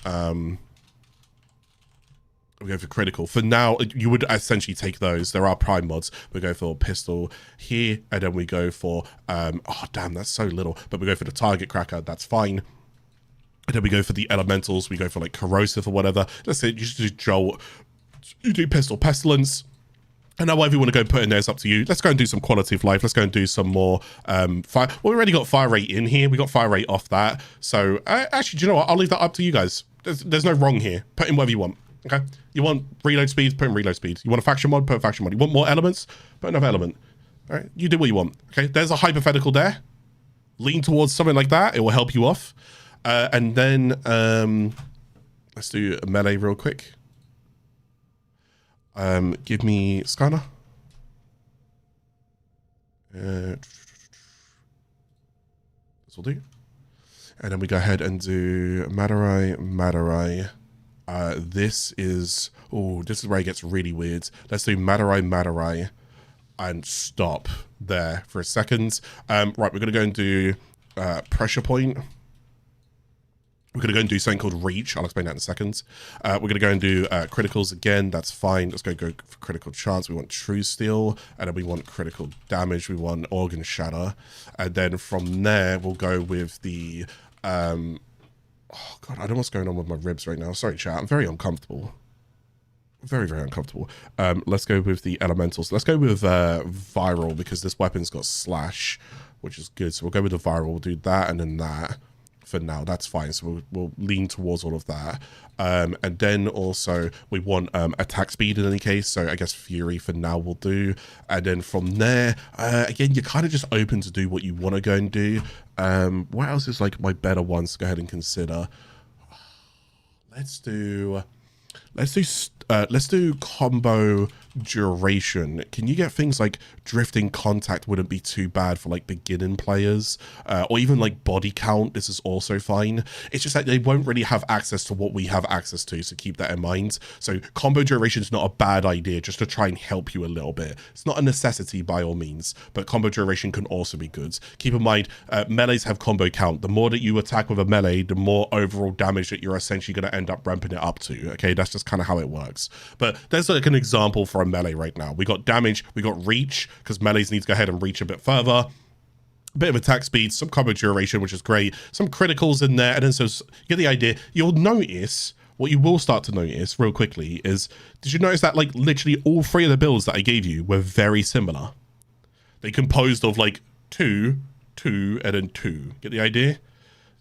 We go for critical. For now, you would essentially take those. There are prime mods. We go for pistol here, and then we go for, oh damn, that's so little. But we go for the target cracker, that's fine. And then we go for the elementals. We go for like corrosive or whatever. Let's say you just do jolt. You do pistol pestilence. And now whatever you want to go put in there is up to you. Let's go and do some quality of life. Let's go and do some more fire. Well, we already got fire rate in here. We got fire rate off that. So actually, do you know what? I'll leave that up to you guys. There's no wrong here. Put in whatever you want. Okay. You want reload speed? Put in reload speed. You want a faction mod? Put a faction mod. You want more elements? Put another element. All right. You do what you want. Okay. There's a hypothetical there. Lean towards something like that. It will help you off. And then let's do a melee real quick. Give me Scanner. This will do. And then we go ahead and do Madarai. This is where it gets really weird. Let's do Madarai, and stop there for a second. Right, we're going to go and do pressure point. We're going to go and do something called reach. I'll explain that in a second. We're going to go and do criticals again. That's fine. Let's go for critical chance. We want true steel, and then we want critical damage. We want organ shatter. And then from there, we'll go with the... oh, God, I don't know what's going on with my ribs right now. Sorry, chat. I'm very uncomfortable. Very, very uncomfortable. Let's go with the elementals. Let's go with viral, because this weapon's got slash, which is good. So we'll go with the viral. We'll do that and then that. For now, that's fine. So we'll lean towards all of that. And then also we want attack speed in any case. So I guess Fury for now will do. And then from there, again, you're kind of just open to do what you want to go and do. What else is like my better ones to go ahead and consider? Let's do combo duration. Can you get things like drifting contact? Wouldn't be too bad for like beginning players, or even like body count. This is also fine. It's just that they won't really have access to what we have access to, so keep that in mind. So combo duration is not a bad idea, just to try and help you a little bit. It's not a necessity by all means, but combo duration can also be good. Keep in mind, melees have combo count. The more that you attack with a melee, the more overall damage that you're essentially going to end up ramping it up to. Okay, that's just kind of how it works. But there's like an example for a melee right now. We got damage, we got reach, because melees need to go ahead and reach a bit further. A bit of attack speed, some combo duration, which is great. Some criticals in there, and then so you get the idea. You'll notice, what you will start to notice real quickly is, did you notice that like literally all three of the builds that I gave you were very similar? They composed of like 2, 2, and then 2. Get the idea?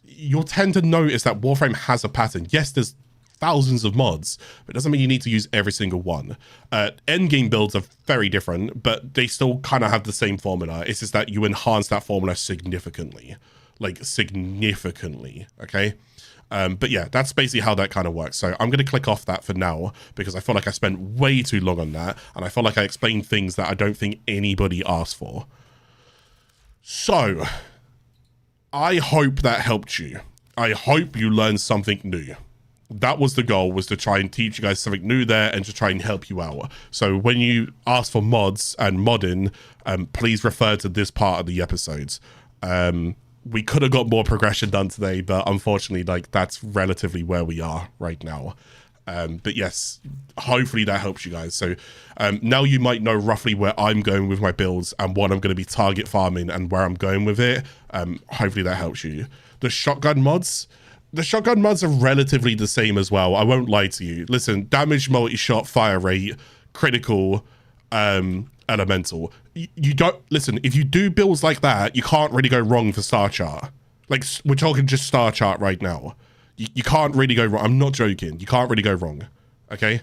You'll tend to notice that Warframe has a pattern. Yes, there's thousands of mods, but it doesn't mean you need to use every single one. Endgame builds are very different, but they still kind of have the same formula. It's just that you enhance that formula significantly, like significantly, okay? But yeah, that's basically how that kind of works. So I'm going to click off that for now, because I feel like I spent way too long on that, and I feel like I explained things that I don't think anybody asked for. So I hope that helped you. I hope you learned something new. That was the goal, was to try and teach you guys something new there and to try and help you out. So when you ask for mods and modding, please refer to this part of the episodes. We could have got more progression done today, but unfortunately, like, that's relatively where we are right now. But yes, hopefully that helps you guys. So now you might know roughly where I'm going with my builds and what I'm going to be target farming and where I'm going with it. Hopefully that helps you. The shotgun mods are relatively the same as well. I won't lie to you. Listen, damage, multi-shot, fire rate, critical, elemental. You don't, listen, if you do builds like that, you can't really go wrong for star chart. Like, we're talking just star chart right now. You can't really go wrong. I'm not joking. You can't really go wrong. Okay?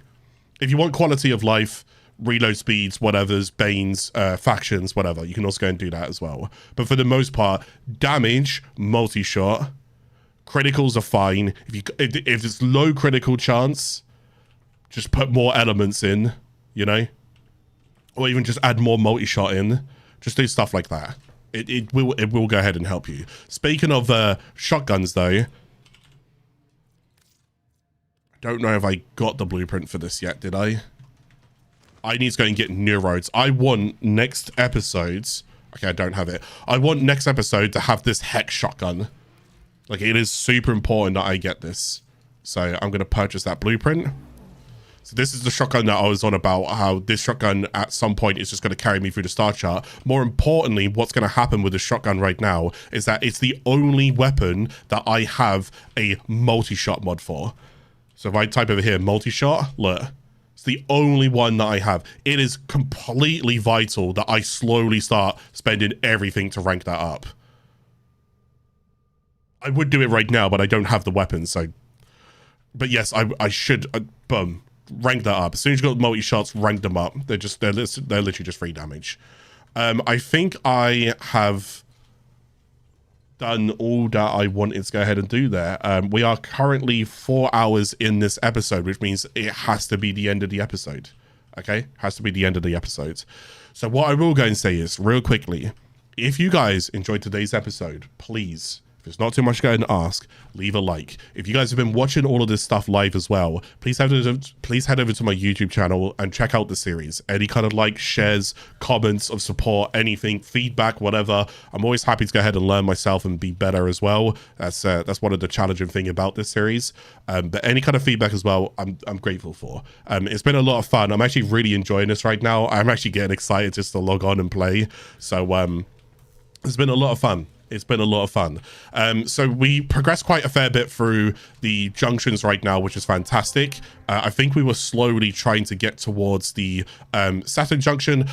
If you want quality of life, reload speeds, whatever's, banes, factions, whatever, you can also go and do that as well. But for the most part, damage, multi-shot, criticals are fine. If it's low critical chance, just put more elements in, you know? Or even just add more multi-shot in. Just do stuff like that. It will go ahead and help you. Speaking of shotguns though, I don't know if I got the blueprint for this yet, did I? I need to go and get neurodes. I want next episodes, okay, I don't have it. I want next episode to have this hex shotgun. Like, it is super important that I get this. So I'm going to purchase that blueprint. So this is the shotgun that I was on about, how this shotgun at some point is just going to carry me through the star chart. More importantly, what's going to happen with the shotgun right now is that it's the only weapon that I have a multi-shot mod for. So if I type over here, multi-shot, look, it's the only one that I have. It is completely vital that I slowly start spending everything to rank that up. I would do it right now, but I don't have the weapons, so... But yes, I should, boom. Rank that up. As soon as you got multi-shots, rank them up. They're literally just 3 damage. I think I have done all that I wanted to go ahead and do there. We are currently 4 hours in this episode, which means it has to be the end of the episode. Okay? Has to be the end of the episode. So what I will go and say is, real quickly, if you guys enjoyed today's episode, please, if it's not too much to go ahead and ask, leave a like. If you guys have been watching all of this stuff live as well, please head over to my YouTube channel and check out the series. Any kind of like, shares, comments of support, anything, feedback, whatever. I'm always happy to go ahead and learn myself and be better as well. That's one of the challenging thing about this series. But any kind of feedback as well, I'm grateful for. It's been a lot of fun. I'm actually really enjoying this right now. I'm actually getting excited just to log on and play. So it's been a lot of fun. It's been a lot of fun. So we progressed quite a fair bit through the junctions right now, which is fantastic. I think we were slowly trying to get towards the Saturn junction.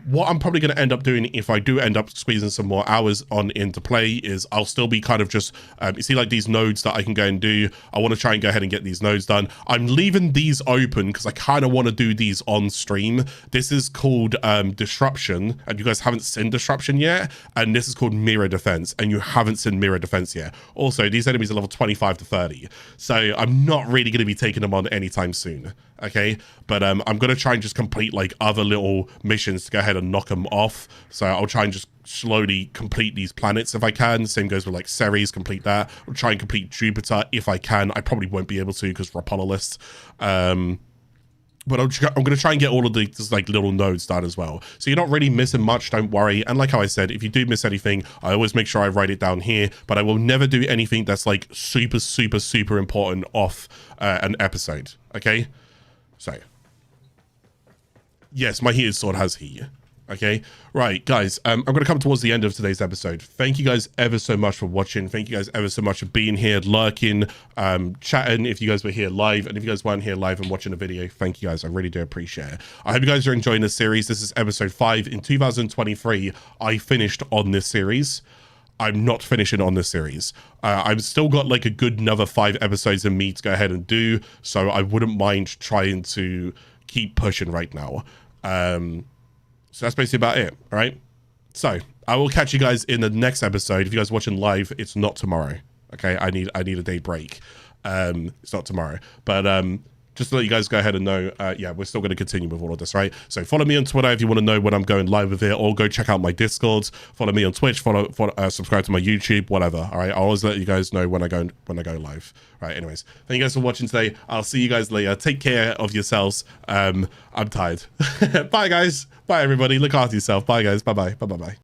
What I'm probably going to end up doing, if I do end up squeezing some more hours on into play, is I'll still be kind of just, you see like these nodes that I can go and do. I want to try and go ahead and get these nodes done. I'm leaving these open because I kind of want to do these on stream. This is called Disruption, and you guys haven't seen Disruption yet. And this is called Mirror Defense, and you haven't seen Mirror Defense yet. Also, these enemies are level 25 to 30. So I'm not really going to be taking them on anytime soon, okay? But I'm going to try and just complete like other little missions to go ahead and knock them off. So I'll try and just slowly complete these planets if I can. Same goes with like Ceres, complete that. I'll try and complete Jupiter if I can. I probably won't be able to because Rapololist. But I'm going to try and get all of these like little nodes done as well. So you're not really missing much, don't worry. And like how I said, if you do miss anything, I always make sure I write it down here, but I will never do anything that's like super, super, super important off an episode, okay? So, yes, my heated sword has heat. Okay, right, guys, I'm going to come towards the end of today's episode. Thank you guys ever so much for watching. Thank you guys ever so much for being here, lurking, chatting if you guys were here live, and if you guys weren't here live and watching the video, thank you guys. I really do appreciate it. I hope you guys are enjoying this series. This is episode 5. In 2023, I finished on this series. I'm not finishing on this series. I've still got like a good another 5 episodes in me to go ahead and do, so I wouldn't mind trying to keep pushing right now. So that's basically about it, all right? So I will catch you guys in the next episode. If you guys are watching live, it's not tomorrow, okay? I need a day break. It's not tomorrow, but just to let you guys go ahead and know, yeah, we're still going to continue with all of this, right? So follow me on Twitter if you want to know when I'm going live with it, or go check out my Discords. Follow me on Twitch. Subscribe to my YouTube, whatever. All right, I'll always let you guys know when I go live. All right. Anyways, thank you guys for watching today. I'll see you guys later. Take care of yourselves. I'm tired. Bye, guys. Bye, everybody. Look after yourself. Bye, guys. Bye, bye. Bye, bye, bye.